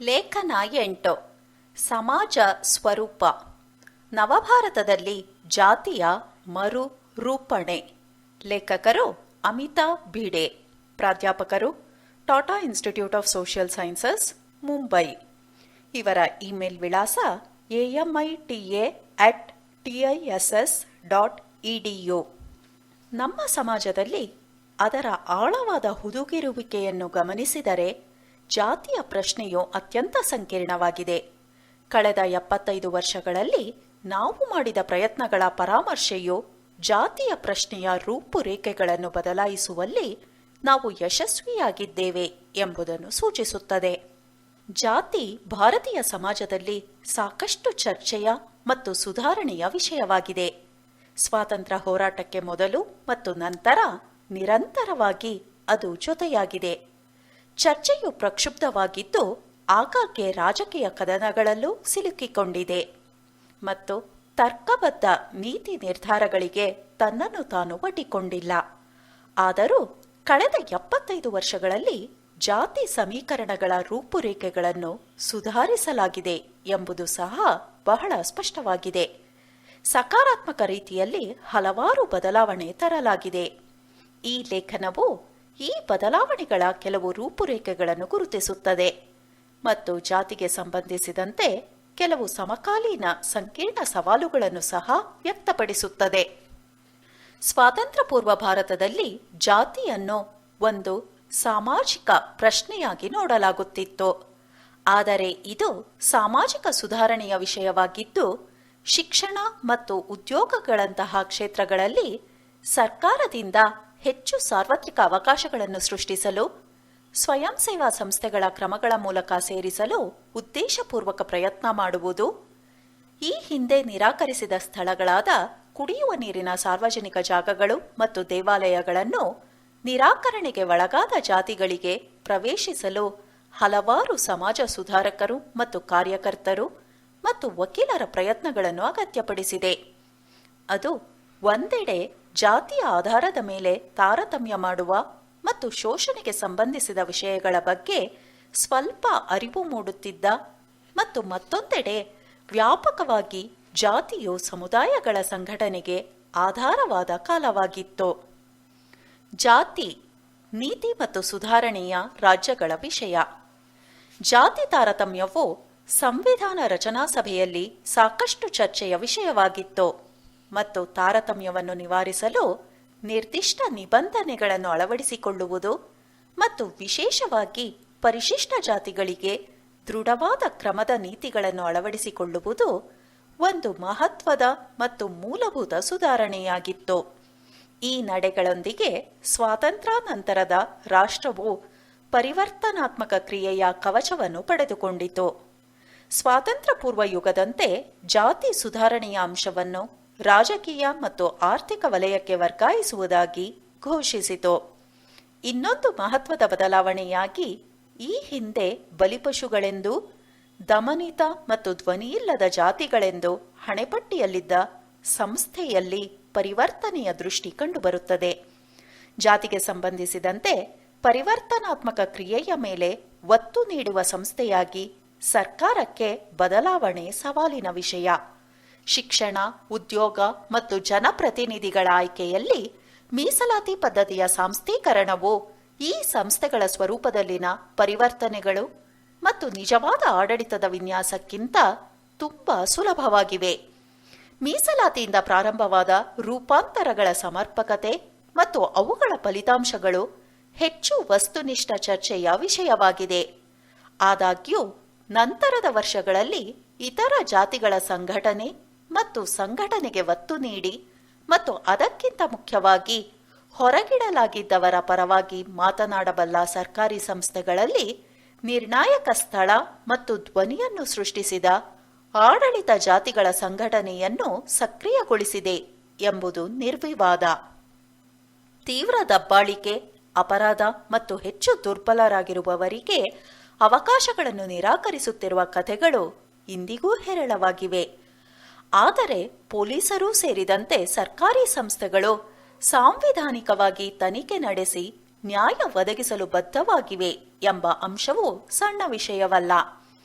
ಲೇಖನ 8 ಸಮಾಜ ಸ್ವರೂಪ. ನವಭಾರತದಲ್ಲಿ ಜಾತಿಯ ಮರು ರೂಪಣೆ. ಲೇಖಕರು ಅಮಿತಾ ಭಿಡೆ. ಪ್ರಾಧ್ಯಾಪಕರು Tata institute of social sciences, Mumbai. ಇವರ ಇಮೇಲ್ ವಿಳಾಸ amita@tiss.edu. ನಮ್ಮ ಸಮಾಜದಲ್ಲಿ ಅದರ ಆಳವಾದ ಹುದುಗಿರುವಿಕೆಯನ್ನು ಗಮನಿಸಿದರೆ ಜಾತಿಯ ಪ್ರಶ್ನೆಯು ಅತ್ಯಂತ ಸಂಕೀರ್ಣವಾಗಿದೆ. ಕಳೆದ 75 ವರ್ಷಗಳಲ್ಲಿ ನಾವು ಮಾಡಿದ ಪ್ರಯತ್ನಗಳ ಪರಾಮರ್ಶೆಯು ಜಾತಿಯ ಪ್ರಶ್ನೆಯ ರೂಪುರೇಖೆಗಳನ್ನು ಬದಲಾಯಿಸುವಲ್ಲಿ ನಾವು ಯಶಸ್ವಿಯಾಗಿದ್ದೇವೆ ಎಂಬುದನ್ನು ಸೂಚಿಸುತ್ತದೆ. ಜಾತಿ ಭಾರತೀಯ ಸಮಾಜದಲ್ಲಿ ಸಾಕಷ್ಟು ಚರ್ಚೆಯ ಮತ್ತು ಸುಧಾರಣೆಯ ವಿಷಯವಾಗಿದೆ. ಸ್ವಾತಂತ್ರ್ಯ ಹೋರಾಟಕ್ಕೆ ಮೊದಲು ಮತ್ತು ನಂತರ ನಿರಂತರವಾಗಿ ಅದು ಜೊತೆಯಾಗಿದೆ. ಚರ್ಚೆಯು ಪ್ರಕ್ಷುಬ್ಧವಾಗಿದ್ದು ಆಗಾಗ್ಗೆ ರಾಜಕೀಯ ಕದನಗಳಲ್ಲೂ ಸಿಲುಕಿಕೊಂಡಿದೆ ಮತ್ತು ತರ್ಕಬದ್ಧ ನೀತಿ ನಿರ್ಧಾರಗಳಿಗೆ ತನ್ನನ್ನು ತಾನು ಒಡ್ಡಿಕೊಂಡಿಲ್ಲ. ಆದರೂ ಕಳೆದ 75 ವರ್ಷಗಳಲ್ಲಿ ಜಾತಿ ಸಮೀಕರಣಗಳ ರೂಪುರೇಖೆಗಳನ್ನು ಸುಧಾರಿಸಲಾಗಿದೆ ಎಂಬುದು ಸಹ ಬಹಳ ಸ್ಪಷ್ಟವಾಗಿದೆ. ಸಕಾರಾತ್ಮಕ ರೀತಿಯಲ್ಲಿ ಹಲವಾರು ಬದಲಾವಣೆ ತರಲಾಗಿದೆ. ಈ ಲೇಖನವು ಈ ಬದಲಾವಣೆಗಳ ಕೆಲವು ರೂಪುರೇಖೆಗಳನ್ನು ಗುರುತಿಸುತ್ತದೆ ಮತ್ತು ಜಾತಿಗೆ ಸಂಬಂಧಿಸಿದಂತೆ ಕೆಲವು ಸಮಕಾಲೀನ ಸಂಕೀರ್ಣ ಸವಾಲುಗಳನ್ನು ಸಹ ವ್ಯಕ್ತಪಡಿಸುತ್ತದೆ. ಸ್ವಾತಂತ್ರ್ಯ ಪೂರ್ವ ಭಾರತದಲ್ಲಿ ಜಾತಿಯನ್ನು ಒಂದು ಸಾಮಾಜಿಕ ಪ್ರಶ್ನೆಯಾಗಿ ನೋಡಲಾಗುತ್ತಿತ್ತು. ಆದರೆ ಇದು ಸಾಮಾಜಿಕ ಸುಧಾರಣೆಯ ವಿಷಯವಾಗಿದ್ದು, ಶಿಕ್ಷಣ ಮತ್ತು ಉದ್ಯೋಗಗಳಂತಹ ಕ್ಷೇತ್ರಗಳಲ್ಲಿ ಸರ್ಕಾರದಿಂದ ಹೆಚ್ಚು ಸಾರ್ವತ್ರಿಕ ಅವಕಾಶಗಳನ್ನು ಸೃಷ್ಟಿಸಲು, ಸ್ವಯಂ ಸೇವಾ ಸಂಸ್ಥೆಗಳ ಕ್ರಮಗಳ ಮೂಲಕ ಸೇರಿಸಲು ಉದ್ದೇಶಪೂರ್ವಕ ಪ್ರಯತ್ನ ಮಾಡುವುದು, ಈ ಹಿಂದೆ ನಿರಾಕರಿಸಿದ ಸ್ಥಳಗಳಾದ ಕುಡಿಯುವ ನೀರಿನ ಸಾರ್ವಜನಿಕ ಜಾಗಗಳು ಮತ್ತು ದೇವಾಲಯಗಳನ್ನು ನಿರಾಕರಣೆಗೆ ಒಳಗಾದ ಜಾತಿಗಳಿಗೆ ಪ್ರವೇಶಿಸಲು ಹಲವಾರು ಸಮಾಜ ಸುಧಾರಕರು ಮತ್ತು ಕಾರ್ಯಕರ್ತರು ಮತ್ತು ವಕೀಲರ ಪ್ರಯತ್ನಗಳನ್ನು ಅಗತ್ಯಪಡಿಸಿದೆ. ಅದು ಒಂದೆಡೆ ಜಾತಿಯ ಆಧಾರದ ಮೇಲೆ ತಾರತಮ್ಯ ಮಾಡುವ ಮತ್ತು ಶೋಷಣೆಗೆ ಸಂಬಂಧಿಸಿದ ವಿಷಯಗಳ ಬಗ್ಗೆ ಸ್ವಲ್ಪ ಅರಿವು ಮೂಡುತ್ತಿದ್ದ ಮತ್ತು ಮತ್ತೊಂದೆಡೆ ವ್ಯಾಪಕವಾಗಿ ಜಾತಿಯು ಸಮುದಾಯಗಳ ಸಂಘಟನೆಗೆ ಆಧಾರವಾದ ಕಾಲವಾಗಿತ್ತು. ಜಾತಿ ನೀತಿ ಮತ್ತು ಸುಧಾರಣೆಯ ರಾಜ್ಯಗಳ ವಿಷಯ. ಜಾತಿ ತಾರತಮ್ಯವು ಸಂವಿಧಾನ ರಚನಾ ಸಭೆಯಲ್ಲಿ ಸಾಕಷ್ಟು ಚರ್ಚೆಯ ವಿಷಯವಾಗಿತ್ತು ಮತ್ತು ತಾರತಮ್ಯವನ್ನು ನಿವಾರಿಸಲು ನಿರ್ದಿಷ್ಟ ನಿಬಂಧನೆಗಳನ್ನು ಅಳವಡಿಸಿಕೊಳ್ಳುವುದು ಮತ್ತು ವಿಶೇಷವಾಗಿ ಪರಿಶಿಷ್ಟ ಜಾತಿಗಳಿಗೆ ದೃಢವಾದ ಕ್ರಮದ ನೀತಿಗಳನ್ನು ಅಳವಡಿಸಿಕೊಳ್ಳುವುದು ಒಂದು ಮಹತ್ವದ ಮತ್ತು ಮೂಲಭೂತ ಸುಧಾರಣೆಯಾಗಿತ್ತು. ಈ ನಡೆಗಳೊಂದಿಗೆ ಸ್ವಾತಂತ್ರ್ಯಾನಂತರದ ರಾಷ್ಟ್ರವು ಪರಿವರ್ತನಾತ್ಮಕ ಕ್ರಿಯೆಯ ಕವಚವನ್ನು ಪಡೆದುಕೊಂಡಿತು. ಸ್ವಾತಂತ್ರ್ಯ ಪೂರ್ವ ಯುಗದಂತೆ ಜಾತಿ ಸುಧಾರಣೆಯ ಅಂಶವನ್ನು ರಾಜಕೀಯ ಮತ್ತು ಆರ್ಥಿಕ ವಲಯಕ್ಕೆ ವರ್ಗಾಯಿಸುವುದಾಗಿ ಘೋಷಿಸಿತು. ಇನ್ನೊಂದು ಮಹತ್ವದ ಬದಲಾವಣೆಯಾಗಿ ಈ ಹಿಂದೆ ಬಲಿಪಶುಗಳೆಂದು, ದಮನಿತ ಮತ್ತು ಧ್ವನಿಯಿಲ್ಲದ ಜಾತಿಗಳೆಂದು ಹಣೆಪಟ್ಟಿಯಲ್ಲಿದ್ದ ಸಂಸ್ಥೆಯಲ್ಲಿ ಪರಿವರ್ತನೆಯ ದೃಷ್ಟಿ ಕಂಡುಬರುತ್ತದೆ. ಜಾತಿಗೆ ಸಂಬಂಧಿಸಿದಂತೆ ಪರಿವರ್ತನಾತ್ಮಕ ಕ್ರಿಯೆಯ ಮೇಲೆ ಒತ್ತು ನೀಡುವ ಸಂಸ್ಥೆಯಾಗಿ ಸರ್ಕಾರಕ್ಕೆ ಬದಲಾವಣೆ ಸವಾಲಿನ ವಿಷಯ. ಶಿಕ್ಷಣ, ಉದ್ಯೋಗ ಮತ್ತು ಜನಪ್ರತಿನಿಧಿಗಳ ಆಯ್ಕೆಯಲ್ಲಿ ಮೀಸಲಾತಿ ಪದ್ಧತಿಯ ಸಾಂಸ್ಥೀಕರಣವು ಈ ಸಂಸ್ಥೆಗಳ ಸ್ವರೂಪದಲ್ಲಿನ ಪರಿವರ್ತನೆಗಳು ಮತ್ತು ನಿಜವಾದ ಆಡಳಿತದ ವಿನ್ಯಾಸಕ್ಕಿಂತ ತುಂಬಾ ಸುಲಭವಾಗಿವೆ. ಮೀಸಲಾತಿಯಿಂದ ಪ್ರಾರಂಭವಾದ ರೂಪಾಂತರಗಳ ಸಮರ್ಪಕತೆ ಮತ್ತು ಅವುಗಳ ಫಲಿತಾಂಶಗಳು ಹೆಚ್ಚು ವಸ್ತುನಿಷ್ಠ ಚರ್ಚೆಯ ವಿಷಯವಾಗಿದೆ. ಆದಾಗ್ಯೂ ನಂತರದ ವರ್ಷಗಳಲ್ಲಿ ಇತರ ಜಾತಿಗಳ ಸಂಘಟನೆ ಮತ್ತು ಸಂಘಟನೆಗೆ ಒತ್ತು ನೀಡಿ ಮತ್ತು ಅದಕ್ಕಿಂತ ಮುಖ್ಯವಾಗಿ ಹೊರಗಿಡಲಾಗಿದ್ದವರ ಪರವಾಗಿ ಮಾತನಾಡಬಲ್ಲ ಸರ್ಕಾರಿ ಸಂಸ್ಥೆಗಳಲ್ಲಿ ನಿರ್ಣಾಯಕ ಸ್ಥಳ ಮತ್ತು ಧ್ವನಿಯನ್ನು ಸೃಷ್ಟಿಸಿದ ಆಡಳಿತ ಜಾತಿಗಳ ಸಂಘಟನೆಯನ್ನು ಸಕ್ರಿಯಗೊಳಿಸಿದೆ ಎಂಬುದು ನಿರ್ವಿವಾದ. ತೀವ್ರ ದಬ್ಬಾಳಿಕೆ, ಅಪರಾಧ ಮತ್ತು ಹೆಚ್ಚು ದುರ್ಬಲರಾಗಿರುವವರಿಗೆ ಅವಕಾಶಗಳನ್ನು ನಿರಾಕರಿಸುತ್ತಿರುವ ಕಥೆಗಳು ಇಂದಿಗೂ ಹೇರಳವಾಗಿವೆ. ಆದರೆ ಪೊಲೀಸರೂ ಸೇರಿದಂತೆ ಸರ್ಕಾರಿ ಸಂಸ್ಥೆಗಳು ಸಾಂವಿಧಾನಿಕವಾಗಿ ತನಿಖೆ ನಡೆಸಿ ನ್ಯಾಯ ಒದಗಿಸಲು ಬದ್ಧವಾಗಿವೆ ಎಂಬ ಅಂಶವು ಸಣ್ಣ ವಿಷಯವಲ್ಲ.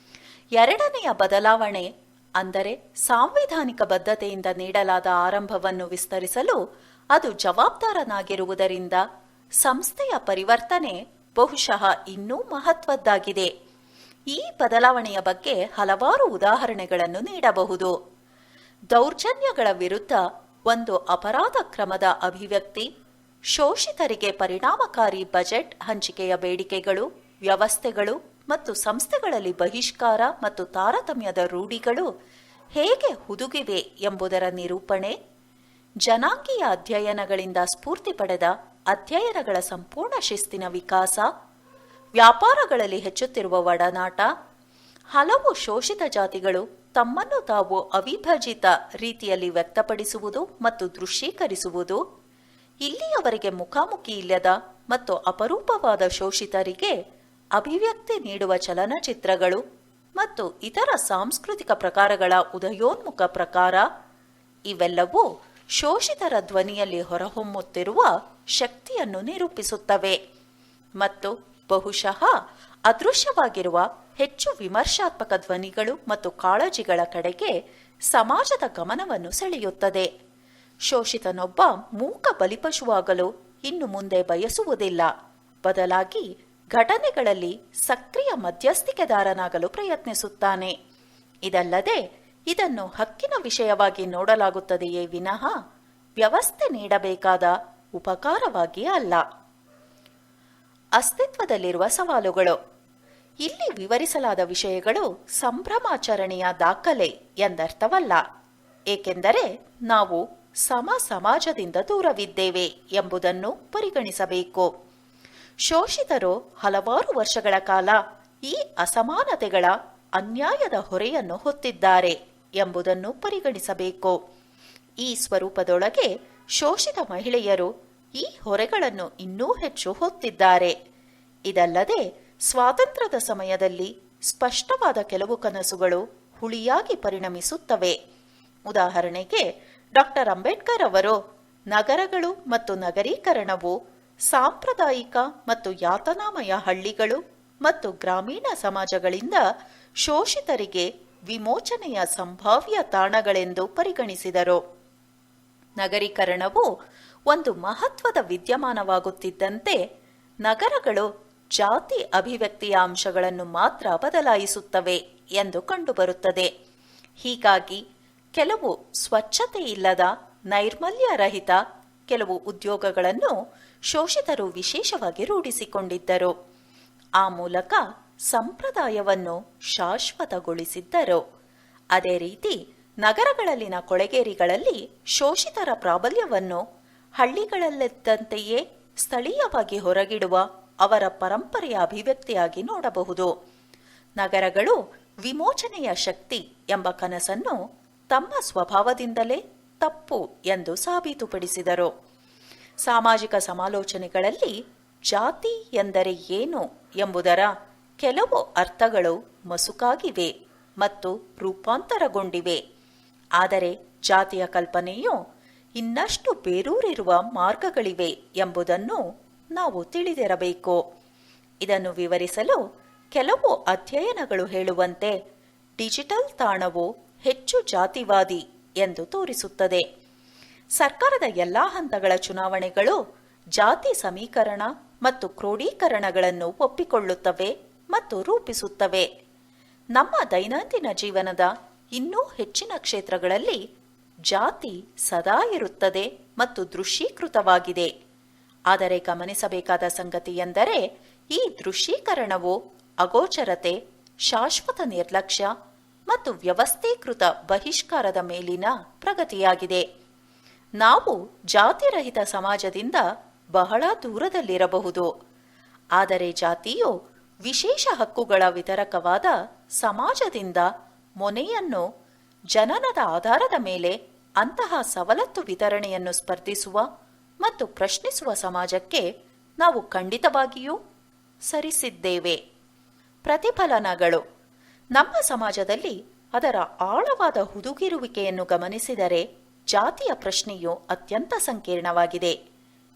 ಎರಡನೆಯ ಬದಲಾವಣೆ ಅಂದರೆ ಸಾಂವಿಧಾನಿಕ ಬದ್ಧತೆಯಿಂದ ನೀಡಲಾದ ಆರಂಭವನ್ನು ವಿಸ್ತರಿಸಲು ಅದು ಜವಾಬ್ದಾರನಾಗಿರುವುದರಿಂದ ಸಂಸ್ಥೆಯ ಪರಿವರ್ತನೆ ಬಹುಶಃ ಇನ್ನೂ ಮಹತ್ವದ್ದಾಗಿದೆ. ಈ ಬದಲಾವಣೆಯ ಬಗ್ಗೆ ಹಲವಾರು ಉದಾಹರಣೆಗಳನ್ನು ನೀಡಬಹುದು. ದೌರ್ಜನ್ಯಗಳ ವಿರುದ್ಧ ಒಂದು ಅಪರಾಧ ಕ್ರಮದ ಅಭಿವ್ಯಕ್ತಿ, ಶೋಷಿತರಿಗೆ ಪರಿಣಾಮಕಾರಿ ಬಜೆಟ್ ಹಂಚಿಕೆಯ ಬೇಡಿಕೆಗಳು, ವ್ಯವಸ್ಥೆಗಳು ಮತ್ತು ಸಂಸ್ಥೆಗಳಲ್ಲಿ ಬಹಿಷ್ಕಾರ ಮತ್ತು ತಾರತಮ್ಯದ ರೂಢಿಗಳು ಹೇಗೆ ಹುದುಗಿವೆ ಎಂಬುದರ ನಿರೂಪಣೆ, ಜನಾಂಗೀಯ ಅಧ್ಯಯನಗಳಿಂದ ಸ್ಫೂರ್ತಿ ಪಡೆದ ಅಧ್ಯಯನಗಳ ಸಂಪೂರ್ಣ ಶಿಸ್ತಿನ ವಿಕಾಸ, ವ್ಯಾಪಾರಗಳಲ್ಲಿ ಹೆಚ್ಚುತ್ತಿರುವ ಒಡನಾಟ, ಹಲವು ಶೋಷಿತ ಜಾತಿಗಳು ತಮ್ಮನ್ನು ತಾವು ಅವಿಭಜಿತ ರೀತಿಯಲ್ಲಿ ವ್ಯಕ್ತಪಡಿಸುವುದು ಮತ್ತು ದೃಶ್ಯೀಕರಿಸುವುದು, ಇಲ್ಲಿಯವರೆಗೆ ಮುಖಾಮುಖಿ ಇಲ್ಲದ ಮತ್ತು ಅಪರೂಪವಾದ ಶೋಷಿತರಿಗೆ ಅಭಿವ್ಯಕ್ತಿ ನೀಡುವ ಚಲನಚಿತ್ರಗಳು ಮತ್ತು ಇತರ ಸಾಂಸ್ಕೃತಿಕ ಪ್ರಕಾರಗಳ ಉದಯೋನ್ಮುಖ ಪ್ರಕಾರ, ಇವೆಲ್ಲವೂ ಶೋಷಿತರ ಧ್ವನಿಯಲ್ಲಿ ಹೊರಹೊಮ್ಮುತ್ತಿರುವ ಶಕ್ತಿಯನ್ನು ನಿರೂಪಿಸುತ್ತವೆ ಮತ್ತು ಬಹುಶಃ ಅದೃಶ್ಯವಾಗಿರುವ ಹೆಚ್ಚು ವಿಮರ್ಶಾತ್ಮಕ ಧ್ವನಿಗಳು ಮತ್ತು ಕಾಳಜಿಗಳ ಕಡೆಗೆ ಸಮಾಜದ ಗಮನವನ್ನು ಸೆಳೆಯುತ್ತದೆ. ಶೋಷಿತನೊಬ್ಬ ಮೂಕ ಬಲಿಪಶುವಾಗಲು ಇನ್ನು ಮುಂದೆ ಬಯಸುವುದಿಲ್ಲ, ಬದಲಾಗಿ ಘಟನೆಗಳಲ್ಲಿ ಸಕ್ರಿಯ ಮಧ್ಯಸ್ಥಿಕೆದಾರನಾಗಲು ಪ್ರಯತ್ನಿಸುತ್ತಾನೆ. ಇದಲ್ಲದೆ ಇದನ್ನು ಹಕ್ಕಿನ ವಿಷಯವಾಗಿ ನೋಡಲಾಗುತ್ತದೆಯೇ ವಿನಃ ವ್ಯವಸ್ಥೆ ನೀಡಬೇಕಾದ ಉಪಕಾರವಾಗಿ ಅಲ್ಲ. ಅಸ್ತಿತ್ವದಲ್ಲಿರುವ ಸವಾಲುಗಳು. ಇಲ್ಲಿ ವಿವರಿಸಲಾದ ವಿಷಯಗಳು ಸಂಭ್ರಮಾಚರಣೆಯ ದಾಖಲೆ ಎಂದರ್ಥವಲ್ಲ, ಏಕೆಂದರೆ ನಾವು ಸಮಾಜದಿಂದ ದೂರವಿದ್ದೇವೆ ಎಂಬುದನ್ನು ಪರಿಗಣಿಸಬೇಕು. ಶೋಷಿತರು ಹಲವಾರು ವರ್ಷಗಳ ಕಾಲ ಈ ಅಸಮಾನತೆಗಳ ಅನ್ಯಾಯದ ಹೊರೆಯನ್ನು ಹೊತ್ತಿದ್ದಾರೆ ಎಂಬುದನ್ನು ಪರಿಗಣಿಸಬೇಕು. ಈ ಸ್ವರೂಪದೊಳಗೆ ಶೋಷಿತ ಮಹಿಳೆಯರು ಈ ಹೊರೆಗಳನ್ನು ಇನ್ನೂ ಹೆಚ್ಚು ಹೊತ್ತಿದ್ದಾರೆ. ಇದಲ್ಲದೆ ಸ್ವಾತಂತ್ರ್ಯದ ಸಮಯದಲ್ಲಿ ಸ್ಪಷ್ಟವಾದ ಕೆಲವು ಕನಸುಗಳು ಹುಳಿಯಾಗಿ ಪರಿಣಮಿಸುತ್ತವೆ. ಉದಾಹರಣೆಗೆ, ಡಾಕ್ಟರ್ ಅಂಬೇಡ್ಕರ್ ಅವರು ನಗರಗಳು ಮತ್ತು ನಗರೀಕರಣವು ಸಾಂಪ್ರದಾಯಿಕ ಮತ್ತು ಯಾತನಾಮಯ ಹಳ್ಳಿಗಳು ಮತ್ತು ಗ್ರಾಮೀಣ ಸಮಾಜಗಳಿಂದ ಶೋಷಿತರಿಗೆ ವಿಮೋಚನೆಯ ಸಂಭಾವ್ಯ ತಾಣಗಳೆಂದು ಪರಿಗಣಿಸಿದರು. ನಗರೀಕರಣವು ಒಂದು ಮಹತ್ವದ ವಿದ್ಯಮಾನವಾಗುತ್ತಿದ್ದಂತೆ ನಗರಗಳು ಜಾತಿ ಅಭಿವ್ಯಕ್ತಿಯ ಅಂಶಗಳನ್ನು ಮಾತ್ರ ಬದಲಾಯಿಸುತ್ತವೆ ಎಂದು ಕಂಡುಬರುತ್ತದೆ. ಹೀಗಾಗಿ ಕೆಲವು ಸ್ವಚ್ಛತೆಯಿಲ್ಲದ, ನೈರ್ಮಲ್ಯರಹಿತ ಕೆಲವು ಉದ್ಯೋಗಗಳನ್ನು ಶೋಷಿತರು ವಿಶೇಷವಾಗಿ ರೂಢಿಸಿಕೊಂಡಿದ್ದರು. ಆ ಮೂಲಕ ಸಂಪ್ರದಾಯವನ್ನು ಶಾಶ್ವತಗೊಳಿಸಿದ್ದರು. ಅದೇ ರೀತಿ ನಗರಗಳಲ್ಲಿನ ಕೊಳೆಗೇರಿಗಳಲ್ಲಿ ಶೋಷಿತರ ಪ್ರಾಬಲ್ಯವನ್ನು ಹಳ್ಳಿಗಳಲ್ಲಿದ್ದಂತೆಯೇ ಸ್ಥಳೀಯವಾಗಿ ಹೊರಗಿಡುವ ಅವರ ಪರಂಪರೆಯ ಅಭಿವ್ಯಕ್ತಿಯಾಗಿ ನೋಡಬಹುದು. ನಗರಗಳು ವಿಮೋಚನೆಯ ಶಕ್ತಿ ಎಂಬ ಕನಸನ್ನು ತಮ್ಮ ಸ್ವಭಾವದಿಂದಲೇ ತಪ್ಪು ಎಂದು ಸಾಬೀತುಪಡಿಸಿದರು. ಸಾಮಾಜಿಕ ಸಮಾಲೋಚನೆಗಳಲ್ಲಿ ಜಾತಿ ಎಂದರೆ ಏನು ಎಂಬುದರ ಕೆಲವು ಅರ್ಥಗಳು ಮಸುಕಾಗಿವೆ ಮತ್ತು ರೂಪಾಂತರಗೊಂಡಿವೆ. ಆದರೆ ಜಾತಿಯ ಕಲ್ಪನೆಯು ಇನ್ನಷ್ಟು ಬೇರೂರಿರುವ ಮಾರ್ಗಗಳಿವೆ ಎಂಬುದನ್ನು ನಾವು ತಿಳಿದಿರಬೇಕು. ಇದನ್ನು ವಿವರಿಸಲು ಕೆಲವು ಅಧ್ಯಯನಗಳು ಹೇಳುವಂತೆ ಡಿಜಿಟಲ್ ತಾಣವು ಹೆಚ್ಚು ಜಾತಿವಾದಿ ಎಂದು ತೋರಿಸುತ್ತದೆ. ಸರ್ಕಾರದ ಎಲ್ಲಾ ಹಂತಗಳ ಚುನಾವಣೆಗಳು ಜಾತಿ ಸಮೀಕರಣ ಮತ್ತು ಕ್ರೋಢೀಕರಣಗಳನ್ನು ಒಪ್ಪಿಕೊಳ್ಳುತ್ತವೆ ಮತ್ತು ರೂಪಿಸುತ್ತವೆ. ನಮ್ಮ ದೈನಂದಿನ ಜೀವನದ ಇನ್ನೂ ಹೆಚ್ಚಿನ ಕ್ಷೇತ್ರಗಳಲ್ಲಿ ಜಾತಿ ಸದಾ ಇರುತ್ತದೆ ಮತ್ತು ದೃಶ್ಯೀಕೃತವಾಗಿದೆ. ಆದರೆ ಗಮನಿಸಬೇಕಾದ ಸಂಗತಿಯೆಂದರೆ ಈ ದೃಶ್ಯೀಕರಣವು ಅಗೋಚರತೆ, ಶಾಶ್ವತ ನಿರ್ಲಕ್ಷ್ಯ ಮತ್ತು ವ್ಯವಸ್ಥೀಕೃತ ಬಹಿಷ್ಕಾರದ ಮೇಲಿನ ಪ್ರಗತಿಯಾಗಿದೆ. ನಾವು ಜಾತಿರಹಿತ ಸಮಾಜದಿಂದ ಬಹಳ ದೂರದಲ್ಲಿರಬಹುದು, ಆದರೆ ಜಾತಿಯು ವಿಶೇಷ ಹಕ್ಕುಗಳ ವಿತರಕವಾದ ಸಮಾಜದಿಂದ ಮೊನೆಯನ್ನು ಜನನದ ಆಧಾರದ ಮೇಲೆ ಅಂತಹ ಸವಲತ್ತು ವಿತರಣೆಯನ್ನು ಸ್ಪರ್ಧಿಸುವ ಮತ್ತು ಪ್ರಶ್ನಿಸುವ ಸಮಾಜಕ್ಕೆ ನಾವು ಖಂಡಿತವಾಗಿಯೂ ಸರಿಸಿದ್ದೇವೆ. ಪ್ರತಿಫಲನಗಳು. ನಮ್ಮ ಸಮಾಜದಲ್ಲಿ ಅದರ ಆಳವಾದ ಹುದುಗಿರುವಿಕೆಯನ್ನು ಗಮನಿಸಿದರೆ ಜಾತಿಯ ಪ್ರಶ್ನೆಯು ಅತ್ಯಂತ ಸಂಕೀರ್ಣವಾಗಿದೆ.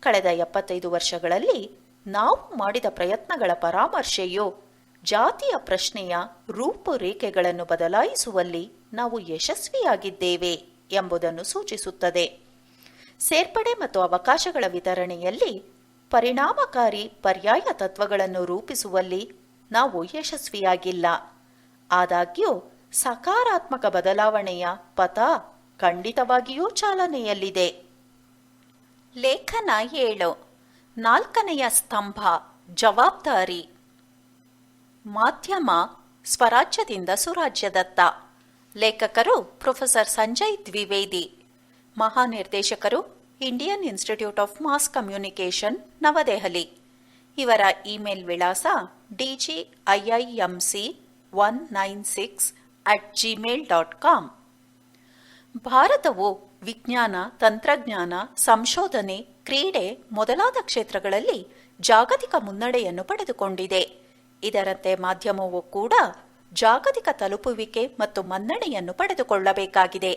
ಕಳೆದ 75 ವರ್ಷಗಳಲ್ಲಿ ನಾವು ಮಾಡಿದ ಪ್ರಯತ್ನಗಳ ಪರಾಮರ್ಶೆಯು ಜಾತಿಯ ಪ್ರಶ್ನೆಯ ರೂಪುರೇಖೆಗಳನ್ನು ಬದಲಾಯಿಸುವಲ್ಲಿ ನಾವು ಯಶಸ್ವಿಯಾಗಿದ್ದೇವೆ ಎಂಬುದನ್ನು ಸೂಚಿಸುತ್ತದೆ. ಸೇರ್ಪಡೆ ಮತ್ತು ಅವಕಾಶಗಳ ವಿತರಣೆಯಲ್ಲಿ ಪರಿಣಾಮಕಾರಿ ಪರ್ಯಾಯ ತತ್ವಗಳನ್ನು ರೂಪಿಸುವಲ್ಲಿ ನಾವು ಯಶಸ್ವಿಯಾಗಿಲ್ಲ. ಆದಾಗ್ಯೂ ಸಕಾರಾತ್ಮಕ ಬದಲಾವಣೆಯ ಪಥ ಖಂಡಿತವಾಗಿಯೂ ಚಾಲನೆಯಲ್ಲಿದೆ. ಲೇಖನ 7. 4ನೆಯ ಸ್ತಂಭ ಜವಾಬ್ದಾರಿ. ಮಾಧ್ಯಮ ಸ್ವರಾಜ್ಯದಿಂದ ಸುರಾಜ್ಯದತ್ತ. ಲೇಖಕರು ಪ್ರೊಫೆಸರ್ ಸಂಜಯ್ ದ್ವಿವೇದಿ. ಮಹಾನಿರ್ದೇಶಕರು Indian Institute of Mass Communication, New Delhi. ಇವರ ಇಮೇಲ್ ವಿಳಾಸ dgimc196@gmail.com. ಭಾರತವು ವಿಜ್ಞಾನ, ತಂತ್ರಜ್ಞಾನ, ಸಂಶೋಧನೆ, ಕ್ರೀಡೆ ಮೊದಲಾದ ಕ್ಷೇತ್ರಗಳಲ್ಲಿ ಜಾಗತಿಕ ಮುನ್ನಡೆಯನ್ನು ಪಡೆದುಕೊಂಡಿದೆ. ಇದರಂತೆ ಮಾಧ್ಯಮವು ಕೂಡ ಜಾಗತಿಕ ತಲುಪುವಿಕೆ ಮತ್ತು ಮನ್ನಣೆಯನ್ನು ಪಡೆದುಕೊಳ್ಳಬೇಕಾಗಿದೆ.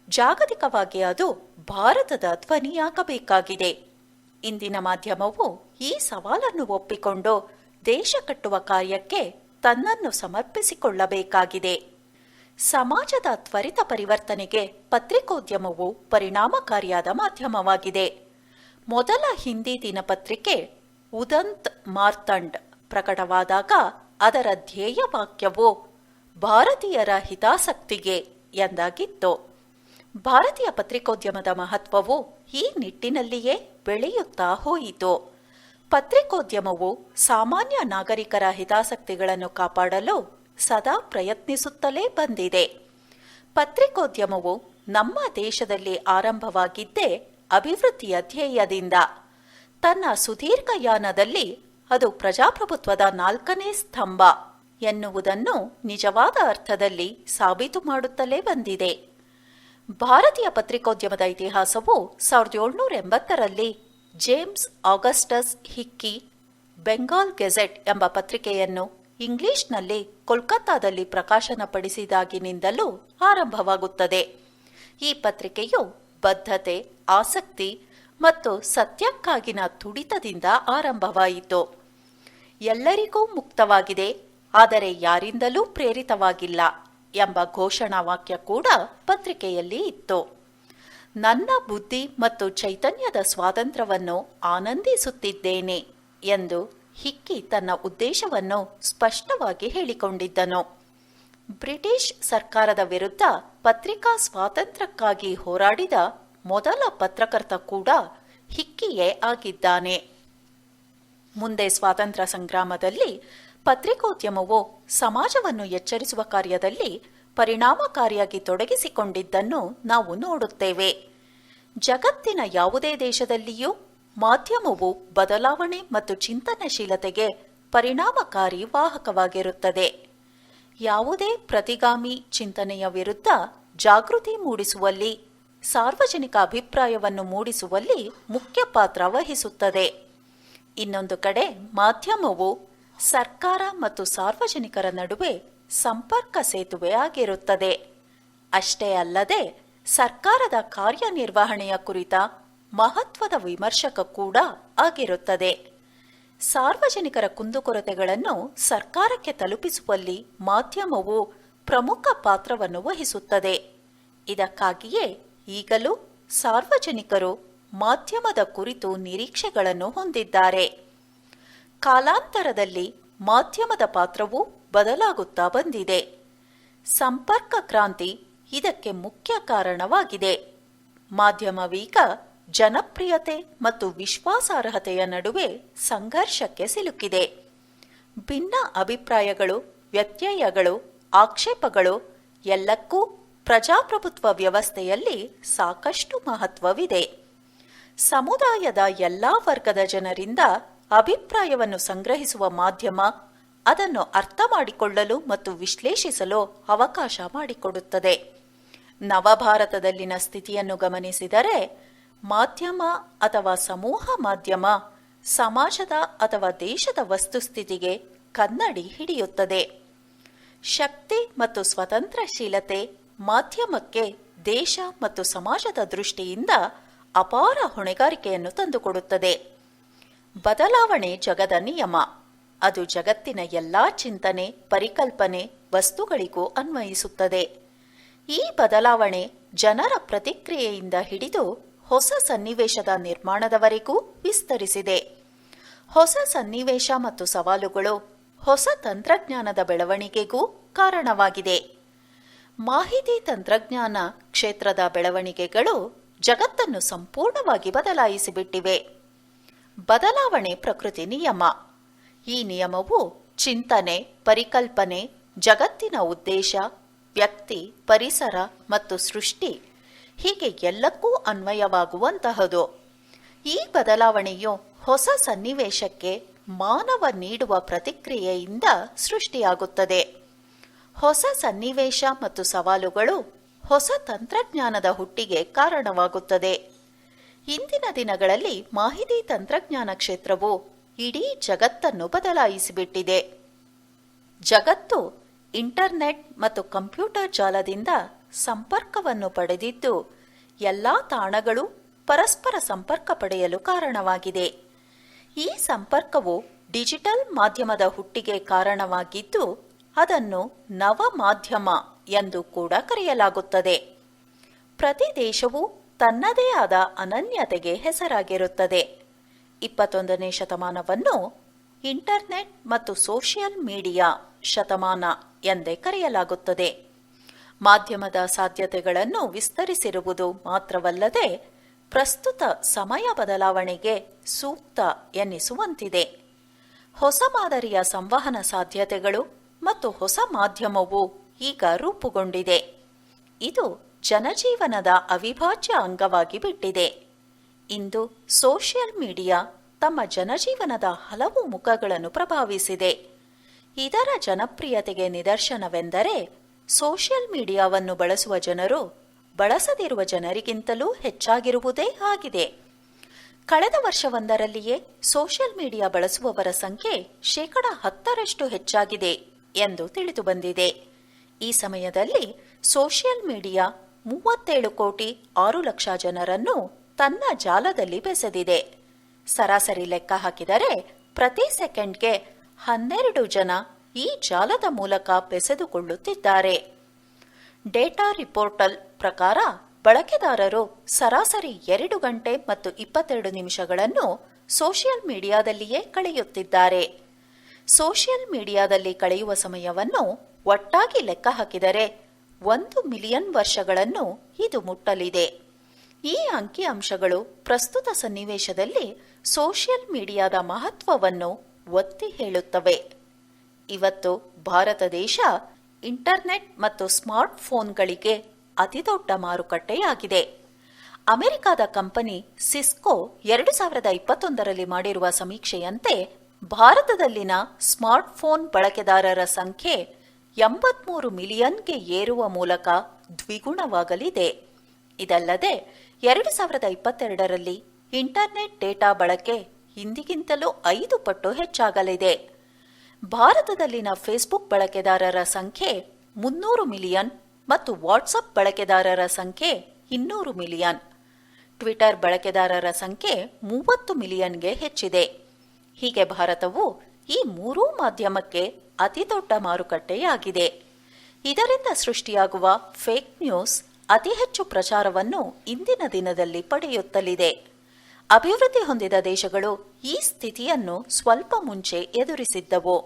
ಜಾಗತಿಕವಾಗಿ ಅದು ಭಾರತದ ಧ್ವನಿಯಾಗಬೇಕಾಗಿದೆ. ಇಂದಿನ ಮಾಧ್ಯಮವು ಈ ಸವಾಲನ್ನು ಒಪ್ಪಿಕೊಂಡು ದೇಶ ಕಟ್ಟುವ ಕಾರ್ಯಕ್ಕೆ ತನ್ನನ್ನು ಸಮರ್ಪಿಸಿಕೊಳ್ಳಬೇಕಾಗಿದೆ. ಸಮಾಜದ ತ್ವರಿತ ಪರಿವರ್ತನೆಗೆ ಪತ್ರಿಕೋದ್ಯಮವು ಪರಿಣಾಮಕಾರಿಯಾದ ಮಾಧ್ಯಮವಾಗಿದೆ. ಮೊದಲ ಹಿಂದಿ ದಿನಪತ್ರಿಕೆ ಉದಂತ್ ಮಾರ್ತಂಡ್ ಪ್ರಕಟವಾದಾಗ ಅದರ ಧ್ಯೇಯವಾಕ್ಯವು ಭಾರತೀಯರ ಹಿತಾಸಕ್ತಿಗೆ ಎಂದಾಗಿತ್ತು. ಭಾರತೀಯ ಪತ್ರಿಕೋದ್ಯಮದ ಮಹತ್ವವು ಈ ನಿಟ್ಟಿನಲ್ಲಿಯೇ ಬೆಳೆಯುತ್ತಾ ಹೋಯಿತು. ಪತ್ರಿಕೋದ್ಯಮವು ಸಾಮಾನ್ಯ ನಾಗರಿಕರ ಹಿತಾಸಕ್ತಿಗಳನ್ನು ಕಾಪಾಡಲು ಸದಾ ಪ್ರಯತ್ನಿಸುತ್ತಲೇ ಬಂದಿದೆ. ಪತ್ರಿಕೋದ್ಯಮವು ನಮ್ಮ ದೇಶದಲ್ಲಿ ಆರಂಭವಾಗಿದ್ದೇ ಅಭಿವೃದ್ಧಿಯ ಧ್ಯೇಯದಿಂದ. ತನ್ನ ಸುದೀರ್ಘ ಯಾನದಲ್ಲಿ ಅದು ಪ್ರಜಾಪ್ರಭುತ್ವದ 4ನೇ ಸ್ತಂಭ ಎನ್ನುವುದನ್ನು ನಿಜವಾದ ಅರ್ಥದಲ್ಲಿ ಸಾಬೀತು ಮಾಡುತ್ತಲೇ ಬಂದಿದೆ. ಭಾರತೀಯ ಪತ್ರಿಕೋದ್ಯಮದ ಇತಿಹಾಸವು 1780ರಲ್ಲಿ ಜೇಮ್ಸ್ ಆಗಸ್ಟಸ್ ಹಿಕ್ಕಿ ಬೆಂಗಾಲ್ ಗೆಜೆಟ್ ಎಂಬ ಪತ್ರಿಕೆಯನ್ನು ಇಂಗ್ಲಿಷ್ನಲ್ಲಿ ಕೋಲ್ಕತ್ತಾದಲ್ಲಿ ಪ್ರಕಾಶನಪಡಿಸಿದಾಗಿನಿಂದಲೂ ಆರಂಭವಾಗುತ್ತದೆ. ಈ ಪತ್ರಿಕೆಯು ಬದ್ಧತೆ, ಆಸಕ್ತಿ ಮತ್ತು ಸತ್ಯಕ್ಕಾಗಿನ ತುಡಿತದಿಂದ ಆರಂಭವಾಯಿತು. ಎಲ್ಲರಿಗೂ ಮುಕ್ತವಾಗಿದೆ, ಆದರೆ ಯಾರಿಂದಲೂ ಪ್ರೇರಿತವಾಗಿಲ್ಲ ಎಂಬ ಘೋಷಣಾವಾಕ್ಯ ಕೂಡ ಪತ್ರಿಕೆಯಲ್ಲಿ ಇತ್ತು. ನನ್ನ ಬುದ್ಧಿ ಮತ್ತು ಚೈತನ್ಯದ ಸ್ವಾತಂತ್ರ್ಯವನ್ನು ಆನಂದಿಸುತ್ತಿದ್ದೇನೆ ಎಂದು ಹಿಕ್ಕಿ ತನ್ನ ಉದ್ದೇಶವನ್ನು ಸ್ಪಷ್ಟವಾಗಿ ಹೇಳಿಕೊಂಡಿದ್ದನು. ಬ್ರಿಟಿಷ್ ಸರ್ಕಾರದ ವಿರುದ್ಧ ಪತ್ರಿಕಾ ಸ್ವಾತಂತ್ರ್ಯಕ್ಕಾಗಿ ಹೋರಾಡಿದ ಮೊದಲ ಪತ್ರಕರ್ತ ಕೂಡ ಹಿಕ್ಕಿಯೇ ಆಗಿದ್ದಾನೆ. ಮುಂದೆ ಸ್ವಾತಂತ್ರ್ಯ ಸಂಗ್ರಾಮದಲ್ಲಿ ಪತ್ರಿಕೋದ್ಯಮವು ಸಮಾಜವನ್ನು ಎಚ್ಚರಿಸುವ ಕಾರ್ಯದಲ್ಲಿ ಪರಿಣಾಮಕಾರಿಯಾಗಿ ತೊಡಗಿಸಿಕೊಂಡಿದ್ದನ್ನು ನಾವು ನೋಡುತ್ತೇವೆ. ಜಗತ್ತಿನ ಯಾವುದೇ ದೇಶದಲ್ಲಿಯೂ ಮಾಧ್ಯಮವು ಬದಲಾವಣೆ ಮತ್ತು ಚಿಂತನಶೀಲತೆಗೆ ಪರಿಣಾಮಕಾರಿ ವಾಹಕವಾಗಿರುತ್ತದೆ. ಯಾವುದೇ ಪ್ರತಿಗಾಮಿ ಚಿಂತನೆಯ ವಿರುದ್ಧ ಜಾಗೃತಿ ಮೂಡಿಸುವಲ್ಲಿ, ಸಾರ್ವಜನಿಕ ಅಭಿಪ್ರಾಯವನ್ನು ಮೂಡಿಸುವಲ್ಲಿ ಮುಖ್ಯ ಪಾತ್ರ ವಹಿಸುತ್ತದೆ. ಇನ್ನೊಂದು ಕಡೆ ಮಾಧ್ಯಮವು ಸರ್ಕಾರ ಮತ್ತು ಸಾರ್ವಜನಿಕರ ನಡುವೆ ಸಂಪರ್ಕ ಸೇತುವೆ ಆಗಿರುತ್ತದೆ. ಅಷ್ಟೇ ಅಲ್ಲದೆ ಸರ್ಕಾರದ ಕಾರ್ಯನಿರ್ವಹಣೆಯ ಕುರಿತ ಮಹತ್ವದ ವಿಮರ್ಶಕ ಕೂಡ ಆಗಿರುತ್ತದೆ. ಸಾರ್ವಜನಿಕರ ಕುಂದುಕೊರತೆಗಳನ್ನು ಸರ್ಕಾರಕ್ಕೆ ತಲುಪಿಸುವಲ್ಲಿ ಮಾಧ್ಯಮವು ಪ್ರಮುಖ ಪಾತ್ರವನ್ನು ವಹಿಸುತ್ತದೆ. ಇದಕ್ಕಾಗಿಯೇ ಈಗಲೂ ಸಾರ್ವಜನಿಕರು ಮಾಧ್ಯಮದ ಕುರಿತು ನಿರೀಕ್ಷೆಗಳನ್ನು ಹೊಂದಿದ್ದಾರೆ. ಕಾಲಾಂತರದಲ್ಲಿ ಮಾಧ್ಯಮದ ಪಾತ್ರವು ಬದಲಾಗುತ್ತಾ ಬಂದಿದೆ. ಸಂಪರ್ಕ ಕ್ರಾಂತಿ ಇದಕ್ಕೆ ಮುಖ್ಯ ಕಾರಣವಾಗಿದೆ. ಮಾಧ್ಯಮವೀಗ ಜನಪ್ರಿಯತೆ ಮತ್ತು ವಿಶ್ವಾಸಾರ್ಹತೆಯ ನಡುವೆ ಸಂಘರ್ಷಕ್ಕೆ ಸಿಲುಕಿದೆ. ಭಿನ್ನ ಅಭಿಪ್ರಾಯಗಳು, ವ್ಯತ್ಯಯಗಳು, ಆಕ್ಷೇಪಗಳು ಎಲ್ಲಕ್ಕೂ ಪ್ರಜಾಪ್ರಭುತ್ವ ವ್ಯವಸ್ಥೆಯಲ್ಲಿ ಸಾಕಷ್ಟು ಮಹತ್ವವಿದೆ. ಸಮುದಾಯದ ಎಲ್ಲಾ ವರ್ಗದ ಜನರಿಂದ ಅಭಿಪ್ರಾಯವನ್ನು ಸಂಗ್ರಹಿಸುವ ಮಾಧ್ಯಮ ಅದನ್ನು ಅರ್ಥ ಮಾಡಿಕೊಳ್ಳಲು ಮತ್ತು ವಿಶ್ಲೇಷಿಸಲು ಅವಕಾಶ ಮಾಡಿಕೊಡುತ್ತದೆ. ನವಭಾರತದಲ್ಲಿನ ಸ್ಥಿತಿಯನ್ನು ಗಮನಿಸಿದರೆ ಮಾಧ್ಯಮ ಅಥವಾ ಸಮೂಹ ಮಾಧ್ಯಮ ಸಮಾಜದ ಅಥವಾ ದೇಶದ ವಸ್ತುಸ್ಥಿತಿಗೆ ಕನ್ನಡಿ ಹಿಡಿಯುತ್ತದೆ. ಶಕ್ತಿ ಮತ್ತು ಸ್ವತಂತ್ರಶೀಲತೆ ಮಾಧ್ಯಮಕ್ಕೆ ದೇಶ ಮತ್ತು ಸಮಾಜದ ದೃಷ್ಟಿಯಿಂದ ಅಪಾರ ಹೊಣೆಗಾರಿಕೆಯನ್ನು ತಂದುಕೊಡುತ್ತದೆ. ಬದಲಾವಣೆ ಜಗದ ನಿಯಮ. ಅದು ಜಗತ್ತಿನ ಎಲ್ಲಾ ಚಿಂತನೆ, ಪರಿಕಲ್ಪನೆ, ವಸ್ತುಗಳಿಗೂ ಅನ್ವಯಿಸುತ್ತದೆ. ಈ ಬದಲಾವಣೆ ಜನರ ಪ್ರತಿಕ್ರಿಯೆಯಿಂದ ಹಿಡಿದು ಹೊಸ ಸನ್ನಿವೇಶದ ನಿರ್ಮಾಣದವರೆಗೂ ವಿಸ್ತರಿಸಿದೆ. ಹೊಸ ಸನ್ನಿವೇಶ ಮತ್ತು ಸವಾಲುಗಳು ಹೊಸ ತಂತ್ರಜ್ಞಾನದ ಬೆಳವಣಿಗೆಗೂ ಕಾರಣವಾಗಿದೆ. ಮಾಹಿತಿ ತಂತ್ರಜ್ಞಾನ ಕ್ಷೇತ್ರದ ಬೆಳವಣಿಗೆಗಳು ಜಗತ್ತನ್ನು ಸಂಪೂರ್ಣವಾಗಿ ಬದಲಾಯಿಸಿಬಿಟ್ಟಿವೆ. ಬದಲಾವಣೆ ಪ್ರಕೃತಿ ನಿಯಮ. ಈ ನಿಯಮವು ಚಿಂತನೆ, ಪರಿಕಲ್ಪನೆ, ಜಗತ್ತಿನ ಉದ್ದೇಶ, ವ್ಯಕ್ತಿ, ಪರಿಸರ ಮತ್ತು ಸೃಷ್ಟಿ ಹೀಗೆ ಎಲ್ಲಕ್ಕೂ ಅನ್ವಯವಾಗುವಂತಹದು. ಈ ಬದಲಾವಣೆಯು ಹೊಸ ಸನ್ನಿವೇಶಕ್ಕೆ ಮಾನವ ನೀಡುವ ಪ್ರತಿಕ್ರಿಯೆಯಿಂದ ಸೃಷ್ಟಿಯಾಗುತ್ತದೆ. ಹೊಸ ಸನ್ನಿವೇಶ ಮತ್ತು ಸವಾಲುಗಳು ಹೊಸ ತಂತ್ರಜ್ಞಾನದ ಹುಟ್ಟಿಗೆ ಕಾರಣವಾಗುತ್ತದೆ. ಇಂದಿನ ದಿನಗಳಲ್ಲಿ ಮಾಹಿತಿ ತಂತ್ರಜ್ಞಾನ ಕ್ಷೇತ್ರವು ಇಡೀ ಜಗತ್ತನ್ನು ಬದಲಾಯಿಸಿಬಿಟ್ಟಿದೆ. ಜಗತ್ತು ಇಂಟರ್ನೆಟ್ ಮತ್ತು ಕಂಪ್ಯೂಟರ್ ಜಾಲದಿಂದ ಸಂಪರ್ಕವನ್ನು ಪಡೆದಿದ್ದು ಎಲ್ಲಾ ತಾಣಗಳು ಪರಸ್ಪರ ಸಂಪರ್ಕ ಪಡೆಯಲು ಕಾರಣವಾಗಿದೆ. ಈ ಸಂಪರ್ಕವು ಡಿಜಿಟಲ್ ಮಾಧ್ಯಮದ ಹುಟ್ಟಿಗೆ ಕಾರಣವಾಗಿದ್ದು ಅದನ್ನು ನವ ಮಾಧ್ಯಮ ಎಂದು ಕೂಡ ಕರೆಯಲಾಗುತ್ತದೆ. ಪ್ರತಿ ದೇಶವು ತನ್ನದೇ ಆದ ಅನನ್ಯತೆಗೆ ಹೆಸರಾಗಿರುತ್ತದೆ. 21ನೇ ಶತಮಾನವನ್ನು ಇಂಟರ್ನೆಟ್ ಮತ್ತು ಸೋಷಿಯಲ್ ಮೀಡಿಯಾ ಶತಮಾನ ಎಂದೇ ಕರೆಯಲಾಗುತ್ತದೆ. ಮಾಧ್ಯಮದ ಸಾಧ್ಯತೆಗಳನ್ನು ವಿಸ್ತರಿಸಿರುವುದು ಮಾತ್ರವಲ್ಲದೆ ಪ್ರಸ್ತುತ ಸಮಯ ಬದಲಾವಣೆಗೆ ಸೂಕ್ತ ಎನ್ನಿಸುವಂತಿದೆ. ಹೊಸ ಮಾದರಿಯ ಸಂವಹನ ಸಾಧ್ಯತೆಗಳು ಮತ್ತು ಹೊಸ ಮಾಧ್ಯಮವು ಈಗ ರೂಪುಗೊಂಡಿದೆ. ಇದು ಜನಜೀವನದ ಅವಿಭಾಜ್ಯ ಅಂಗವಾಗಿ ಬಿಟ್ಟಿದೆ. ಇಂದು ಸೋಷಿಯಲ್ ಮೀಡಿಯಾ ತಮ್ಮ ಜನಜೀವನದ ಹಲವು ಮುಖಗಳನ್ನು ಪ್ರಭಾವಿಸಿದೆ. ಇದರ ಜನಪ್ರಿಯತೆಗೆ ನಿದರ್ಶನವೆಂದರೆ ಸೋಷಿಯಲ್ ಮೀಡಿಯಾವನ್ನು ಬಳಸುವ ಜನರು ಬಳಸದಿರುವ ಜನರಿಗಿಂತಲೂ ಹೆಚ್ಚಾಗಿರುವುದೇ ಆಗಿದೆ. ಕಳೆದ ವರ್ಷವೊಂದರಲ್ಲಿಯೇ ಸೋಷಿಯಲ್ ಮೀಡಿಯಾ ಬಳಸುವವರ ಸಂಖ್ಯೆ 10% ಹೆಚ್ಚಾಗಿದೆ ಎಂದು ತಿಳಿದುಬಂದಿದೆ. ಈ ಸಮಯದಲ್ಲಿ ಸೋಷಿಯಲ್ ಮೀಡಿಯಾ 37,6,00,000 ಜನರನ್ನು ತನ್ನ ಜಾಲದಲ್ಲಿ ಬೆಸೆದಿದೆ. ಸರಾಸರಿ ಲೆಕ್ಕ ಹಾಕಿದರೆ ಪ್ರತಿ ಸೆಕೆಂಡ್ಗೆ 12 ಜನ ಈ ಜಾಲದ ಮೂಲಕ ಬೆಸೆದುಕೊಳ್ಳುತ್ತಿದ್ದಾರೆ. ಡೇಟಾ ರಿಪೋರ್ಟಲ್ ಪ್ರಕಾರ ಬಳಕೆದಾರರು ಸರಾಸರಿ 2 ಗಂಟೆ ಮತ್ತು 22 ನಿಮಿಷಗಳನ್ನು ಸೋಷಿಯಲ್ ಮೀಡಿಯಾದಲ್ಲಿಯೇ ಕಳೆಯುತ್ತಿದ್ದಾರೆ. ಸೋಷಿಯಲ್ ಮೀಡಿಯಾದಲ್ಲಿ ಕಳೆಯುವ ಸಮಯವನ್ನು ಒಟ್ಟಾಗಿ ಲೆಕ್ಕ ಹಾಕಿದರೆ 1 ಮಿಲಿಯನ್ ವರ್ಷಗಳನ್ನು ಇದು ಮುಟ್ಟಲಿದೆ. ಈ ಅಂಕಿಅಂಶಗಳು ಪ್ರಸ್ತುತ ಸನ್ನಿವೇಶದಲ್ಲಿ ಸೋಷಿಯಲ್ ಮೀಡಿಯಾದ ಮಹತ್ವವನ್ನು ಒತ್ತಿ ಹೇಳುತ್ತವೆ. ಇವತ್ತು ಭಾರತ ದೇಶ ಇಂಟರ್ನೆಟ್ ಮತ್ತು ಸ್ಮಾರ್ಟ್ ಫೋನ್ಗಳಿಗೆ ಅತಿದೊಡ್ಡ ಮಾರುಕಟ್ಟೆಯಾಗಿದೆ. ಅಮೆರಿಕದ ಕಂಪನಿ ಸಿಸ್ಕೋ 2021ರಲ್ಲಿ ಮಾಡಿರುವ ಸಮೀಕ್ಷೆಯಂತೆ ಭಾರತದಲ್ಲಿನ ಸ್ಮಾರ್ಟ್ ಫೋನ್ ಬಳಕೆದಾರರ ಸಂಖ್ಯೆ 83 ಮಿಲಿಯನ್ಗೆ ಏರುವ ಮೂಲಕ ದ್ವಿಗುಣವಾಗಲಿದೆ. ಇದಲ್ಲದೆ 2022ರಲ್ಲಿ ಇಂಟರ್ನೆಟ್ ಡೇಟಾ ಬಳಕೆ ಹಿಂದಿಗಿಂತಲೂ 5 ಪಟ್ಟು ಹೆಚ್ಚಾಗಲಿದೆ. ಭಾರತದಲ್ಲಿನ ಫೇಸ್ಬುಕ್ ಬಳಕೆದಾರರ ಸಂಖ್ಯೆ 300 ಮಿಲಿಯನ್ ಮತ್ತು ವಾಟ್ಸಪ್ ಬಳಕೆದಾರರ ಸಂಖ್ಯೆ 200 ಮಿಲಿಯನ್. ಟ್ವಿಟರ್ ಬಳಕೆದಾರರ ಸಂಖ್ಯೆ 30 ಮಿಲಿಯನ್ಗೆ ಹೆಚ್ಚಿದೆ. ಹೀಗೆ ಭಾರತವು ಈ 3 ಮಾಧ್ಯಮಕ್ಕೆ ಅತಿದೊಡ್ಡ ಮಾರುಕಟ್ಟೆಯಾಗಿದೆ. ಇದರಿಂದ ಸೃಷ್ಟಿಯಾಗುವ ಫೇಕ್ ನ್ಯೂಸ್ ಅತಿ ಹೆಚ್ಚು ಪ್ರಚಾರವನ್ನು ಇಂದಿನ ದಿನದಲ್ಲಿ ಪಡೆಯುತ್ತಲಿದೆ. ಅಭಿವೃದ್ಧಿ ಹೊಂದಿದ ದೇಶಗಳು ಈ ಸ್ಥಿತಿಯನ್ನು ಸ್ವಲ್ಪ ಮುಂಚೆ ಎದುರಿಸಿದ್ದವು.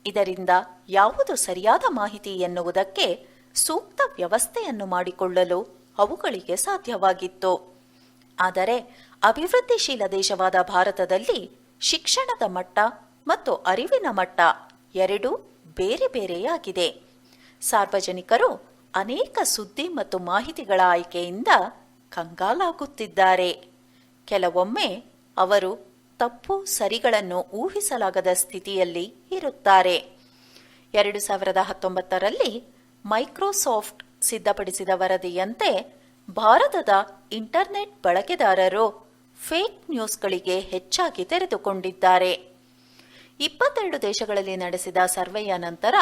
ಇದರಿಂದ ಯಾವುದು ಸರಿಯಾದ ಮಾಹಿತಿ ಎನ್ನುವುದಕ್ಕೆ ಸೂಕ್ತ ವ್ಯವಸ್ಥೆಯನ್ನು ಮಾಡಿಕೊಳ್ಳಲು ಅವುಗಳಿಗೆ ಸಾಧ್ಯವಾಗಿತ್ತು. ಆದರೆ ಅಭಿವೃದ್ಧಿಶೀಲ ದೇಶವಾದ ಭಾರತದಲ್ಲಿ ಶಿಕ್ಷಣದ ಮಟ್ಟ ಮತ್ತು ಅರಿವಿನ ಮಟ್ಟ ಎರಡೂ ಬೇರೆ ಬೇರೆಯಾಗಿದೆ. ಸಾರ್ವಜನಿಕರು ಅನೇಕ ಸುದ್ದಿ ಮತ್ತು ಮಾಹಿತಿಗಳ ಆಯ್ಕೆಯಿಂದ ಕಂಗಾಲಾಗುತ್ತಿದ್ದಾರೆ. ಕೆಲವೊಮ್ಮೆ ಅವರು ತಪ್ಪು ಸರಿಗಳನ್ನು ಊಹಿಸಲಾಗದ ಸ್ಥಿತಿಯಲ್ಲಿ ಇರುತ್ತಾರೆ. 2019ರಲ್ಲಿ ಮೈಕ್ರೋಸಾಫ್ಟ್ ಸಿದ್ಧಪಡಿಸಿದ ವರದಿಯಂತೆ ಭಾರತದ ಇಂಟರ್ನೆಟ್ ಬಳಕೆದಾರರು ಫೇಕ್ ನ್ಯೂಸ್ಗಳಿಗೆ ಹೆಚ್ಚಾಗಿ ತೆರೆದುಕೊಂಡಿದ್ದಾರೆ. 22 ದೇಶಗಳಲ್ಲಿ ನಡೆಸಿದ ಸರ್ವೆಯ ನಂತರ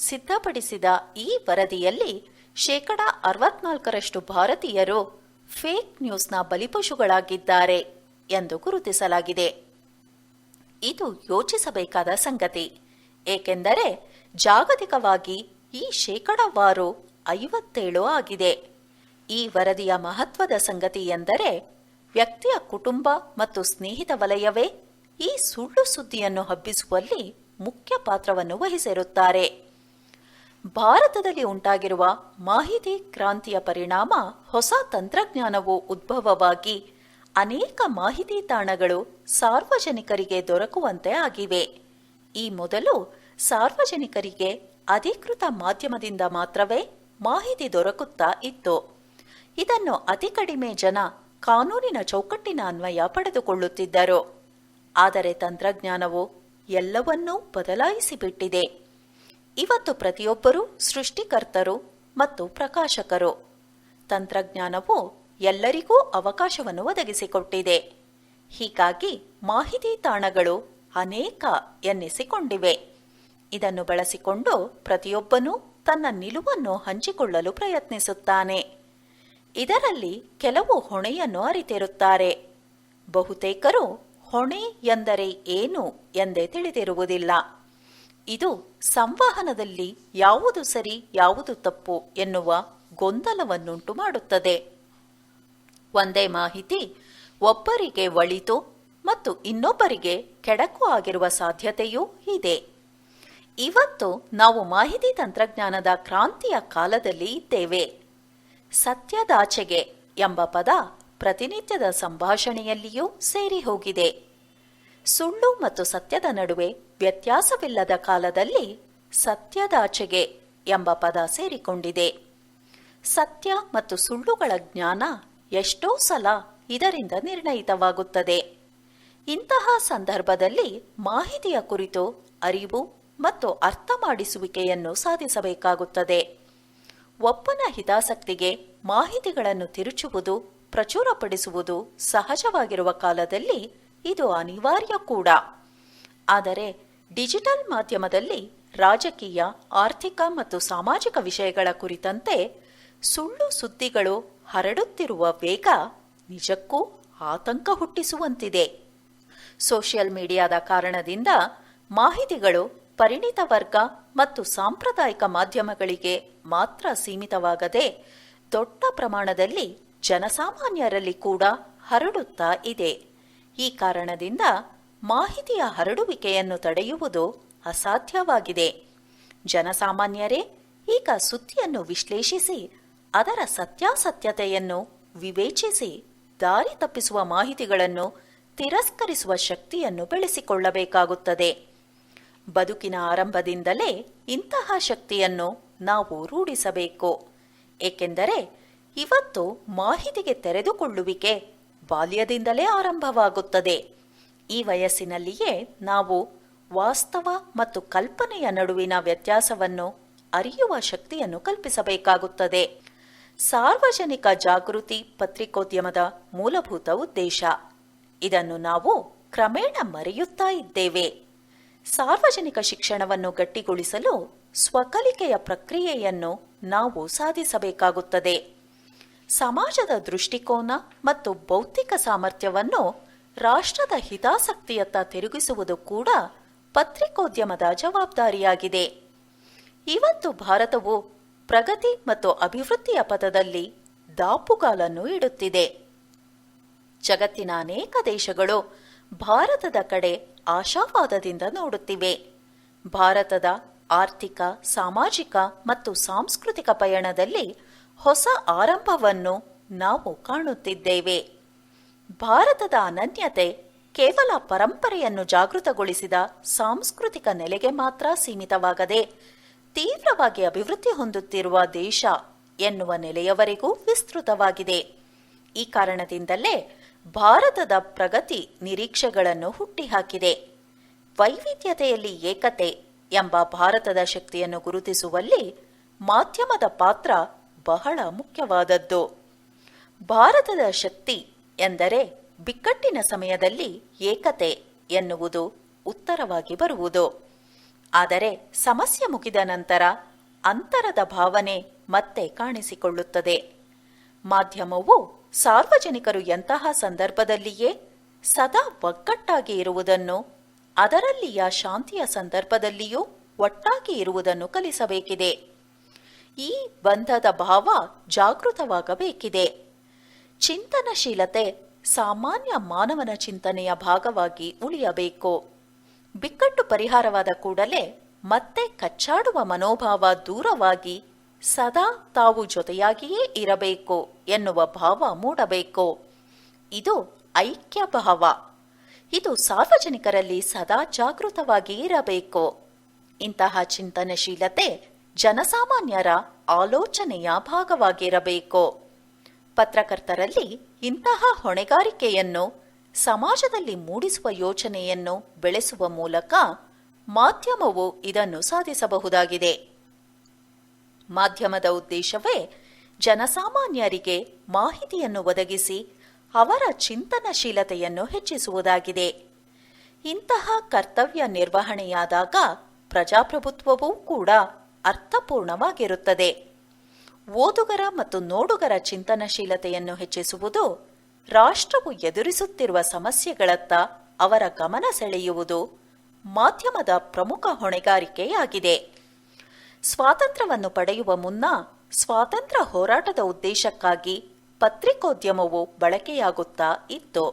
ಸಿದ್ಧಪಡಿಸಿದ ಈ ವರದಿಯಲ್ಲಿ 64% ಭಾರತೀಯರು ಫೇಕ್ ನ್ಯೂಸ್ನ ಬಲಿಪಶುಗಳಾಗಿದ್ದಾರೆ ಎಂದು ಗುರುತಿಸಲಾಗಿದೆ. ಇದು ಯೋಚಿಸಬೇಕಾದ ಸಂಗತಿ. ಏಕೆಂದರೆ ಜಾಗತಿಕವಾಗಿ ಈ ಶೇಕಡಾವಾರು 57 ಆಗಿದೆ. ಈ ವರದಿಯ ಮಹತ್ವದ ಸಂಗತಿ ಎಂದರೆ ವ್ಯಕ್ತಿಯ ಕುಟುಂಬ ಮತ್ತು ಸ್ನೇಹಿತ ವಲಯವೇ ಈ ಸುಳ್ಳು ಸುದ್ದಿಯನ್ನು ಹಬ್ಬಿಸುವಲ್ಲಿ ಮುಖ್ಯ ಪಾತ್ರವನ್ನು ವಹಿಸಿರುತ್ತಾರೆ. ಭಾರತದಲ್ಲಿ ಉಂಟಾಗಿರುವ ಮಾಹಿತಿ ಕ್ರಾಂತಿಯ ಪರಿಣಾಮ ಹೊಸ ತಂತ್ರಜ್ಞಾನವು ಉದ್ಭವವಾಗಿ ಅನೇಕ ಮಾಹಿತಿ ತಾಣಗಳು ಸಾರ್ವಜನಿಕರಿಗೆ ದೊರಕುವಂತೆ ಆಗಿವೆ. ಈ ಮೊದಲು ಸಾರ್ವಜನಿಕರಿಗೆ ಅಧಿಕೃತ ಮಾಧ್ಯಮದಿಂದ ಮಾತ್ರವೇ ಮಾಹಿತಿ ದೊರಕುತ್ತಾ ಇತ್ತು. ಇದನ್ನು ಅತಿ ಕಡಿಮೆ ಜನ ಕಾನೂನಿನ ಚೌಕಟ್ಟಿನ ಅನ್ವಯ ಪಡೆದುಕೊಳ್ಳುತ್ತಿದ್ದರು. ಆದರೆ ತಂತ್ರಜ್ಞಾನವು ಎಲ್ಲವನ್ನೂ ಬದಲಾಯಿಸಿಬಿಟ್ಟಿದೆ. ಇವತ್ತು ಪ್ರತಿಯೊಬ್ಬರೂ ಸೃಷ್ಟಿಕರ್ತರು ಮತ್ತು ಪ್ರಕಾಶಕರು. ತಂತ್ರಜ್ಞಾನವು ಎಲ್ಲರಿಗೂ ಅವಕಾಶವನ್ನು ಒದಗಿಸಿಕೊಟ್ಟಿದೆ. ಹೀಗಾಗಿ ಮಾಹಿತಿ ತಾಣಗಳು ಅನೇಕ ಎನ್ನಿಸಿಕೊಂಡಿವೆ. ಇದನ್ನು ಬಳಸಿಕೊಂಡು ಪ್ರತಿಯೊಬ್ಬನೂ ತನ್ನ ನಿಲುವನ್ನು ಹಂಚಿಕೊಳ್ಳಲು ಪ್ರಯತ್ನಿಸುತ್ತಾನೆ. ಇದರಲ್ಲಿ ಕೆಲವು ಹೊಣೆಯನ್ನು ಅರಿತಿರುತ್ತಾರೆ. ಬಹುತೇಕರು ಹೊಣೆ ಎಂದರೆ ಏನು ಎಂದೇ ತಿಳಿದಿರುವುದಿಲ್ಲ. ಇದು ಸಂವಹನದಲ್ಲಿ ಯಾವುದು ಸರಿ ಯಾವುದು ತಪ್ಪು ಎನ್ನುವ ಗೊಂದಲವನ್ನುಂಟು ಮಾಡುತ್ತದೆ. ಒಂದೇ ಮಾಹಿತಿ ಒಬ್ಬರಿಗೆ ಒಳಿತು ಮತ್ತು ಇನ್ನೊಬ್ಬರಿಗೆ ಕೆಡಕು ಆಗಿರುವ ಸಾಧ್ಯತೆಯೂ ಇದೆ. ಇವತ್ತು ನಾವು ಮಾಹಿತಿ ತಂತ್ರಜ್ಞಾನದ ಕ್ರಾಂತಿಯ ಕಾಲದಲ್ಲಿ ಇದ್ದೇವೆ. ಸತ್ಯದಾಚೆಗೆ ಎಂಬ ಪದ ಪ್ರತಿನಿತ್ಯದ ಸಂಭಾಷಣೆಯಲ್ಲಿಯೂ ಸೇರಿ ಹೋಗಿದೆ. ಸುಳ್ಳು ಮತ್ತು ಸತ್ಯದ ನಡುವೆ ವ್ಯತ್ಯಾಸವಿಲ್ಲದ ಕಾಲದಲ್ಲಿ ಸತ್ಯದಾಚೆಗೆ ಎಂಬ ಪದ ಸೇರಿಕೊಂಡಿದೆ. ಸತ್ಯ ಮತ್ತು ಸುಳ್ಳುಗಳ ಜ್ಞಾನ ಎಷ್ಟೋ ಸಲ ಇದರಿಂದ ನಿರ್ಣಯಿತವಾಗುತ್ತದೆ. ಇಂತಹ ಸಂದರ್ಭದಲ್ಲಿ ಮಾಹಿತಿಯ ಕುರಿತು ಅರಿವು ಮತ್ತು ಅರ್ಥ ಮಾಡಿಸುವಿಕೆಯನ್ನು ಸಾಧಿಸಬೇಕಾಗುತ್ತದೆ. ಒಬ್ಬನ ಹಿತಾಸಕ್ತಿಗೆ ಮಾಹಿತಿಗಳನ್ನು ತಿರುಚುವುದು, ಪ್ರಚುರಪಡಿಸುವುದು ಸಹಜವಾಗಿರುವ ಕಾಲದಲ್ಲಿ ಇದು ಅನಿವಾರ್ಯ ಕೂಡ. ಆದರೆ ಡಿಜಿಟಲ್ ಮಾಧ್ಯಮದಲ್ಲಿ ರಾಜಕೀಯ, ಆರ್ಥಿಕ ಮತ್ತು ಸಾಮಾಜಿಕ ವಿಷಯಗಳ ಕುರಿತಂತೆ ಸುಳ್ಳು ಸುದ್ದಿಗಳು ಹರಡುತ್ತಿರುವ ವೇಗ ನಿಜಕ್ಕೂ ಆತಂಕ ಹುಟ್ಟಿಸುವಂತಿದೆ. ಸೋಷಿಯಲ್ ಮೀಡಿಯಾದ ಕಾರಣದಿಂದ ಮಾಹಿತಿಗಳು ಪರಿಣಿತ ವರ್ಗ ಮತ್ತು ಸಾಂಪ್ರದಾಯಿಕ ಮಾಧ್ಯಮಗಳಿಗೆ ಮಾತ್ರ ಸೀಮಿತವಾಗದೆ ದೊಡ್ಡ ಪ್ರಮಾಣದಲ್ಲಿ ಜನಸಾಮಾನ್ಯರಲ್ಲಿ ಕೂಡ ಹರಡುತ್ತಾ ಇದೆ. ಈ ಕಾರಣದಿಂದ ಮಾಹಿತಿಯ ಹರಡುವಿಕೆಯನ್ನು ತಡೆಯುವುದು ಅಸಾಧ್ಯವಾಗಿದೆ. ಜನಸಾಮಾನ್ಯರೇ ಈಗ ಸುದ್ದಿಯನ್ನು ವಿಶ್ಲೇಷಿಸಿ ಅದರ ಸತ್ಯಾಸತ್ಯತೆಯನ್ನು ವಿವೇಚಿಸಿ ದಾರಿ ತಪ್ಪಿಸುವ ಮಾಹಿತಿಗಳನ್ನು ತಿರಸ್ಕರಿಸುವ ಶಕ್ತಿಯನ್ನು ಬೆಳೆಸಿಕೊಳ್ಳಬೇಕಾಗುತ್ತದೆ. ಬದುಕಿನ ಆರಂಭದಿಂದಲೇ ಇಂತಹ ಶಕ್ತಿಯನ್ನು ನಾವು ರೂಢಿಸಬೇಕು. ಏಕೆಂದರೆ ಇವತ್ತು ಮಾಹಿತಿಗೆ ತೆರೆದುಕೊಳ್ಳುವಿಕೆ ಬಾಲ್ಯದಿಂದಲೇ ಆರಂಭವಾಗುತ್ತದೆ. ಈ ವಯಸ್ಸಿನಲ್ಲಿಯೇ ನಾವು ವಾಸ್ತವ ಮತ್ತು ಕಲ್ಪನೆಯ ನಡುವಿನ ವ್ಯತ್ಯಾಸವನ್ನು ಅರಿಯುವ ಶಕ್ತಿಯನ್ನು ಕಲ್ಪಿಸಬೇಕಾಗುತ್ತದೆ. ಸಾರ್ವಜನಿಕ ಜಾಗೃತಿ ಪತ್ರಿಕೋದ್ಯಮದ ಮೂಲಭೂತ ಉದ್ದೇಶ. ಇದನ್ನು ನಾವು ಕ್ರಮೇಣ ಮರೆಯುತ್ತಾ ಇದ್ದೇವೆ. ಸಾರ್ವಜನಿಕ ಶಿಕ್ಷಣವನ್ನು ಗಟ್ಟಿಗೊಳಿಸಲು ಸ್ವಕಲಿಕೆಯ ಪ್ರಕ್ರಿಯೆಯನ್ನು ನಾವು ಸಾಧಿಸಬೇಕಾಗುತ್ತದೆ. ಸಮಾಜದ ದೃಷ್ಟಿಕೋನ ಮತ್ತು ಬೌದ್ಧಿಕ ಸಾಮರ್ಥ್ಯವನ್ನು ರಾಷ್ಟ್ರದ ಹಿತಾಸಕ್ತಿಯತ್ತ ತಿರುಗಿಸುವುದು ಕೂಡ ಪತ್ರಿಕೋದ್ಯಮದ ಜವಾಬ್ದಾರಿಯಾಗಿದೆ. ಇವತ್ತು ಭಾರತವು ಪ್ರಗತಿ ಮತ್ತು ಅಭಿವೃದ್ಧಿಯ ಪಥದಲ್ಲಿ ದಾಪುಗಾಲನ್ನು ಇಡುತ್ತಿದೆ. ಜಗತ್ತಿನ ಅನೇಕ ದೇಶಗಳು ಭಾರತದ ಕಡೆ ಆಶಾವಾದದಿಂದ ನೋಡುತ್ತಿವೆ. ಭಾರತದ ಆರ್ಥಿಕ, ಸಾಮಾಜಿಕ ಮತ್ತು ಸಾಂಸ್ಕೃತಿಕ ಪಯಣದಲ್ಲಿ ಹೊಸ ಆರಂಭವನ್ನು ನಾವು ಕಾಣುತ್ತಿದ್ದೇವೆ. ಭಾರತದ ಅನನ್ಯತೆ ಕೇವಲ ಪರಂಪರೆಯನ್ನು ಜಾಗೃತಗೊಳಿಸಿದ ಸಾಂಸ್ಕೃತಿಕ ನೆಲೆಗೆ ಮಾತ್ರ ಸೀಮಿತವಾಗದೆ ತೀವ್ರವಾಗಿ ಅಭಿವೃದ್ಧಿ ಹೊಂದುತ್ತಿರುವ ದೇಶ ಎನ್ನುವ ನೆಲೆಯವರೆಗೂ ವಿಸ್ತೃತವಾಗಿದೆ. ಈ ಕಾರಣದಿಂದಲೇ ಭಾರತದ ಪ್ರಗತಿ ನಿರೀಕ್ಷೆಗಳನ್ನು ಹುಟ್ಟಿಹಾಕಿದೆ. ವೈವಿಧ್ಯತೆಯಲ್ಲಿ ಏಕತೆ ಎಂಬ ಭಾರತದ ಶಕ್ತಿಯನ್ನು ಗುರುತಿಸುವಲ್ಲಿ ಮಾಧ್ಯಮದ ಪಾತ್ರ ಬಹಳ ಮುಖ್ಯವಾದದ್ದು. ಭಾರತದ ಶಕ್ತಿ ಎಂದರೆ ಬಿಕ್ಕಟ್ಟಿನ ಸಮಯದಲ್ಲಿ ಏಕತೆ ಎನ್ನುವುದು ಉತ್ತರವಾಗಿ ಬರುವುದು. ಆದರೆ ಸಮಸ್ಯೆ ಮುಗಿದ ನಂತರ ಅಂತರದ ಭಾವನೆ ಮತ್ತೆ ಕಾಣಿಸಿಕೊಳ್ಳುತ್ತದೆ. ಮಾಧ್ಯಮವು ಸಾರ್ವಜನಿಕರು ಎಂತಹ ಸಂದರ್ಭದಲ್ಲಿಯೇ ಸದಾ ಒಗ್ಗಟ್ಟಾಗಿ ಇರುವುದನ್ನು, ಅದರಲ್ಲಿಯ ಶಾಂತಿಯ ಸಂದರ್ಭದಲ್ಲಿಯೂ ಒಟ್ಟಾಗಿ ಇರುವುದನ್ನು ಕಲಿಸಬೇಕಿದೆ. ಈ ಬಂಧದ ಭಾವ ಜಾಗೃತವಾಗಬೇಕಿದೆ. ಚಿಂತನಶೀಲತೆ ಸಾಮಾನ್ಯ ಮಾನವನ ಚಿಂತನೆಯ ಭಾಗವಾಗಿ ಉಳಿಯಬೇಕು. ಬಿಕ್ಕಟ್ಟು ಪರಿಹಾರವಾದ ಕೂಡಲೇ ಮತ್ತೆ ಕಚ್ಚಾಡುವ ಮನೋಭಾವ ದೂರವಾಗಿ ಸದಾ ತಾವು ಜೊತೆಯಾಗಿಯೇ ಇರಬೇಕು ಎನ್ನುವ ಭಾವ ಮೂಡಬೇಕು. ಇದು ಐಕ್ಯ ಭಾವ. ಇದು ಸಾರ್ವಜನಿಕರಲ್ಲಿ ಸದಾ ಜಾಗೃತವಾಗಿ ಇರಬೇಕು. ಇಂತಹ ಚಿಂತನಶೀಲತೆ ಜನಸಾಮಾನ್ಯರ ಆಲೋಚನೆಯ ಭಾಗವಾಗಿರಬೇಕು. ಪತ್ರಕರ್ತರಲ್ಲಿ ಇಂತಹ ಹೊಣೆಗಾರಿಕೆಯನ್ನು ಸಮಾಜದಲ್ಲಿ ಮೂಡಿಸುವ ಯೋಚನೆಯನ್ನು ಬೆಳೆಸುವ ಮೂಲಕ ಮಾಧ್ಯಮವು ಇದನ್ನು ಸಾಧಿಸಬಹುದಾಗಿದೆ. ಮಾಧ್ಯಮದ ಉದ್ದೇಶವೇ ಜನಸಾಮಾನ್ಯರಿಗೆ ಮಾಹಿತಿಯನ್ನು ಒದಗಿಸಿ ಅವರ ಚಿಂತನಶೀಲತೆಯನ್ನು ಹೆಚ್ಚಿಸುವುದಾಗಿದೆ. ಇಂತಹ ಕರ್ತವ್ಯ ನಿರ್ವಹಣೆಯಾದಾಗ ಪ್ರಜಾಪ್ರಭುತ್ವವೂ ಕೂಡ ಅರ್ಥಪೂರ್ಣವಾಗಿರುತ್ತದೆ. ಓದುಗರ ಮತ್ತು ನೋಡುಗರ ಚಿಂತನಶೀಲತೆಯನ್ನು ಹೆಚ್ಚಿಸುವುದು ರಾಷ್ಟ್ರವು ಎದುರಿಸುತ್ತಿರುವ ಸಮಸ್ಯೆಗಳತ್ತ ಅವರ ಗಮನ ಸೆಳೆಯುವುದು ಮಾಧ್ಯಮದ ಪ್ರಮುಖ ಹೊಣೆಗಾರಿಕೆಯಾಗಿದೆ. ಸ್ವಾತಂತ್ರ್ಯವನ್ನು ಪಡೆಯುವ ಮುನ್ನ ಸ್ವಾತಂತ್ರ್ಯ ಹೋರಾಟದ ಉದ್ದೇಶಕ್ಕಾಗಿ ಪತ್ರಿಕೋದ್ಯಮವು ಬಳಕೆಯಾಗುತ್ತಾ ಇತ್ತು.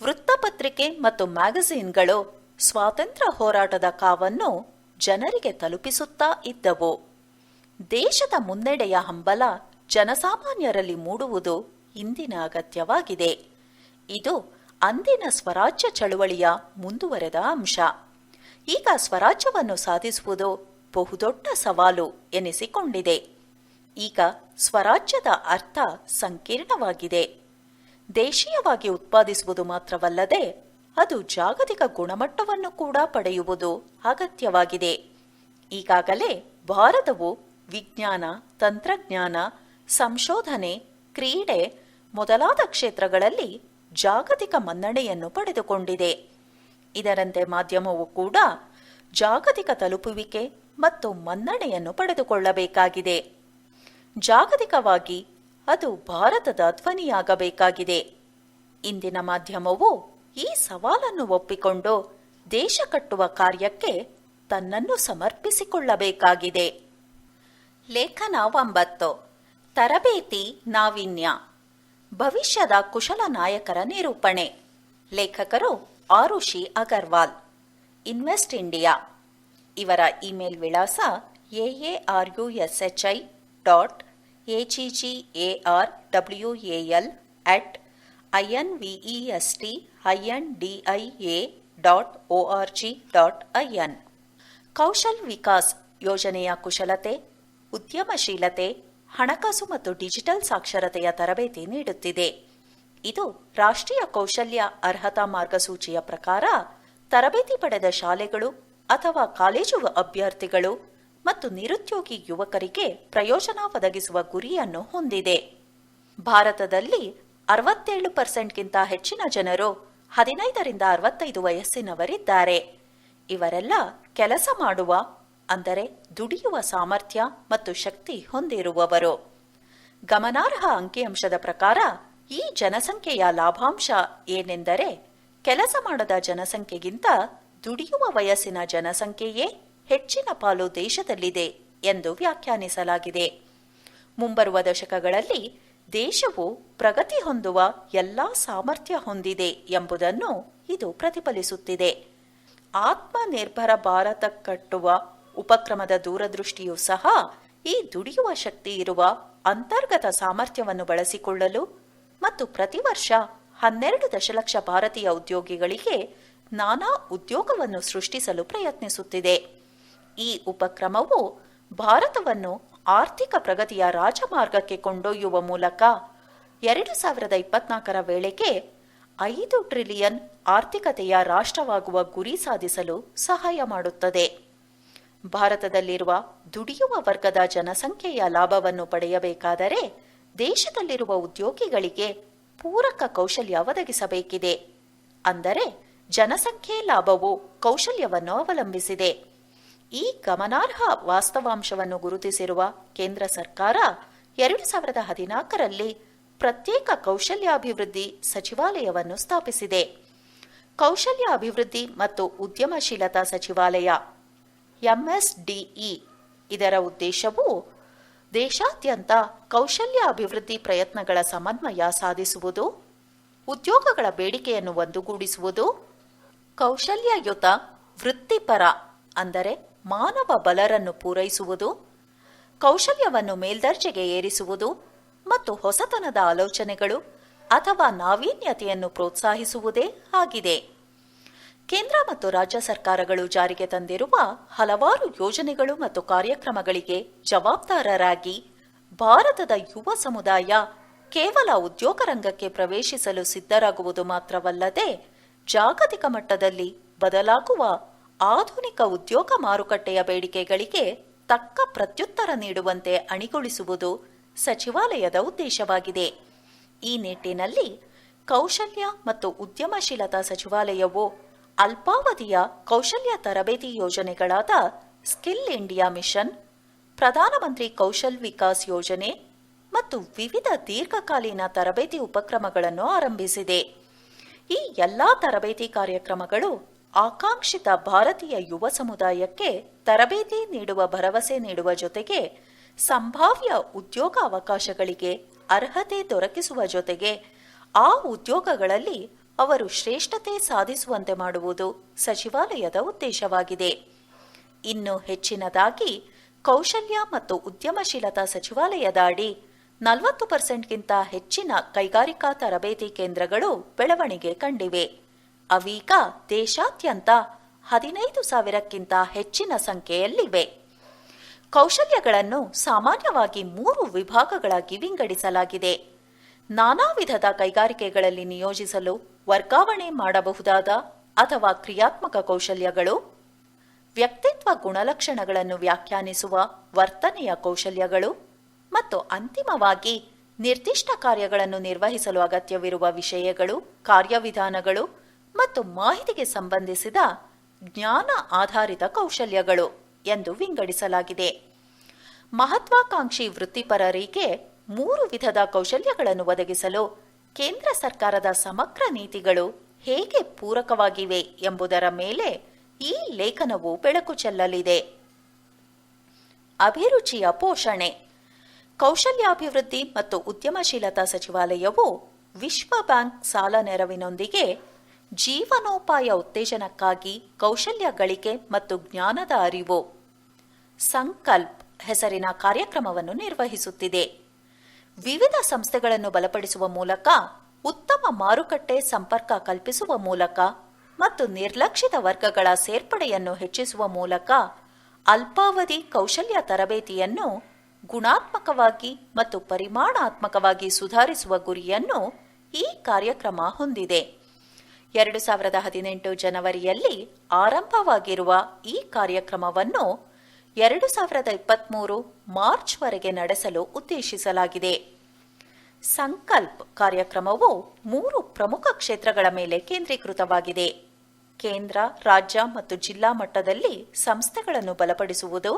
ವೃತ್ತಪತ್ರಿಕೆ ಮತ್ತು ಮ್ಯಾಗಝೀನ್ಗಳು ಸ್ವಾತಂತ್ರ್ಯ ಹೋರಾಟದ ಕಾವನ್ನು ಜನರಿಗೆ ತಲುಪಿಸುತ್ತಾ ಇದ್ದವು. ದೇಶದ ಮುನ್ನಡೆಯ ಹಂಬಲ ಜನಸಾಮಾನ್ಯರಲ್ಲಿ ಮೂಡುವುದು ಇಂದಿನ ಅಗತ್ಯವಾಗಿದೆ. ಇದು ಅಂದಿನ ಸ್ವರಾಜ್ಯ ಚಳುವಳಿಯ ಮುಂದುವರೆದ ಅಂಶ. ಈಗ ಸ್ವರಾಜ್ಯವನ್ನು ಸಾಧಿಸುವುದು ಬಹುದೊಡ್ಡ ಸವಾಲು ಎನಿಸಿಕೊಂಡಿದೆ. ಈಗ ಸ್ವರಾಜ್ಯದ ಅರ್ಥ ಸಂಕೀರ್ಣವಾಗಿದೆ. ದೇಶೀಯವಾಗಿ ಉತ್ಪಾದಿಸುವುದು ಮಾತ್ರವಲ್ಲದೆ ಅದು ಜಾಗತಿಕ ಗುಣಮಟ್ಟವನ್ನು ಕೂಡ ಪಡೆಯುವುದು ಅಗತ್ಯವಾಗಿದೆ. ಈಗಾಗಲೇ ಭಾರತವು ವಿಜ್ಞಾನ, ತಂತ್ರಜ್ಞಾನ, ಸಂಶೋಧನೆ, ಕ್ರೀಡೆ ಮೊದಲಾದ ಕ್ಷೇತ್ರಗಳಲ್ಲಿ ಜಾಗತಿಕ ಮನ್ನಣೆಯನ್ನು ಪಡೆದುಕೊಂಡಿದೆ. ಇದರಂತೆ ಮಾಧ್ಯಮವು ಕೂಡ ಜಾಗತಿಕ ತಲುಪುವಿಕೆ ಮತ್ತು ಮನ್ನಣೆಯನ್ನು ಪಡೆದುಕೊಳ್ಳಬೇಕಾಗಿದೆ. ಜಾಗತಿಕವಾಗಿ ಅದು ಭಾರತದ ಧ್ವನಿಯಾಗಬೇಕಾಗಿದೆ. ಇಂದಿನ ಮಾಧ್ಯಮವು ಈ ಸವಾಲನ್ನು ಒಪ್ಪಿಕೊಂಡು ದೇಶ ಕಟ್ಟುವ ಕಾರ್ಯಕ್ಕೆ ತನ್ನನ್ನು ಸಮರ್ಪಿಸಿಕೊಳ್ಳಬೇಕಾಗಿದೆ. ಲೇಖನ 9. ತರಬೇತಿ ನಾವೀನ್ಯ. ಭವಿಷ್ಯದ ಕುಶಲ ನಾಯಕರ ನಿರೂಪಣೆ. ಲೇಖಕರು ಆರುಷಿ ಅಗರ್ವಾಲ್, ಇನ್ವೆಸ್ಟ್ ಇಂಡಿಯಾ. ಇವರ ಇಮೇಲ್ ವಿಳಾಸ aarushargarwal@investeindia.org.in. ಕೌಶಲ್ ವಿಕಾಸ್ ಯೋಜನೆಯ ಕುಶಲತೆ, ಉದ್ಯಮಶೀಲತೆ, ಹಣಕಾಸು ಮತ್ತು ಡಿಜಿಟಲ್ ಸಾಕ್ಷರತೆಯ ತರಬೇತಿ ನೀಡುತ್ತಿದೆ. ಇದು ರಾಷ್ಟ್ರೀಯ ಕೌಶಲ್ಯ ಅರ್ಹತಾ ಮಾರ್ಗಸೂಚಿಯ ಪ್ರಕಾರ ತರಬೇತಿ ಪಡೆದ ಶಾಲೆಗಳು ಅಥವಾ ಕಾಲೇಜು ಅಭ್ಯರ್ಥಿಗಳು ಮತ್ತು ನಿರುದ್ಯೋಗಿ ಯುವಕರಿಗೆ ಪ್ರಯೋಜನ ಒದಗಿಸುವ ಗುರಿಯನ್ನು ಹೊಂದಿದೆ. ಭಾರತದಲ್ಲಿ 67% ಹೆಚ್ಚಿನ ಜನರು 15ರಿಂದ 65 ವಯಸ್ಸಿನವರಿದ್ದಾರೆ. ಇವರೆಲ್ಲ ಕೆಲಸ ಮಾಡುವ, ಅಂದರೆ ದುಡಿಯುವ ಸಾಮರ್ಥ್ಯ ಮತ್ತು ಶಕ್ತಿ ಹೊಂದಿರುವವರು. ಗಮನಾರ್ಹ ಅಂಕಿಅಂಶದ ಪ್ರಕಾರ ಈ ಜನಸಂಖ್ಯೆಯ ಲಾಭಾಂಶ ಏನೆಂದರೆ, ಕೆಲಸ ಮಾಡದ ಜನಸಂಖ್ಯೆಗಿಂತ ದುಡಿಯುವ ವಯಸ್ಸಿನ ಜನಸಂಖ್ಯೆಯೇ ಹೆಚ್ಚಿನ ಪಾಲು ದೇಶದಲ್ಲಿದೆ ಎಂದು ವ್ಯಾಖ್ಯಾನಿಸಲಾಗಿದೆ. ಮುಂಬರುವ ದಶಕಗಳಲ್ಲಿ ದೇಶವು ಪ್ರಗತಿ ಹೊಂದುವ ಎಲ್ಲಾ ಸಾಮರ್ಥ್ಯ ಹೊಂದಿದೆ ಎಂಬುದನ್ನು ಇದು ಪ್ರತಿಫಲಿಸುತ್ತಿದೆ. ಆತ್ಮನಿರ್ಭರ ಭಾರತ ಕಟ್ಟುವ ಉಪಕ್ರಮದ ದೂರದೃಷ್ಟಿಯೂ ಸಹ ಈ ದುಡಿಯುವ ಶಕ್ತಿ ಇರುವ ಅಂತರ್ಗತ ಸಾಮರ್ಥ್ಯವನ್ನು ಬಳಸಿಕೊಳ್ಳಲು ಮತ್ತು ಪ್ರತಿ ವರ್ಷ 12 ದಶಲಕ್ಷ ಭಾರತೀಯ ಉದ್ಯೋಗಿಗಳಿಗೆ ನಾನಾ ಉದ್ಯೋಗವನ್ನು ಸೃಷ್ಟಿಸಲು ಪ್ರಯತ್ನಿಸುತ್ತಿದೆ. ಈ ಉಪಕ್ರಮವು ಭಾರತವನ್ನು ಆರ್ಥಿಕ ಪ್ರಗತಿಯ ರಾಜಮಾರ್ಗಕ್ಕೆ ಕೊಂಡೊಯ್ಯುವ ಮೂಲಕ 2024ರ ವೇಳೆಗೆ 5 ಟ್ರಿಲಿಯನ್ ಆರ್ಥಿಕತೆಯ ರಾಷ್ಟ್ರವಾಗುವ ಗುರಿ ಸಾಧಿಸಲು ಸಹಾಯ ಮಾಡುತ್ತದೆ. ಭಾರತದಲ್ಲಿರುವ ದುಡಿಯುವ ವರ್ಗದ ಜನಸಂಖ್ಯೆಯ ಲಾಭವನ್ನು ಪಡೆಯಬೇಕಾದರೆ ದೇಶದಲ್ಲಿರುವ ಉದ್ಯೋಗಿಗಳಿಗೆ ಪೂರಕ ಕೌಶಲ್ಯ ಒದಗಿಸಬೇಕಿದೆ. ಅಂದರೆ ಜನಸಂಖ್ಯೆ ಲಾಭವು ಕೌಶಲ್ಯವನ್ನು ಅವಲಂಬಿಸಿದೆ. ಈ ಗಮನಾರ್ಹ ವಾಸ್ತವಾಂಶವನ್ನು ಗುರುತಿಸಿರುವ ಕೇಂದ್ರ ಸರ್ಕಾರ 2014ರಲ್ಲಿ ಪ್ರತ್ಯೇಕ ಕೌಶಲ್ಯಾಭಿವೃದ್ಧಿ ಸಚಿವಾಲಯವನ್ನು ಸ್ಥಾಪಿಸಿದೆ. ಕೌಶಲ್ಯ ಅಭಿವೃದ್ಧಿ ಮತ್ತು ಉದ್ಯಮಶೀಲತಾ ಸಚಿವಾಲಯ ಎಂಎಸ್ಡಿಇ ಇದರ ಉದ್ದೇಶವು ದೇಶಾದ್ಯಂತ ಕೌಶಲ್ಯ ಅಭಿವೃದ್ಧಿ ಪ್ರಯತ್ನಗಳ ಸಮನ್ವಯ ಸಾಧಿಸುವುದು, ಉದ್ಯೋಗಗಳ ಬೇಡಿಕೆಯನ್ನು ಒಂದುಗೂಡಿಸುವುದು, ಕೌಶಲ್ಯಯುತ ವೃತ್ತಿಪರ ಅಂದರೆ ಮಾನವ ಬಲರನ್ನು ಪೂರೈಸುವುದು, ಕೌಶಲ್ಯವನ್ನು ಮೇಲ್ದರ್ಜೆಗೆ ಏರಿಸುವುದು ಮತ್ತು ಹೊಸತನದ ಆಲೋಚನೆಗಳು ಅಥವಾ ನಾವೀನ್ಯತೆಯನ್ನು ಪ್ರೋತ್ಸಾಹಿಸುವುದೇ ಆಗಿದೆ. ಕೇಂದ್ರ ಮತ್ತು ರಾಜ್ಯ ಸರ್ಕಾರಗಳು ಜಾರಿಗೆ ತಂದಿರುವ ಹಲವಾರು ಯೋಜನೆಗಳು ಮತ್ತು ಕಾರ್ಯಕ್ರಮಗಳಿಗೆ ಜವಾಬ್ದಾರರಾಗಿ ಭಾರತದ ಯುವ ಸಮುದಾಯ ಕೇವಲ ಉದ್ಯೋಗ ರಂಗಕ್ಕೆ ಪ್ರವೇಶಿಸಲು ಸಿದ್ಧರಾಗುವುದು ಮಾತ್ರವಲ್ಲದೆ ಜಾಗತಿಕ ಮಟ್ಟದಲ್ಲಿ ಬದಲಾಗುವ ಆಧುನಿಕ ಉದ್ಯೋಗ ಮಾರುಕಟ್ಟೆಯ ಬೇಡಿಕೆಗಳಿಗೆ ತಕ್ಕ ಪ್ರತ್ಯುತ್ತರ ನೀಡುವಂತೆ ಅಣಿಗೊಳಿಸುವುದು ಸಚಿವಾಲಯದ ಉದ್ದೇಶವಾಗಿದೆ. ಈ ನಿಟ್ಟಿನಲ್ಲಿ ಕೌಶಲ್ಯ ಮತ್ತು ಉದ್ಯಮಶೀಲತಾ ಸಚಿವಾಲಯವು ಅಲ್ಪಾವಧಿಯ ಕೌಶಲ್ಯ ತರಬೇತಿ ಯೋಜನೆಗಳಾದ ಸ್ಕಿಲ್ ಇಂಡಿಯಾ ಮಿಷನ್, ಪ್ರಧಾನಮಂತ್ರಿ ಕೌಶಲ್ ವಿಕಾಸ್ ಯೋಜನೆ ಮತ್ತು ವಿವಿಧ ದೀರ್ಘಕಾಲೀನ ತರಬೇತಿ ಉಪಕ್ರಮಗಳನ್ನು ಆರಂಭಿಸಿದೆ. ಈ ಎಲ್ಲಾ ತರಬೇತಿ ಕಾರ್ಯಕ್ರಮಗಳು ಆಕಾಂಕ್ಷಿತ ಭಾರತೀಯ ಯುವ ಸಮುದಾಯಕ್ಕೆ ತರಬೇತಿ ನೀಡುವ ಭರವಸೆ ನೀಡುವ ಜೊತೆಗೆ ಸಂಭಾವ್ಯ ಉದ್ಯೋಗ ಅವಕಾಶಗಳಿಗೆ ಅರ್ಹತೆ ದೊರಕಿಸುವ ಜೊತೆಗೆ ಆ ಉದ್ಯೋಗಗಳಲ್ಲಿ ಅವರು ಶ್ರೇಷ್ಠತೆ ಸಾಧಿಸುವಂತೆ ಮಾಡುವುದು ಸಚಿವಾಲಯದ ಉದ್ದೇಶವಾಗಿದೆ. ಇನ್ನು ಹೆಚ್ಚಿನದಾಗಿ ಕೌಶಲ್ಯ ಮತ್ತು ಉದ್ಯಮಶೀಲತಾ ಸಚಿವಾಲಯದ ಅಡಿ 40%ಗಿಂತ ಹೆಚ್ಚಿನ ಕೈಗಾರಿಕಾ ತರಬೇತಿ ಕೇಂದ್ರಗಳು ಬೆಳವಣಿಗೆ ಕಂಡಿವೆ. ಅವೀಗ ದೇಶಾದ್ಯಂತ 15,000ಕ್ಕಿಂತ ಹೆಚ್ಚಿನ ಸಂಖ್ಯೆಯಲ್ಲಿವೆ. ಕೌಶಲ್ಯಗಳನ್ನು ಸಾಮಾನ್ಯವಾಗಿ 3 ವಿಭಾಗಗಳಾಗಿ ವಿಂಗಡಿಸಲಾಗಿದೆ. ನಾನಾ ವಿಧದ ಕೈಗಾರಿಕೆಗಳಲ್ಲಿ ನಿಯೋಜಿಸಲು ವರ್ಗಾವಣೆ ಮಾಡಬಹುದಾದ ಅಥವಾ ಕ್ರಿಯಾತ್ಮಕ ಕೌಶಲ್ಯಗಳು, ವ್ಯಕ್ತಿತ್ವ ಗುಣಲಕ್ಷಣಗಳನ್ನು ವ್ಯಾಖ್ಯಾನಿಸುವ ವರ್ತನೆಯ ಕೌಶಲ್ಯಗಳು ಮತ್ತು ಅಂತಿಮವಾಗಿ ನಿರ್ದಿಷ್ಟ ಕಾರ್ಯಗಳನ್ನು ನಿರ್ವಹಿಸಲು ಅಗತ್ಯವಿರುವ ವಿಷಯಗಳು, ಕಾರ್ಯವಿಧಾನಗಳು ಮತ್ತು ಮಾಹಿತಿಗೆ ಸಂಬಂಧಿಸಿದ ಜ್ಞಾನ ಆಧಾರಿತ ಕೌಶಲ್ಯಗಳು ಎಂದು ವಿಂಗಡಿಸಲಾಗಿದೆ. ಮಹತ್ವಾಕಾಂಕ್ಷಿ ವೃತ್ತಿಪರರಿಗೆ 3 ವಿಧದ ಕೌಶಲ್ಯಗಳನ್ನು ಒದಗಿಸಲು ಕೇಂದ್ರ ಸರ್ಕಾರದ ಸಮಗ್ರ ನೀತಿಗಳು ಹೇಗೆ ಪೂರಕವಾಗಿವೆ ಎಂಬುದರ ಮೇಲೆ ಈ ಲೇಖನವು ಬೆಳಕು ಚೆಲ್ಲಲಿದೆ. ಅಭಿರುಚಿಯ ಪೋಷಣೆ. ಕೌಶಲ್ಯಾಭಿವೃದ್ಧಿ ಮತ್ತು ಉದ್ಯಮಶೀಲತಾ ಸಚಿವಾಲಯವು ವಿಶ್ವ ಬ್ಯಾಂಕ್ ಸಾಲ ನೆರವಿನೊಂದಿಗೆ ಜೀವನೋಪಾಯ ಉತ್ತೇಜನಕ್ಕಾಗಿ ಕೌಶಲ್ಯ ಗಳಿಕೆ ಮತ್ತು ಜ್ಞಾನದ ಅರಿವು ಸಂಕಲ್ಪ್ ಹೆಸರಿನ ಕಾರ್ಯಕ್ರಮವನ್ನು ನಿರ್ವಹಿಸುತ್ತಿದೆ. ವಿವಿಧ ಸಂಸ್ಥೆಗಳನ್ನು ಬಲಪಡಿಸುವ ಮೂಲಕ, ಉತ್ತಮ ಮಾರುಕಟ್ಟೆ ಸಂಪರ್ಕ ಕಲ್ಪಿಸುವ ಮೂಲಕ ಮತ್ತು ನಿರ್ಲಕ್ಷಿತ ವರ್ಗಗಳ ಸೇರ್ಪಡೆಯನ್ನು ಹೆಚ್ಚಿಸುವ ಮೂಲಕ ಅಲ್ಪಾವಧಿ ಕೌಶಲ್ಯ ತರಬೇತಿಯನ್ನು ಗುಣಾತ್ಮಕವಾಗಿ ಮತ್ತು ಪರಿಮಾಣಾತ್ಮಕವಾಗಿ ಸುಧಾರಿಸುವ ಗುರಿಯನ್ನು ಈ ಕಾರ್ಯಕ್ರಮ ಹೊಂದಿದೆ. 2018 ಜನವರಿಯಲ್ಲಿ ಆರಂಭವಾಗಿರುವ ಈ ಕಾರ್ಯಕ್ರಮವನ್ನು 2023 ಮಾರ್ಚ್ವರೆಗೆ ನಡೆಸಲು ಉದ್ದೇಶಿಸಲಾಗಿದೆ. ಸಂಕಲ್ಪ್ ಕಾರ್ಯಕ್ರಮವು 3 ಪ್ರಮುಖ ಕ್ಷೇತ್ರಗಳ ಮೇಲೆ ಕೇಂದ್ರೀಕೃತವಾಗಿದೆ. ಕೇಂದ್ರ, ರಾಜ್ಯ ಮತ್ತು ಜಿಲ್ಲಾ ಮಟ್ಟದಲ್ಲಿ ಸಂಸ್ಥೆಗಳನ್ನು ಬಲಪಡಿಸುವುದು,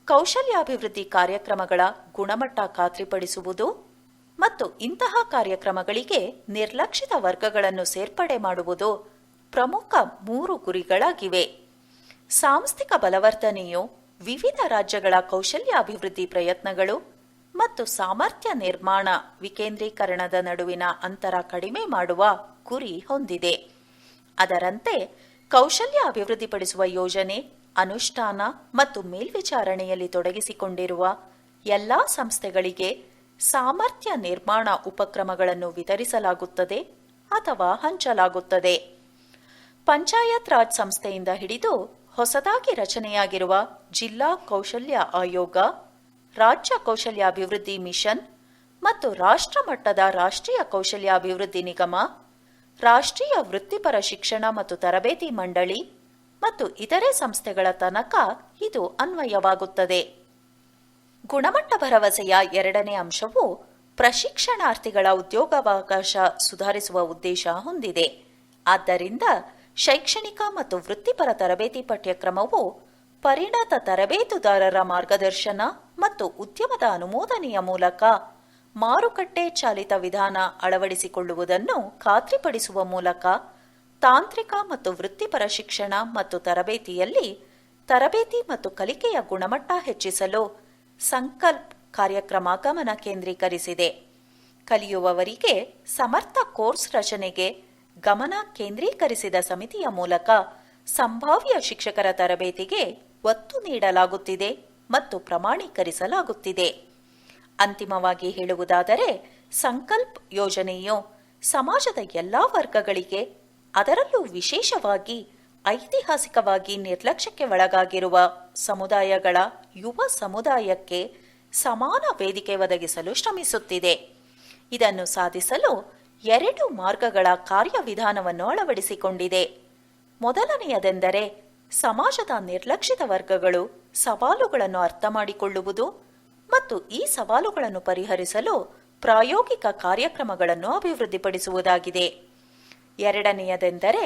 ಕೌಶಲ್ಯಾಭಿವೃದ್ಧಿ ಕಾರ್ಯಕ್ರಮಗಳ ಗುಣಮಟ್ಟ ಖಾತ್ರಿಪಡಿಸುವುದು ಮತ್ತು ಇಂತಹ ಕಾರ್ಯಕ್ರಮಗಳಿಗೆ ನಿರ್ಲಕ್ಷಿತ ವರ್ಗಗಳನ್ನು ಸೇರ್ಪಡೆ ಮಾಡುವುದು ಪ್ರಮುಖ 3 ಗುರಿಗಳಾಗಿವೆ. ಸಾಂಸ್ಥಿಕ ಬಲವರ್ಧನೆಯು ವಿವಿಧ ರಾಜ್ಯಗಳ ಕೌಶಲ್ಯಾಭಿವೃದ್ಧಿ ಪ್ರಯತ್ನಗಳು ಮತ್ತು ಸಾಮರ್ಥ್ಯ ನಿರ್ಮಾಣ ವಿಕೇಂದ್ರೀಕರಣದ ನಡುವಿನ ಅಂತರ ಕಡಿಮೆ ಮಾಡುವ ಗುರಿ ಹೊಂದಿದೆ. ಅದರಂತೆ ಕೌಶಲ್ಯ ಅಭಿವೃದ್ಧಿಪಡಿಸುವ ಯೋಜನೆ, ಅನುಷ್ಠಾನ ಮತ್ತು ಮೇಲ್ವಿಚಾರಣೆಯಲ್ಲಿ ತೊಡಗಿಸಿಕೊಂಡಿರುವ ಎಲ್ಲಾ ಸಂಸ್ಥೆಗಳಿಗೆ ಸಾಮರ್ಥ್ಯ ನಿರ್ಮಾಣ ಉಪಕ್ರಮಗಳನ್ನು ವಿತರಿಸಲಾಗುತ್ತದೆ ಅಥವಾ ಹಂಚಲಾಗುತ್ತದೆ. ಪಂಚಾಯತ್ ರಾಜ್ ಸಂಸ್ಥೆಯಿಂದ ಹಿಡಿದು ಹೊಸದಾಗಿ ರಚನೆಯಾಗಿರುವ ಜಿಲ್ಲಾ ಕೌಶಲ್ಯ ಆಯೋಗ, ರಾಜ್ಯ ಕೌಶಲ್ಯಾಭಿವೃದ್ಧಿ ಮಿಷನ್ ಮತ್ತು ರಾಷ್ಟ್ರ ಮಟ್ಟದ ರಾಷ್ಟ್ರೀಯ ಕೌಶಲ್ಯಾಭಿವೃದ್ಧಿ ನಿಗಮ, ರಾಷ್ಟ್ರೀಯ ವೃತ್ತಿಪರ ಶಿಕ್ಷಣ ಮತ್ತು ತರಬೇತಿ ಮಂಡಳಿ ಮತ್ತು ಇತರೆ ಸಂಸ್ಥೆಗಳ ತನಕ ಇದು ಅನ್ವಯವಾಗುತ್ತದೆ. ಗುಣಮಟ್ಟ ಭರವಸೆಯ 2ನೇ ಅಂಶವು ಪ್ರಶಿಕ್ಷಣಾರ್ಥಿಗಳ ಉದ್ಯೋಗಾವಕಾಶ ಸುಧಾರಿಸುವ ಉದ್ದೇಶ ಹೊಂದಿದೆ. ಆದ್ದರಿಂದ ಶೈಕ್ಷಣಿಕ ಮತ್ತು ವೃತ್ತಿಪರ ತರಬೇತಿ ಪಠ್ಯಕ್ರಮವು ಪರಿಣತ ತರಬೇತುದಾರರ ಮಾರ್ಗದರ್ಶನ ಮತ್ತು ಉದ್ಯಮದ ಅನುಮೋದನೆಯ ಮೂಲಕ ಮಾರುಕಟ್ಟೆ ಚಾಲಿತ ವಿಧಾನ ಅಳವಡಿಸಿಕೊಳ್ಳುವುದನ್ನು ಖಾತ್ರಿಪಡಿಸುವ ಮೂಲಕ ತಾಂತ್ರಿಕ ಮತ್ತು ವೃತ್ತಿಪರ ಶಿಕ್ಷಣ ಮತ್ತು ತರಬೇತಿಯಲ್ಲಿ ತರಬೇತಿ ಮತ್ತು ಕಲಿಕೆಯ ಗುಣಮಟ್ಟ ಹೆಚ್ಚಿಸಲು ಸಂಕಲ್ಪ್ ಕಾರ್ಯಕ್ರಮ ಗಮನ ಕೇಂದ್ರೀಕರಿಸಿದೆ. ಕಲಿಯುವವರಿಗೆ ಸಮರ್ಥ ಕೋರ್ಸ್ ರಚನೆಗೆ ಗಮನ ಕೇಂದ್ರೀಕರಿಸಿದ ಸಮಿತಿಯ ಮೂಲಕ ಸಂಭಾವ್ಯ ಶಿಕ್ಷಕರ ತರಬೇತಿಗೆ ಒತ್ತು ನೀಡಲಾಗುತ್ತಿದೆ ಮತ್ತು ಪ್ರಮಾಣೀಕರಿಸಲಾಗುತ್ತಿದೆ. ಅಂತಿಮವಾಗಿ ಹೇಳುವುದಾದರೆ, ಸಂಕಲ್ಪ್ ಯೋಜನೆಯು ಸಮಾಜದ ಎಲ್ಲಾ ವರ್ಗಗಳಿಗೆ, ಅದರಲ್ಲೂ ವಿಶೇಷವಾಗಿ ಐತಿಹಾಸಿಕವಾಗಿ ನಿರ್ಲಕ್ಷ್ಯಕ್ಕೆ ಒಳಗಾಗಿರುವ ಸಮುದಾಯಗಳ ಯುವ ಸಮುದಾಯಕ್ಕೆ ಸಮಾನ ವೇದಿಕೆ ಒದಗಿಸಲು ಶ್ರಮಿಸುತ್ತಿದೆ. ಇದನ್ನು ಸಾಧಿಸಲು 2 ಮಾರ್ಗಗಳ ಕಾರ್ಯವಿಧಾನವನ್ನು ಅಳವಡಿಸಿಕೊಂಡಿದೆ. ಮೊದಲನೆಯದೆಂದರೆ ಸಮಾಜದ ನಿರ್ಲಕ್ಷಿತ ವರ್ಗಗಳು ಸವಾಲುಗಳನ್ನು ಅರ್ಥ ಮಾಡಿಕೊಳ್ಳುವುದು ಮತ್ತು ಈ ಸವಾಲುಗಳನ್ನು ಪರಿಹರಿಸಲು ಪ್ರಾಯೋಗಿಕ ಕಾರ್ಯಕ್ರಮಗಳನ್ನು ಅಭಿವೃದ್ಧಿಪಡಿಸುವುದಾಗಿದೆ. ಎರಡನೆಯದೆಂದರೆ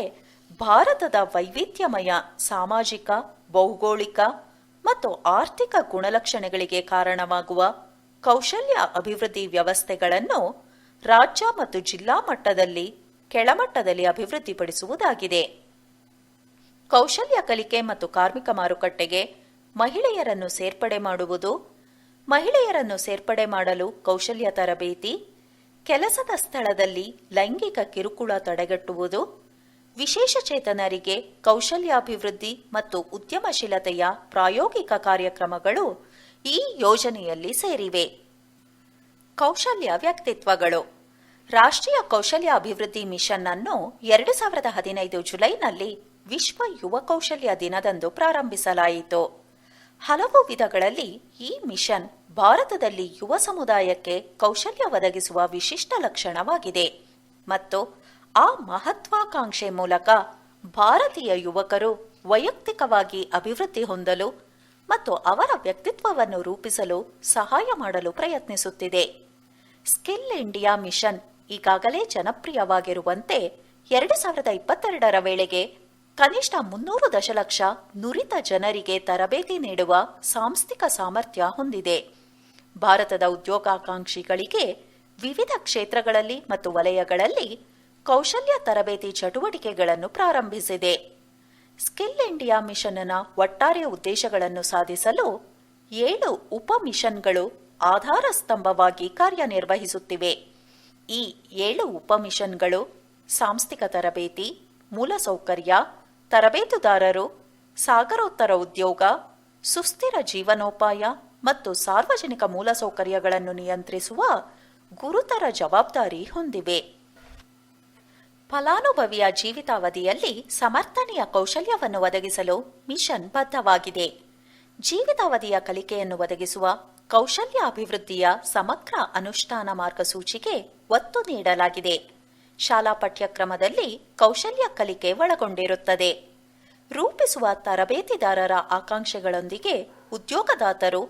ಭಾರತದ ವೈವಿಧ್ಯಮಯ ಸಾಮಾಜಿಕ, ಭೌಗೋಳಿಕ ಮತ್ತು ಆರ್ಥಿಕ ಗುಣಲಕ್ಷಣಗಳಿಗೆ ಕಾರಣವಾಗುವ ಕೌಶಲ್ಯ ಅಭಿವೃದ್ಧಿ ವ್ಯವಸ್ಥೆಗಳನ್ನು ರಾಜ್ಯ ಮತ್ತು ಜಿಲ್ಲಾ ಮಟ್ಟದಲ್ಲಿ, ಕೆಳಮಟ್ಟದಲ್ಲಿ ಅಭಿವೃದ್ಧಿಪಡಿಸುವುದಾಗಿದೆ. ಕೌಶಲ್ಯ ಕಲಿಕೆ ಮತ್ತು ಕಾರ್ಮಿಕ ಮಾರುಕಟ್ಟೆಗೆ ಮಹಿಳೆಯರನ್ನು ಸೇರ್ಪಡೆ ಮಾಡುವುದು, ಮಹಿಳೆಯರನ್ನು ಸೇರ್ಪಡೆ ಮಾಡಲು ಕೌಶಲ್ಯ ತರಬೇತಿ, ಕೆಲಸದ ಸ್ಥಳದಲ್ಲಿ ಲೈಂಗಿಕ ಕಿರುಕುಳ ತಡೆಗಟ್ಟುವುದು, ವಿಶೇಷಚೇತನರಿಗೆ ಕೌಶಲ್ಯಾಭಿವೃದ್ಧಿ ಮತ್ತು ಉದ್ಯಮಶೀಲತೆಯ ಪ್ರಾಯೋಗಿಕ ಕಾರ್ಯಕ್ರಮಗಳು ಈ ಯೋಜನೆಯಲ್ಲಿ ಸೇರಿವೆ. ಕೌಶಲ್ಯ ವ್ಯಕ್ತಿತ್ವಗಳು. ರಾಷ್ಟ್ರೀಯ ಕೌಶಲ್ಯ ಅಭಿವೃದ್ಧಿ ಮಿಷನ್ ಅನ್ನು 2015 ಜುಲೈನಲ್ಲಿ ವಿಶ್ವ ಯುವ ಕೌಶಲ್ಯ ದಿನದಂದು ಪ್ರಾರಂಭಿಸಲಾಯಿತು. ಹಲವು ವಿಧಗಳಲ್ಲಿ ಈ ಮಿಷನ್ ಭಾರತದಲ್ಲಿ ಯುವ ಸಮುದಾಯಕ್ಕೆ ಕೌಶಲ್ಯ ಒದಗಿಸುವ ವಿಶಿಷ್ಟ ಲಕ್ಷಣವಾಗಿದೆ ಮತ್ತು ಆ ಮಹತ್ವಾಕಾಂಕ್ಷೆ ಮೂಲಕ ಭಾರತೀಯ ಯುವಕರು ವೈಯಕ್ತಿಕವಾಗಿ ಅಭಿವೃದ್ಧಿ ಹೊಂದಲು ಮತ್ತು ಅವರ ವ್ಯಕ್ತಿತ್ವವನ್ನು ರೂಪಿಸಲು ಸಹಾಯ ಮಾಡಲು ಪ್ರಯತ್ನಿಸುತ್ತಿದೆ. ಸ್ಕಿಲ್ ಇಂಡಿಯಾ ಮಿಷನ್ ಈಗಾಗಲೇ ಜನಪ್ರಿಯವಾಗಿರುವಂತೆ 2022ರ ವೇಳೆಗೆ ಕನಿಷ್ಠ 300 ದಶಲಕ್ಷ ನುರಿತ ಜನರಿಗೆ ತರಬೇತಿ ನೀಡುವ ಸಾಂಸ್ಥಿಕ ಸಾಮರ್ಥ್ಯ ಹೊಂದಿದೆ. ಭಾರತದ ಉದ್ಯೋಗಾಕಾಂಕ್ಷಿಗಳಿಗೆ ವಿವಿಧ ಕ್ಷೇತ್ರಗಳಲ್ಲಿ ಮತ್ತು ವಲಯಗಳಲ್ಲಿ ಕೌಶಲ್ಯ ತರಬೇತಿ ಚಟುವಟಿಕೆಗಳನ್ನು ಪ್ರಾರಂಭಿಸಿದೆ. ಸ್ಕಿಲ್ ಇಂಡಿಯಾ ಮಿಷನ್ನ ಒಟ್ಟಾರೆ ಉದ್ದೇಶಗಳನ್ನು ಸಾಧಿಸಲು 7 ಉಪ ಮಿಷನ್ಗಳು ಆಧಾರ ಸ್ತಂಭವಾಗಿ ಕಾರ್ಯನಿರ್ವಹಿಸುತ್ತಿವೆ. ಈ 7 ಉಪ ಮಿಷನ್ಗಳು ಸಾಂಸ್ಥಿಕ ತರಬೇತಿ, ಮೂಲಸೌಕರ್ಯ, ತರಬೇತುದಾರರು, ಸಾಗರೋತ್ತರ ಉದ್ಯೋಗ, ಸುಸ್ಥಿರ ಜೀವನೋಪಾಯ ಮತ್ತು ಸಾರ್ವಜನಿಕ ಮೂಲಸೌಕರ್ಯಗಳನ್ನು ನಿಯಂತ್ರಿಸುವ ಗುರುತರ ಜವಾಬ್ದಾರಿ ಹೊಂದಿವೆ. ಫಲಾನುಭವಿಯ ಜೀವಿತಾವಧಿಯಲ್ಲಿ ಸಮರ್ಥನೀಯ ಕೌಶಲ್ಯವನ್ನು ಒದಗಿಸಲು ಮಿಷನ್ ಬದ್ಧವಾಗಿದೆ. ಜೀವಿತಾವಧಿಯ ಕಲಿಕೆಯನ್ನು ಒದಗಿಸುವ ಕೌಶಲ್ಯ ಅಭಿವೃದ್ಧಿಯ ಸಮಗ್ರ ಅನುಷ್ಠಾನ ಮಾರ್ಗಸೂಚಿಗೆ ಒತ್ತು ನೀಡಲಾಗಿದೆ. ಶಾಲಾ ಪಠ್ಯಕ್ರಮದಲ್ಲಿ ಕೌಶಲ್ಯ ಕಲಿಕೆ ಒಳಗೊಂಡಿರುತ್ತದೆ. ರೂಪಿಸುವ ತರಬೇತಿದಾರರ ಆಕಾಂಕ್ಷೆಗಳೊಂದಿಗೆ ಉದ್ಯೋಗದಾತರು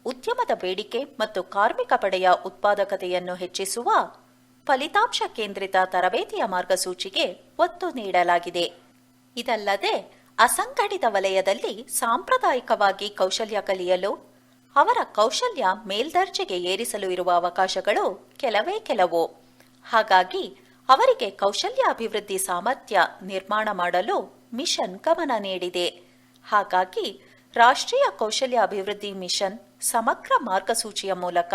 ಉದ್ಯಮದ ಬೇಡಿಕೆ ಮತ್ತು ಕಾರ್ಮಿಕ ಪಡೆಯ ಉತ್ಪಾದಕತೆಯನ್ನು ಹೆಚ್ಚಿಸುವ ಫಲಿತಾಂಶ ಕೇಂದ್ರಿತ ತರಬೇತಿಯ ಮಾರ್ಗಸೂಚಿಗೆ ಒತ್ತು ನೀಡಲಾಗಿದೆ. ಇದಲ್ಲದೆ ಅಸಂಘಟಿತ ವಲಯದಲ್ಲಿ ಸಾಂಪ್ರದಾಯಿಕವಾಗಿ ಕೌಶಲ್ಯ ಕಲಿಯಲು ಅವರ ಕೌಶಲ್ಯ ಮೇಲ್ದರ್ಜೆಗೆ ಏರಿಸಲು ಇರುವ ಅವಕಾಶಗಳು ಕೆಲವು. ಹಾಗಾಗಿ ಅವರಿಗೆ ಕೌಶಲ್ಯ ಅಭಿವೃದ್ಧಿ ಸಾಮರ್ಥ್ಯ ನಿರ್ಮಾಣ ಮಾಡಲು ಮಿಷನ್ ಗಮನ ನೀಡಿದೆ. ಹಾಗಾಗಿ ರಾಷ್ಟ್ರೀಯ ಕೌಶಲ್ಯ ಅಭಿವೃದ್ಧಿ ಮಿಷನ್ ಸಮಗ್ರ ಮಾರ್ಗಸೂಚಿಯ ಮೂಲಕ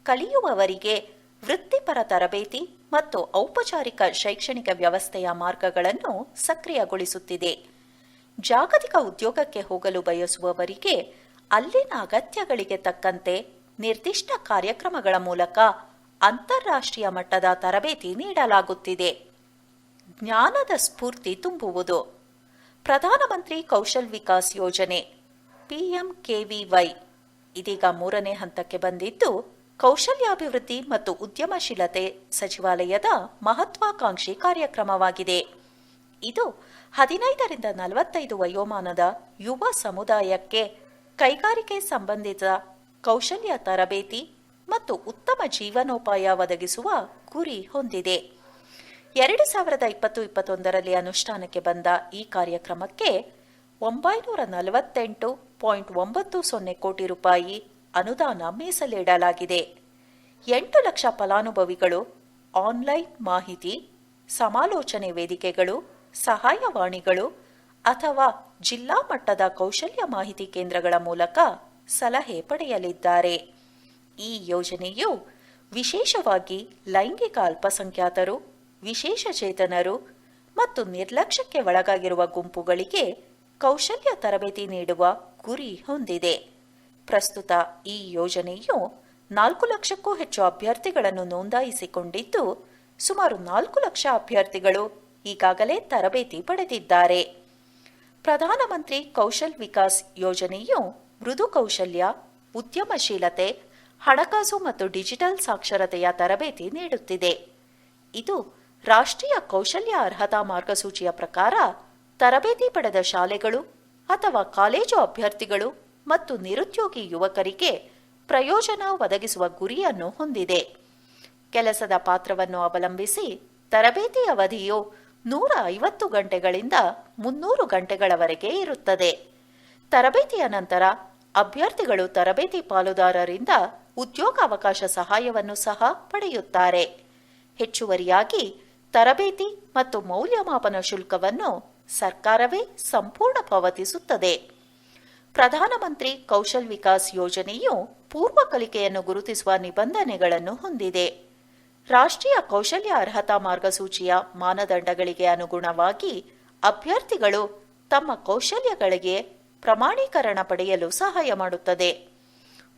ಕಲಿಯುವವರಿಗೆ ವೃತ್ತಿಪರ ತರಬೇತಿ ಮತ್ತು ಔಪಚಾರಿಕ ಶೈಕ್ಷಣಿಕ ವ್ಯವಸ್ಥೆಯ ಮಾರ್ಗಗಳನ್ನು ಸಕ್ರಿಯಗೊಳಿಸುತ್ತಿದೆ. ಜಾಗತಿಕ ಉದ್ಯೋಗಕ್ಕೆ ಹೋಗಲು ಬಯಸುವವರಿಗೆ ಅಲ್ಲಿನ ಅಗತ್ಯಗಳಿಗೆ ತಕ್ಕಂತೆ ನಿರ್ದಿಷ್ಟ ಕಾರ್ಯಕ್ರಮಗಳ ಮೂಲಕ ಅಂತಾರಾಷ್ಟ್ರೀಯ ಮಟ್ಟದ ತರಬೇತಿ ನೀಡಲಾಗುತ್ತಿದೆ. ಜ್ಞಾನದ ಸ್ಫೂರ್ತಿ ತುಂಬುವುದು. ಪ್ರಧಾನಮಂತ್ರಿ ಕೌಶಲ್ ವಿಕಾಸ್ ಯೋಜನೆ PMKVY ಇದೀಗ 3ನೇ ಹಂತಕ್ಕೆ ಬಂದಿದ್ದು, ಕೌಶಲ್ಯಾಭಿವೃದ್ಧಿ ಮತ್ತು ಉದ್ಯಮಶೀಲತೆ ಸಚಿವಾಲಯದ ಮಹತ್ವಾಕಾಂಕ್ಷಿ ಕಾರ್ಯಕ್ರಮವಾಗಿದೆ. ಇದು 15ರಿಂದ 45 ವಯೋಮಾನದ ಯುವ ಸಮುದಾಯಕ್ಕೆ ಕೈಗಾರಿಕೆ ಸಂಬಂಧಿತ ಕೌಶಲ್ಯ ತರಬೇತಿ ಮತ್ತು ಉತ್ತಮ ಜೀವನೋಪಾಯ ಒದಗಿಸುವ ಗುರಿ ಹೊಂದಿದೆ. 2020-21ರಲ್ಲಿ ಅನುಷ್ಠಾನಕ್ಕೆ ಬಂದ ಈ ಕಾರ್ಯಕ್ರಮಕ್ಕೆ 948.90 ಕೋಟಿ ರೂಪಾಯಿ ಅನುದಾನ ಮೀಸಲಿಡಲಾಗಿದೆ. 8 ಲಕ್ಷ ಫಲಾನುಭವಿಗಳು ಆನ್ಲೈನ್ ಮಾಹಿತಿ, ಸಮಾಲೋಚನೆ ವೇದಿಕೆಗಳು, ಸಹಾಯವಾಣಿಗಳು ಅಥವಾ ಜಿಲ್ಲಾ ಮಟ್ಟದ ಕೌಶಲ್ಯ ಮಾಹಿತಿ ಕೇಂದ್ರಗಳ ಮೂಲಕ ಸಲಹೆ ಪಡೆಯಲಿದ್ದಾರೆ. ಈ ಯೋಜನೆಯು ವಿಶೇಷವಾಗಿ ಲೈಂಗಿಕ ಅಲ್ಪಸಂಖ್ಯಾತರು, ವಿಶೇಷಚೇತನರು ಮತ್ತು ನಿರ್ಲಕ್ಷ್ಯಕ್ಕೆ ಒಳಗಾಗಿರುವ ಗುಂಪುಗಳಿಗೆ ಕೌಶಲ್ಯ ತರಬೇತಿ ನೀಡುವ ಗುರಿ ಹೊಂದಿದೆ. ಪ್ರಸ್ತುತ ಈ ಯೋಜನೆಯು 4 ಲಕ್ಷಕ್ಕೂ ಹೆಚ್ಚು ಅಭ್ಯರ್ಥಿಗಳನ್ನು ನೋಂದಾಯಿಸಿಕೊಂಡಿದ್ದು, ಸುಮಾರು 4 ಲಕ್ಷ ಅಭ್ಯರ್ಥಿಗಳು ಈಗಾಗಲೇ ತರಬೇತಿ ಪಡೆದಿದ್ದಾರೆ. ಪ್ರಧಾನಮಂತ್ರಿ ಕೌಶಲ್ ವಿಕಾಸ್ ಯೋಜನೆಯು ಮೃದು ಕೌಶಲ್ಯ, ಉದ್ಯಮಶೀಲತೆ, ಹಣಕಾಸು ಮತ್ತು ಡಿಜಿಟಲ್ ಸಾಕ್ಷರತೆಯ ತರಬೇತಿ ನೀಡುತ್ತಿದೆ. ಇದು ರಾಷ್ಟ್ರೀಯ ಕೌಶಲ್ಯ ಅರ್ಹತಾ ಮಾರ್ಗಸೂಚಿಯ ಪ್ರಕಾರ ತರಬೇತಿ ಪಡೆದ ಶಾಲೆಗಳು ಅಥವಾ ಕಾಲೇಜು ಅಭ್ಯರ್ಥಿಗಳು ಮತ್ತು ನಿರುದ್ಯೋಗಿ ಯುವಕರಿಗೆ ಪ್ರಯೋಜನ ಒದಗಿಸುವ ಗುರಿಯನ್ನು ಹೊಂದಿದೆ. ಕೆಲಸದ ಪಾತ್ರವನ್ನು ಅವಲಂಬಿಸಿ ತರಬೇತಿ ಅವಧಿಯು 150 ಗಂಟೆಗಳಿಂದ 300 ಗಂಟೆಗಳವರೆಗೆ ಇರುತ್ತದೆ. ತರಬೇತಿಯ ನಂತರ ಅಭ್ಯರ್ಥಿಗಳು ತರಬೇತಿ ಪಾಲುದಾರರಿಂದ ಉದ್ಯೋಗಾವಕಾಶ ಸಹಾಯವನ್ನು ಸಹ ಪಡೆಯುತ್ತಾರೆ. ಹೆಚ್ಚುವರಿಯಾಗಿ ತರಬೇತಿ ಮತ್ತು ಮೌಲ್ಯಮಾಪನ ಶುಲ್ಕವನ್ನು ಸರ್ಕಾರವೇ ಸಂಪೂರ್ಣ ಪಾವತಿಸುತ್ತದೆ. ಪ್ರಧಾನಮಂತ್ರಿ ಕೌಶಲ್ ವಿಕಾಸ್ ಯೋಜನೆಯು ಪೂರ್ವ ಕಲಿಕೆಯನ್ನು ಗುರುತಿಸುವ ನಿಬಂಧನೆಗಳನ್ನು ಹೊಂದಿದೆ. ರಾಷ್ಟ್ರೀಯ ಕೌಶಲ್ಯ ಅರ್ಹತಾ ಮಾರ್ಗಸೂಚಿಯ ಮಾನದಂಡಗಳಿಗೆ ಅನುಗುಣವಾಗಿ ಅಭ್ಯರ್ಥಿಗಳು ತಮ್ಮ ಕೌಶಲ್ಯಗಳಿಗೆ ಪ್ರಮಾಣೀಕರಣ ಪಡೆಯಲು ಸಹಾಯ ಮಾಡುತ್ತದೆ.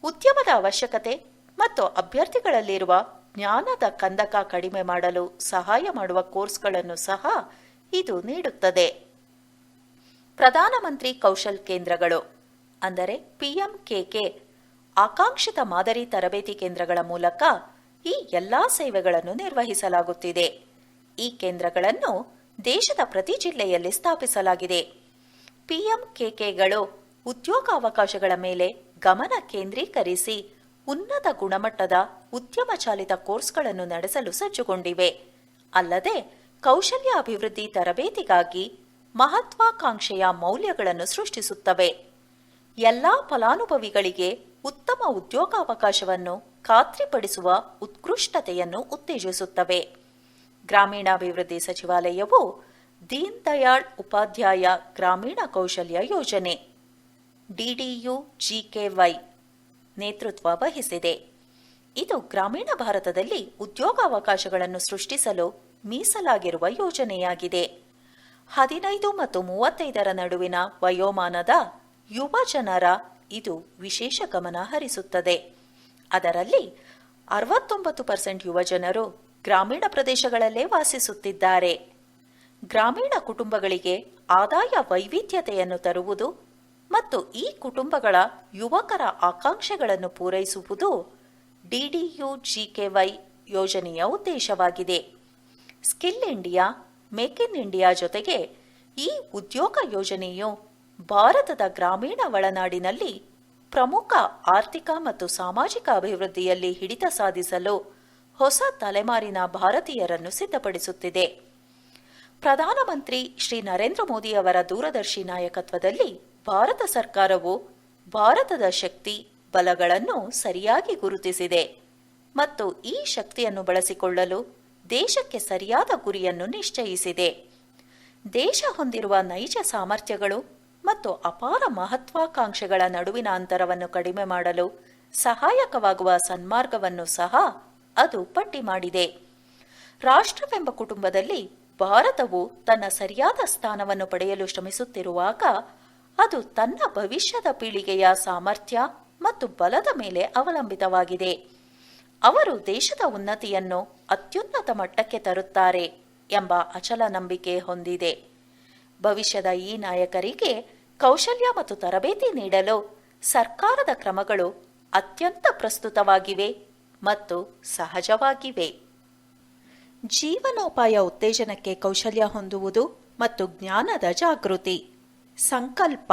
ಉದ್ಯಮದ ಅವಶ್ಯಕತೆ ಮತ್ತು ಅಭ್ಯರ್ಥಿಗಳಲ್ಲಿರುವ ಜ್ಞಾನದ ಕಂದಕ ಕಡಿಮೆ ಮಾಡಲು ಸಹಾಯ ಮಾಡುವ ಕೋರ್ಸ್ಗಳನ್ನು ಸಹ ಇದು ನೀಡುತ್ತದೆ. ಪ್ರಧಾನಮಂತ್ರಿ ಕೌಶಲ್ ಕೇಂದ್ರಗಳು ಅಂದರೆ ಪಿಎಂಕೆಕೆ ಆಕಾಂಕ್ಷಿತ ಮಾದರಿ ತರಬೇತಿ ಕೇಂದ್ರಗಳ ಮೂಲಕ ಈ ಎಲ್ಲಾ ಸೇವೆಗಳನ್ನು ನಿರ್ವಹಿಸಲಾಗುತ್ತಿದೆ. ಈ ಕೇಂದ್ರಗಳನ್ನು ದೇಶದ ಪ್ರತಿ ಜಿಲ್ಲೆಯಲ್ಲಿ ಸ್ಥಾಪಿಸಲಾಗಿದೆ. ಪಿಎಂಕೆಕೆಗಳು ಉದ್ಯೋಗಾವಕಾಶಗಳ ಮೇಲೆ ಗಮನ ಕೇಂದ್ರೀಕರಿಸಿ ಉನ್ನತ ಗುಣಮಟ್ಟದ ಉದ್ಯಮ ಚಾಲಿತ ಕೋರ್ಸ್ಗಳನ್ನು ನಡೆಸಲು ಸಜ್ಜುಗೊಂಡಿವೆ. ಅಲ್ಲದೆ ಕೌಶಲ್ಯ ಅಭಿವೃದ್ಧಿ ತರಬೇತಿಗಾಗಿ ಮಹತ್ವಾಕಾಂಕ್ಷೆಯ ಮೌಲ್ಯಗಳನ್ನು ಸೃಷ್ಟಿಸುತ್ತವೆ. ಎಲ್ಲಾ ಫಲಾನುಭವಿಗಳಿಗೆ ಉತ್ತಮ ಉದ್ಯೋಗಾವಕಾಶವನ್ನು ಖಾತ್ರಿಪಡಿಸುವ ಉತ್ಕೃಷ್ಟತೆಯನ್ನು ಉತ್ತೇಜಿಸುತ್ತವೆ. ಗ್ರಾಮೀಣಾಭಿವೃದ್ಧಿ ಸಚಿವಾಲಯವು ದೀನ್ ದಯಾಳ್ ಉಪಾಧ್ಯಾಯ ಗ್ರಾಮೀಣ ಕೌಶಲ್ಯ ಯೋಜನೆ DDU-GKY ನೇತೃತ್ವ ವಹಿಸಿದೆ. ಇದು ಗ್ರಾಮೀಣ ಭಾರತದಲ್ಲಿ ಉದ್ಯೋಗಾವಕಾಶಗಳನ್ನು ಸೃಷ್ಟಿಸಲು ಮೀಸಲಾಗಿರುವ ಯೋಜನೆಯಾಗಿದೆ. 15 ಮತ್ತು 35 ನಡುವಿನ ವಯೋಮಾನದ ಯುವ ಜನರ ಇದು ವಿಶೇಷ ಗಮನ ಹರಿಸುತ್ತದೆ. ಅದರಲ್ಲಿ 69% ಯುವಜನರು ಗ್ರಾಮೀಣ ಪ್ರದೇಶಗಳಲ್ಲೇ ವಾಸಿಸುತ್ತಿದ್ದಾರೆ. ಗ್ರಾಮೀಣ ಕುಟುಂಬಗಳಿಗೆ ಆದಾಯ ವೈವಿಧ್ಯತೆಯನ್ನು ತರುವುದು ಮತ್ತು ಈ ಕುಟುಂಬಗಳ ಯುವಕರ ಆಕಾಂಕ್ಷೆಗಳನ್ನು ಪೂರೈಸುವುದು DDU-GKY ಯೋಜನೆಯ ಉದ್ದೇಶವಾಗಿದೆ. Skill India, make in India ಜೊತೆಗೆ ಈ ಉದ್ಯೋಗ ಯೋಜನೆಯು ಭಾರತದ ಗ್ರಾಮೀಣ ಒಳನಾಡಿನಲ್ಲಿ ಪ್ರಮುಖ ಆರ್ಥಿಕ ಮತ್ತು ಸಾಮಾಜಿಕ ಅಭಿವೃದ್ಧಿಯಲ್ಲಿ ಹಿಡಿತ ಸಾಧಿಸಲು ಹೊಸ ತಲೆಮಾರಿನ ಭಾರತೀಯರನ್ನು ಸಿದ್ಧಪಡಿಸುತ್ತಿದೆ. ಪ್ರಧಾನಮಂತ್ರಿ ಶ್ರೀ ನರೇಂದ್ರ ಮೋದಿ ಅವರ ದೂರದರ್ಶಿ ನಾಯಕತ್ವದಲ್ಲಿ ಭಾರತ ಸರ್ಕಾರವು ಭಾರತದ ಶಕ್ತಿ ಬಲಗಳನ್ನು ಸರಿಯಾಗಿ ಗುರುತಿಸಿದೆ ಮತ್ತು ಈ ಶಕ್ತಿಯನ್ನು ಬಳಸಿಕೊಳ್ಳಲು ದೇಶಕ್ಕೆ ಸರಿಯಾದ ಗುರಿಯನ್ನು ನಿಶ್ಚಯಿಸಿದೆ. ದೇಶ ಹೊಂದಿರುವ ನೈಜ ಸಾಮರ್ಥ್ಯಗಳು ಮತ್ತು ಅಪಾರ ಮಹತ್ವಾಕಾಂಕ್ಷೆಗಳ ನಡುವಿನ ಅಂತರವನ್ನು ಕಡಿಮೆ ಮಾಡಲು ಸಹಾಯಕವಾಗುವ ಸನ್ಮಾರ್ಗವನ್ನು ಸಹ ಅದು ಪಟ್ಟಿ ಮಾಡಿದೆ. ರಾಷ್ಟ್ರವೆಂಬ ಕುಟುಂಬದಲ್ಲಿ ಭಾರತವು ತನ್ನ ಸರಿಯಾದ ಸ್ಥಾನವನ್ನು ಪಡೆಯಲು ಶ್ರಮಿಸುತ್ತಿರುವಾಗ ಅದು ತನ್ನ ಭವಿಷ್ಯದ ಪೀಳಿಗೆಯ ಸಾಮರ್ಥ್ಯ ಮತ್ತು ಬಲದ ಮೇಲೆ ಅವಲಂಬಿತವಾಗಿದೆ. ಅವರು ದೇಶದ ಉನ್ನತಿಯನ್ನು ಅತ್ಯುನ್ನತ ಮಟ್ಟಕ್ಕೆ ತರುತ್ತಾರೆ ಎಂಬ ಅಚಲ ನಂಬಿಕೆ ಹೊಂದಿದೆ. ಭವಿಷ್ಯದ ಈ ನಾಯಕರಿಗೆ ಕೌಶಲ್ಯ ಮತ್ತು ತರಬೇತಿ ನೀಡಲು ಸರ್ಕಾರದ ಕ್ರಮಗಳು ಅತ್ಯಂತ ಪ್ರಸ್ತುತವಾಗಿವೆ ಮತ್ತು ಸಹಜವಾಗಿವೆ. ಜೀವನೋಪಾಯ ಉತ್ತೇಜನಕ್ಕೆ ಕೌಶಲ್ಯ ಹೊಂದುವುದು ಮತ್ತು ಜ್ಞಾನದ ಜಾಗೃತಿ. ಸಂಕಲ್ಪ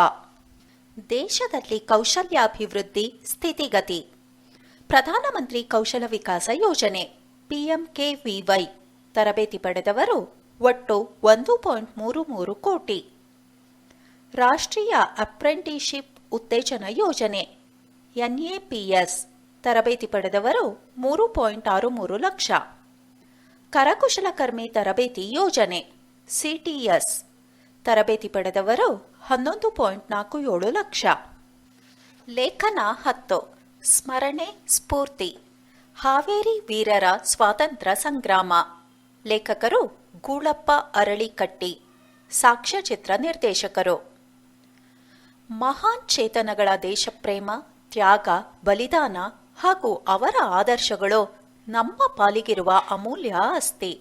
ದೇಶದಲ್ಲಿ ಕೌಶಲ್ಯಾಭಿವೃದ್ಧಿ ಸ್ಥಿತಿಗತಿ. ಪ್ರಧಾನಮಂತ್ರಿ ಕೌಶಲ ವಿಕಾಸ ಯೋಜನೆ PMKVY ತರಬೇತಿ ಪಡೆದವರು ಒಟ್ಟು 1.33 ಕೋಟಿ. ರಾಷ್ಟ್ರೀಯ ಅಪ್ರೆಂಟಿಸ್ಶಿಪ್ ಉತ್ತೇಜನ ಯೋಜನೆ NAPS ತರಬೇತಿ ಪಡೆದವರು 3.63 ಲಕ್ಷ. ಕರಕುಶಲಕರ್ಮಿ ತರಬೇತಿ ಯೋಜನೆ ಸಿಟಿಎಸ್. ತರಬೇತಿ ಪಡೆದವರು 11.47 ಲಕ್ಷ. ಲೇಖನ 10. ಸ್ಮರಣೆ ಸ್ಫೂರ್ತಿ. ಹಾವೇರಿ ವೀರರ ಸ್ವಾತಂತ್ರ್ಯ ಸಂಗ್ರಾಮ. ಲೇಖಕರು ಗೂಳಪ್ಪ ಅರಳಿಕಟ್ಟಿ. ಸಾಕ್ಷ್ಯಚಿತ್ರ ನಿರ್ದೇಶಕರು. ಮಹಾನ್ ಚೇತನಗಳ ದೇಶಪ್ರೇಮ, ತ್ಯಾಗ, ಬಲಿದಾನ ಹಾಗೂ ಅವರ ಆದರ್ಶಗಳು ನಮ್ಮ ಪಾಲಿಗಿರುವ ಅಮೂಲ್ಯ ಆಸ್ತಿ.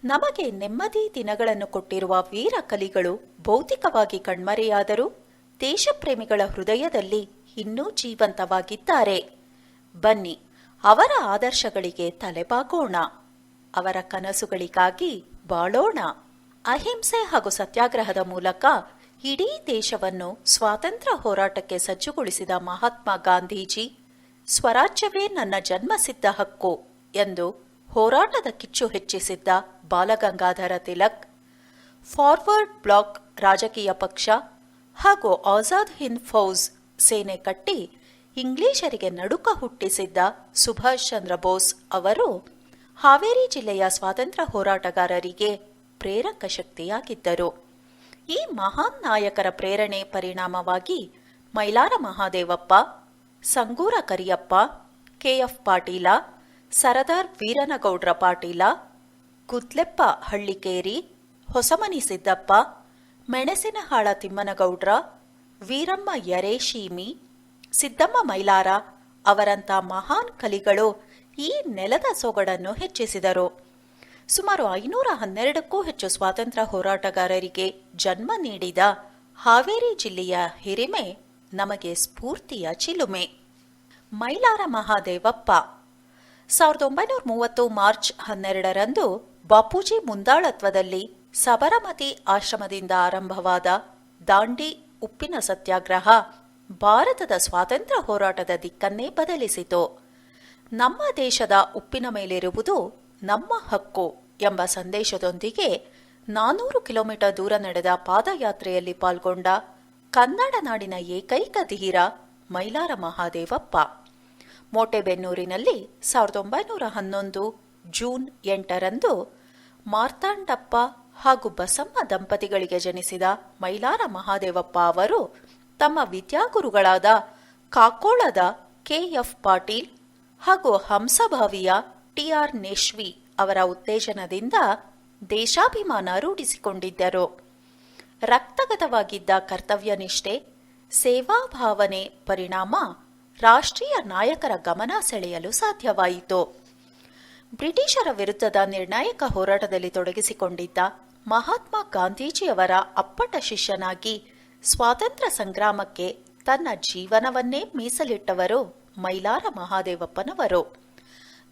ನಮಗೆ ನೆಮ್ಮದಿ ದಿನಗಳನ್ನು ಕೊಟ್ಟಿರುವ ವೀರ ಕಲಿಗಳು ಭೌತಿಕವಾಗಿ ಕಣ್ಮರೆಯಾದರೂ ದೇಶಪ್ರೇಮಿಗಳ ಹೃದಯದಲ್ಲಿ ಇನ್ನೂ ಜೀವಂತವಾಗಿದ್ದಾರೆ. ಬನ್ನಿ, ಅವರ ಆದರ್ಶಗಳಿಗೆ ತಲೆಬಾಗೋಣ, ಅವರ ಕನಸುಗಳಿಗಾಗಿ ಬಾಳೋಣ. ಅಹಿಂಸೆ ಹಾಗೂ ಸತ್ಯಾಗ್ರಹದ ಮೂಲಕ ಇಡೀ ದೇಶವನ್ನು ಸ್ವಾತಂತ್ರ್ಯ ಹೋರಾಟಕ್ಕೆ ಸಜ್ಜುಗೊಳಿಸಿದ ಮಹಾತ್ಮ ಗಾಂಧೀಜಿ, ಸ್ವರಾಜ್ಯವೇ ನನ್ನ ಜನ್ಮಸಿದ್ಧ ಹಕ್ಕು ಎಂದು ಹೋರಾಟದ ಕಿಚ್ಚು ಹೆಚ್ಚಿಸಿದ್ದ ಬಾಲಗಂಗಾಧರ ತಿಲಕ್, ಫಾರ್ವರ್ಡ್ ಬ್ಲಾಕ್ ರಾಜಕೀಯ ಪಕ್ಷ ಹಾಗೂ ಆಜಾದ್ ಹಿಂದ್ ಫೌಜ್ ಸೇನೆ ಕಟ್ಟಿ ಇಂಗ್ಲಿಷರಿಗೆ ನಡುಕ ಹುಟ್ಟಿಸಿದ್ದ ಸುಭಾಷ್ ಚಂದ್ರ ಬೋಸ್ ಅವರು ಹಾವೇರಿ ಜಿಲ್ಲೆಯ ಸ್ವಾತಂತ್ರ್ಯ ಹೋರಾಟಗಾರರಿಗೆ ಪ್ರೇರಕ ಶಕ್ತಿಯಾಗಿದ್ದರು. ಈ ಮಹಾನ್ ನಾಯಕರ ಪ್ರೇರಣೆ ಪರಿಣಾಮವಾಗಿ ಮೈಲಾರ ಮಹಾದೇವಪ್ಪ, ಸಂಗೂರ ಕರಿಯಪ್ಪ, ಕೆಎಫ್ ಪಾಟೀಲ, ಸರದಾರ್ ವೀರನಗೌಡ್ರ ಪಾಟೀಲ, ಗುದ್ಲೆಪ್ಪ ಹಳ್ಳಿಕೇರಿ, ಹೊಸಮನಿ ಸಿದ್ದಪ್ಪ, ಮೆಣಸಿನಹಾಳ ತಿಮ್ಮನಗೌಡ್ರ, ವೀರಮ್ಮ ಯರೇಶೀಮಿ, ಸಿದ್ದಮ್ಮ ಮೈಲಾರ ಅವರಂಥ ಮಹಾನ್ ಕಲಿಗಳು ಈ ನೆಲದ ಸೊಗಡನ್ನು ಹೆಚ್ಚಿಸಿದರು. ಸುಮಾರು 512ಕ್ಕೂ ಹೆಚ್ಚು ಸ್ವಾತಂತ್ರ್ಯ ಹೋರಾಟಗಾರರಿಗೆ ಜನ್ಮ ನೀಡಿದ ಹಾವೇರಿ ಜಿಲ್ಲೆಯ ಹಿರಿಮೆ ನಮಗೆ ಸ್ಫೂರ್ತಿಯ ಚಿಲುಮೆ. ಮೈಲಾರ ಮಹಾದೇವಪ್ಪ 1930 ಮಾರ್ಚ್ 12ರಂದು ಬಾಪೂಜಿ ಮುಂದಾಳತ್ವದಲ್ಲಿ ಸಬರಮತಿ ಆಶ್ರಮದಿಂದ ಆರಂಭವಾದ ದಾಂಡಿ ಉಪ್ಪಿನ ಸತ್ಯಾಗ್ರಹ ಭಾರತದ ಸ್ವಾತಂತ್ರ್ಯ ಹೋರಾಟದ ದಿಕ್ಕನ್ನೇ ಬದಲಿಸಿತು. ನಮ್ಮ ದೇಶದ ಉಪ್ಪಿನ ಮೇಲಿರುವುದು ನಮ್ಮ ಹಕ್ಕು ಎಂಬ ಸಂದೇಶದೊಂದಿಗೆ 400 ಕಿಲೋಮೀಟರ್ ದೂರ ನಡೆದ ಪಾದಯಾತ್ರೆಯಲ್ಲಿ ಪಾಲ್ಗೊಂಡ ಕನ್ನಡ ನಾಡಿನ ಏಕೈಕ ಧೀರ ಮೈಲಾರ ಮಹಾದೇವಪ್ಪ. ಮೋಟೆಬೆನ್ನೂರಿನಲ್ಲಿ 1911 ಜೂನ್ 8ರಂದು ಮಾರ್ತಾಂಡಪ್ಪ ಹಾಗೂ ಬಸಮ್ಮ ದಂಪತಿಗಳಿಗೆ ಜನಿಸಿದ ಮೈಲಾರ ಮಹಾದೇವಪ್ಪ ಅವರು ತಮ್ಮ ವಿದ್ಯಾಗುರುಗಳಾದ ಕಾಕೋಳದ ಕೆಎಫ್ ಪಾಟೀಲ್ ಹಾಗೂ ಹಂಸಭಾವಿಯ ಟಿಆರ್ ನೇಶ್ವಿ ಅವರ ಉತ್ತೇಜನದಿಂದ ದೇಶಾಭಿಮಾನ ರೂಢಿಸಿಕೊಂಡಿದ್ದರು. ರಕ್ತಗತವಾಗಿದ್ದ ಕರ್ತವ್ಯನಿಷ್ಠೆ, ಸೇವಾ ಭಾವನೆ ಪರಿಣಾಮ ರಾಷ್ಟ್ರೀಯ ನಾಯಕರ ಗಮನ ಸೆಳೆಯಲು ಸಾಧ್ಯವಾಯಿತು. ಬ್ರಿಟಿಷರ ವಿರುದ್ಧದ ನಿರ್ಣಾಯಕ ಹೋರಾಟದಲ್ಲಿ ತೊಡಗಿಸಿಕೊಂಡಿದ್ದ ಮಹಾತ್ಮ ಗಾಂಧೀಜಿಯವರ ಅಪ್ಪಟ ಶಿಷ್ಯನಾಗಿ ಸ್ವಾತಂತ್ರ್ಯ ಸಂಗ್ರಾಮಕ್ಕೆ ತನ್ನ ಜೀವನವನ್ನೇ ಮೀಸಲಿಟ್ಟವರು ಮೈಲಾರ ಮಹಾದೇವಪ್ಪನವರು.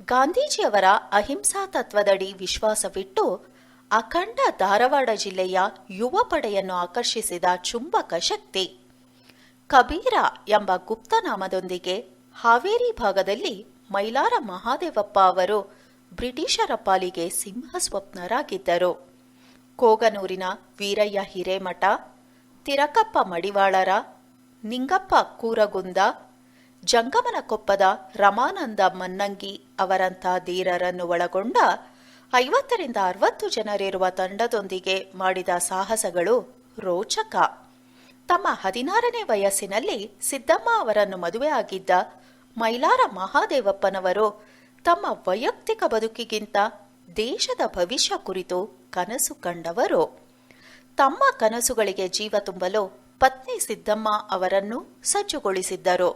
ಗಾಂಧೀಜಿಯವರ ಅಹಿಂಸಾ ತತ್ವದಡಿ ವಿಶ್ವಾಸವಿಟ್ಟು ಅಖಂಡ ಧಾರವಾಡ ಜಿಲ್ಲೆಯ ಯುವ ಪಡೆಯನ್ನು ಆಕರ್ಷಿಸಿದ ಚುಂಬಕ ಶಕ್ತಿ. ಕಬೀರ ಎಂಬ ಗುಪ್ತನಾಮದೊಂದಿಗೆ ಹಾವೇರಿ ಭಾಗದಲ್ಲಿ ಮೈಲಾರ ಮಹಾದೇವಪ್ಪ ಅವರು ಬ್ರಿಟಿಷರ ಪಾಲಿಗೆ ಸಿಂಹಸ್ವಪ್ನರಾಗಿದ್ದರು. ಕೋಗನೂರಿನ ವೀರಯ್ಯ ಹಿರೇಮಠ, ತಿರಕಪ್ಪ ಮಡಿವಾಳರ, ನಿಂಗಪ್ಪ ಕೂರಗುಂದ, ಜಂಗಮನಕೊಪ್ಪದ ರಮಾನಂದ ಮನ್ನಂಗಿ ಅವರಂಥ ಧೀರರನ್ನು ಒಳಗೊಂಡ 50ರಿಂದ 60 ಜನರಿರುವ ತಂಡದೊಂದಿಗೆ ಮಾಡಿದ ಸಾಹಸಗಳು ರೋಚಕ. ತಮ್ಮ 16ನೇ ವಯಸ್ಸಿನಲ್ಲಿ ಸಿದ್ದಮ್ಮ ಅವರನ್ನು ಮದುವೆಯಾಗಿದ್ದ ಮೈಲಾರ ಮಹಾದೇವಪ್ಪನವರು ತಮ್ಮ ವೈಯಕ್ತಿಕ ಬದುಕಿಗಿಂತ ದೇಶದ ಭವಿಷ್ಯ ಕುರಿತು ಕನಸು ಕಂಡವರು. ತಮ್ಮ ಕನಸುಗಳಿಗೆ ಜೀವ ತುಂಬಲು ಪತ್ನಿ ಸಿದ್ದಮ್ಮ ಅವರನ್ನು ಸಜ್ಜುಗೊಳಿಸಿದ್ದರು.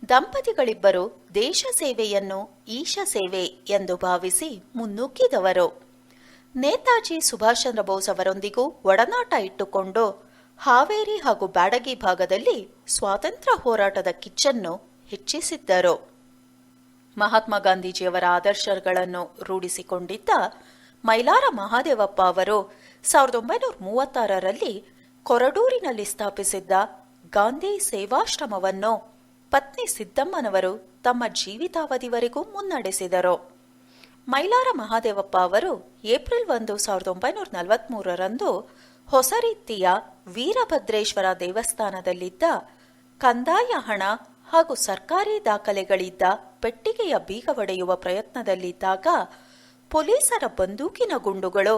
ದಂಪತಿಗಳಿಬ್ಬರು ದೇಶ ಸೇವೆಯನ್ನು ಈಶ ಸೇವೆ ಎಂದು ಭಾವಿಸಿ ಮುನ್ನುಗ್ಗಿದವರು. ನೇತಾಜಿ ಸುಭಾಷ್ ಚಂದ್ರ ಬೋಸ್ ಅವರೊಂದಿಗೂ ಒಡನಾಟ ಇಟ್ಟುಕೊಂಡು ಹಾವೇರಿ ಹಾಗೂ ಬ್ಯಾಡಗಿ ಭಾಗದಲ್ಲಿ ಸ್ವಾತಂತ್ರ್ಯ ಹೋರಾಟದ ಕಿಚ್ಚನ್ನು ಹೆಚ್ಚಿಸಿದ್ದರು. ಮಹಾತ್ಮ ಗಾಂಧೀಜಿಯವರ ಆದರ್ಶಗಳನ್ನು ರೂಢಿಸಿಕೊಂಡಿದ್ದ ಮೈಲಾರ ಮಹಾದೇವಪ್ಪ ಅವರು 1936ರಲ್ಲಿ ಕೊರಡೂರಿನಲ್ಲಿ ಸ್ಥಾಪಿಸಿದ್ದ ಗಾಂಧಿ ಸೇವಾಶ್ರಮವನ್ನು ಪತ್ನಿ ಸಿದ್ದಮ್ಮನವರು ತಮ್ಮ ಜೀವಿತಾವಧಿವರೆಗೂ ಮುನ್ನಡೆಸಿದರು. ಮೈಲಾರ ಮಹಾದೇವಪ್ಪ ಅವರು ಏಪ್ರಿಲ್ 1, 1943ರಂದು ಹೊಸ ರೀತಿಯ ವೀರಭದ್ರೇಶ್ವರ ದೇವಸ್ಥಾನದಲ್ಲಿದ್ದ ಕಂದಾಯ ಹಣ ಹಾಗೂ ಸರ್ಕಾರಿ ದಾಖಲೆಗಳಿದ್ದ ಪೆಟ್ಟಿಗೆಯ ಬೀಗ ಒಡೆಯುವ ಪ್ರಯತ್ನದಲ್ಲಿದ್ದಾಗ ಪೊಲೀಸರ ಬಂದೂಕಿನ ಗುಂಡುಗಳು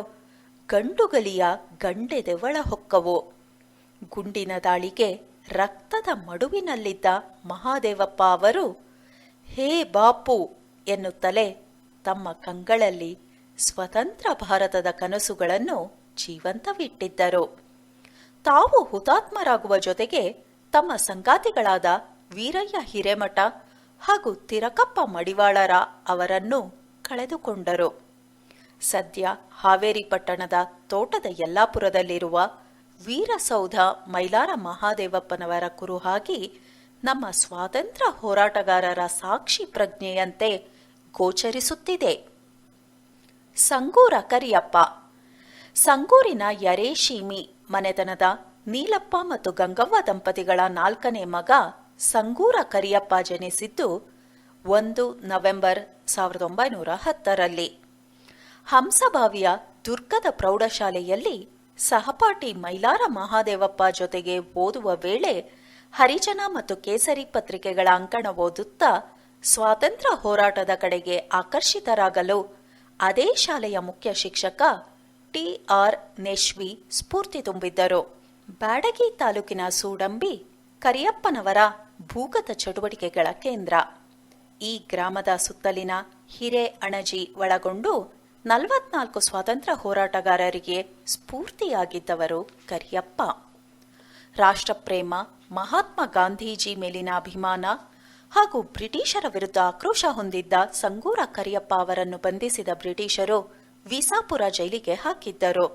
ಗಂಡುಗಲಿಯ ಗಂಡೆದೆವಳ ಹೊಕ್ಕವು. ಗುಂಡಿನ ದಾಳಿಗೆ ರಕ್ತದ ಮಡುವಿನಲ್ಲಿದ್ದ ಮಹಾದೇವಪ್ಪ ಅವರು ಹೇ ಬಾಪು ಎನ್ನುತ್ತಲೇ ತಮ್ಮ ಕಂಗಳಲ್ಲಿ ಸ್ವತಂತ್ರ ಭಾರತದ ಕನಸುಗಳನ್ನು ಜೀವಂತವಿಟ್ಟಿದ್ದರು. ತಾವು ಹುತಾತ್ಮರಾಗುವ ಜೊತೆಗೆ ತಮ್ಮ ಸಂಗಾತಿಗಳಾದ ವೀರಯ್ಯ ಹಿರೇಮಠ ಹಾಗೂ ತಿರಕಪ್ಪ ಮಡಿವಾಳರ ಅವರನ್ನು ಕಳೆದುಕೊಂಡರು. ಸದ್ಯ ಹಾವೇರಿ ಪಟ್ಟಣದ ತೋಟದ ಯಲ್ಲಾಪುರದಲ್ಲಿರುವ ವೀರಸೌಧ ಮೈಲಾರ ಮಹಾದೇವಪ್ಪನವರ ಕುರುಹಾಗಿ ನಮ್ಮ ಸ್ವಾತಂತ್ರ್ಯ ಹೋರಾಟಗಾರರ ಸಾಕ್ಷಿ ಪ್ರಜ್ಞೆಯಂತೆ ಗೋಚರಿಸುತ್ತಿದೆ. ಸಂಗೂರ ಕರಿಯಪ್ಪ. ಸಂಗೂರಿನ ಯರೇಶೀಮಿ ಮನೆತನದ ನೀಲಪ್ಪ ಮತ್ತು ಗಂಗವ್ವ ದಂಪತಿಗಳ 4ನೇ ಮಗ ಸಂಗೂರ ಕರಿಯಪ್ಪ ಜನಿಸಿದ್ದು 1 ನವೆಂಬರ್ 1910ರಲ್ಲಿ. ಹಂಸಭಾವಿಯ ದುರ್ಗದ ಪ್ರೌಢಶಾಲೆಯಲ್ಲಿ ಸಹಪಾಠಿ ಮೈಲಾರ ಮಹಾದೇವಪ್ಪ ಜೊತೆಗೆ ಓದುವ ವೇಳೆ ಹರಿಜನ ಮತ್ತು ಕೇಸರಿ ಪತ್ರಿಕೆಗಳ ಅಂಕಣ ಓದುತ್ತಾ ಸ್ವಾತಂತ್ರ್ಯ ಹೋರಾಟದ ಕಡೆಗೆ ಆಕರ್ಷಿತರಾಗಲು ಅದೇ ಶಾಲೆಯ ಮುಖ್ಯ ಶಿಕ್ಷಕ ಟಿ.ಆರ್. ನೆಶ್ವಿ ಸ್ಫೂರ್ತಿ ತುಂಬಿದ್ದರು. ಬ್ಯಾಡಗಿ ತಾಲೂಕಿನ ಸೂಡಂಬಿ ಕರಿಯಪ್ಪನವರ ಭೂಗತ ಚಟುವಟಿಕೆಗಳ ಕೇಂದ್ರ. ಈ ಗ್ರಾಮದ ಸುತ್ತಲಿನ ಹಿರೇ ಅಣಜಿ ಒಳಗೊಂಡು 44 ಸ್ವಾತಂತ್ರ್ಯ ಹೋರಾಟಗಾರರಿಗೆ ಸ್ಫೂರ್ತಿಯಾಗಿದ್ದವರು ಕರಿಯಪ್ಪ. ರಾಷ್ಟ್ರಪ್ರೇಮ, ಮಹಾತ್ಮ ಗಾಂಧೀಜಿ ಮೇಲಿನ ಅಭಿಮಾನ ಹಾಗೂ ಬ್ರಿಟಿಷರ ವಿರುದ್ಧ ಆಕ್ರೋಶ ಹೊಂದಿದ್ದ ಸಂಗೂರ ಕರಿಯಪ್ಪ ಅವರನ್ನು ಬಂಧಿಸಿದ ಬ್ರಿಟಿಷರು ವಿಸಾಪುರ ಜೈಲಿಗೆ ಹಾಕಿದ್ದರು.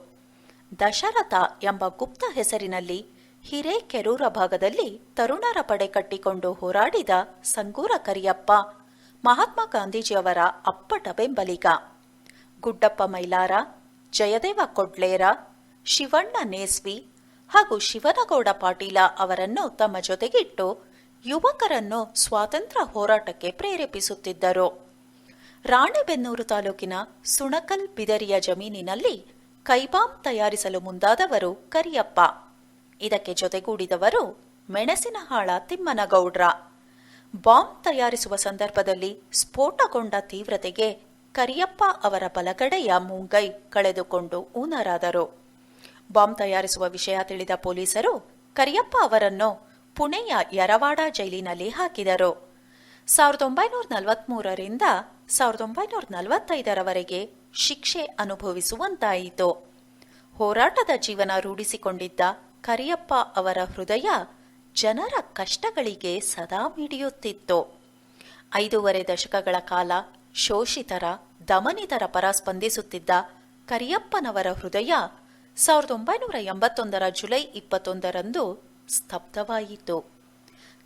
ದಶರಥ ಎಂಬ ಗುಪ್ತ ಹೆಸರಿನಲ್ಲಿ ಹಿರೇಕೆರೂರ ಭಾಗದಲ್ಲಿ ತರುಣರ ಪಡೆ ಕಟ್ಟಿಕೊಂಡು ಹೋರಾಡಿದ ಸಂಗೂರ ಕರಿಯಪ್ಪ ಮಹಾತ್ಮ ಗಾಂಧೀಜಿಯವರ ಅಪ್ಪಟ ಬೆಂಬಲಿಗ. ಗುಡ್ಡಪ್ಪ ಮೈಲಾರ, ಜಯದೇವ ಕೊಡ್ಲೇರ, ಶಿವಣ್ಣ ನೇಸ್ವಿ ಹಾಗೂ ಶಿವನಗೌಡ ಪಾಟೀಲ ಅವರನ್ನು ತಮ್ಮ ಜೊತೆಗಿಟ್ಟು ಯುವಕರನ್ನು ಸ್ವಾತಂತ್ರ್ಯ ಹೋರಾಟಕ್ಕೆ ಪ್ರೇರೇಪಿಸುತ್ತಿದ್ದರು. ರಾಣೆಬೆನ್ನೂರು ತಾಲೂಕಿನ ಸುಣಕಲ್ ಬಿದರಿಯ ಜಮೀನಿನಲ್ಲಿ ಕೈಬಾಂಬ್ ತಯಾರಿಸಲು ಮುಂದಾದವರು ಕರಿಯಪ್ಪ. ಇದಕ್ಕೆ ಜೊತೆಗೂಡಿದವರು ಮೆಣಸಿನಹಾಳ ತಿಮ್ಮನಗೌಡ್ರ. ಬಾಂಬ್ ತಯಾರಿಸುವ ಸಂದರ್ಭದಲ್ಲಿ ಸ್ಫೋಟಗೊಂಡ ತೀವ್ರತೆಗೆ ಕರಿಯಪ್ಪ ಅವರ ಬಲಗಡೆಯ ಮುಂಗೈ ಕಳೆದುಕೊಂಡು ಊನರಾದರು. ಬಾಂಬ್ ತಯಾರಿಸುವ ವಿಷಯ ತಿಳಿದ ಪೊಲೀಸರು ಕರಿಯಪ್ಪ ಅವರನ್ನು ಪುಣೆಯ ಯರವಾಡ ಜೈಲಿನಲ್ಲಿ ಹಾಕಿದರು. 1943ರಿಂದ 1945ರವರೆಗೆ ಶಿಕ್ಷೆ ಅನುಭವಿಸುವಂತಾಯಿತು. ಹೋರಾಟದ ಜೀವನ ರೂಢಿಸಿಕೊಂಡಿದ್ದ ಕರಿಯಪ್ಪ ಅವರ ಹೃದಯ ಜನರ ಕಷ್ಟಗಳಿಗೆ ಸದಾ ಮಿಡಿಯುತ್ತಿತ್ತು. 5.5 ದಶಕಗಳ ಕಾಲ ಶೋಷಿತರ, ದಮನಿತರ ಪರ ಸ್ಪಂದಿಸುತ್ತಿದ್ದ ಕರಿಯಪ್ಪನವರ ಹೃದಯ 1981ರ ಜುಲೈ 21ರಂದು ಸ್ತಬ್ಧವಾಯಿತು.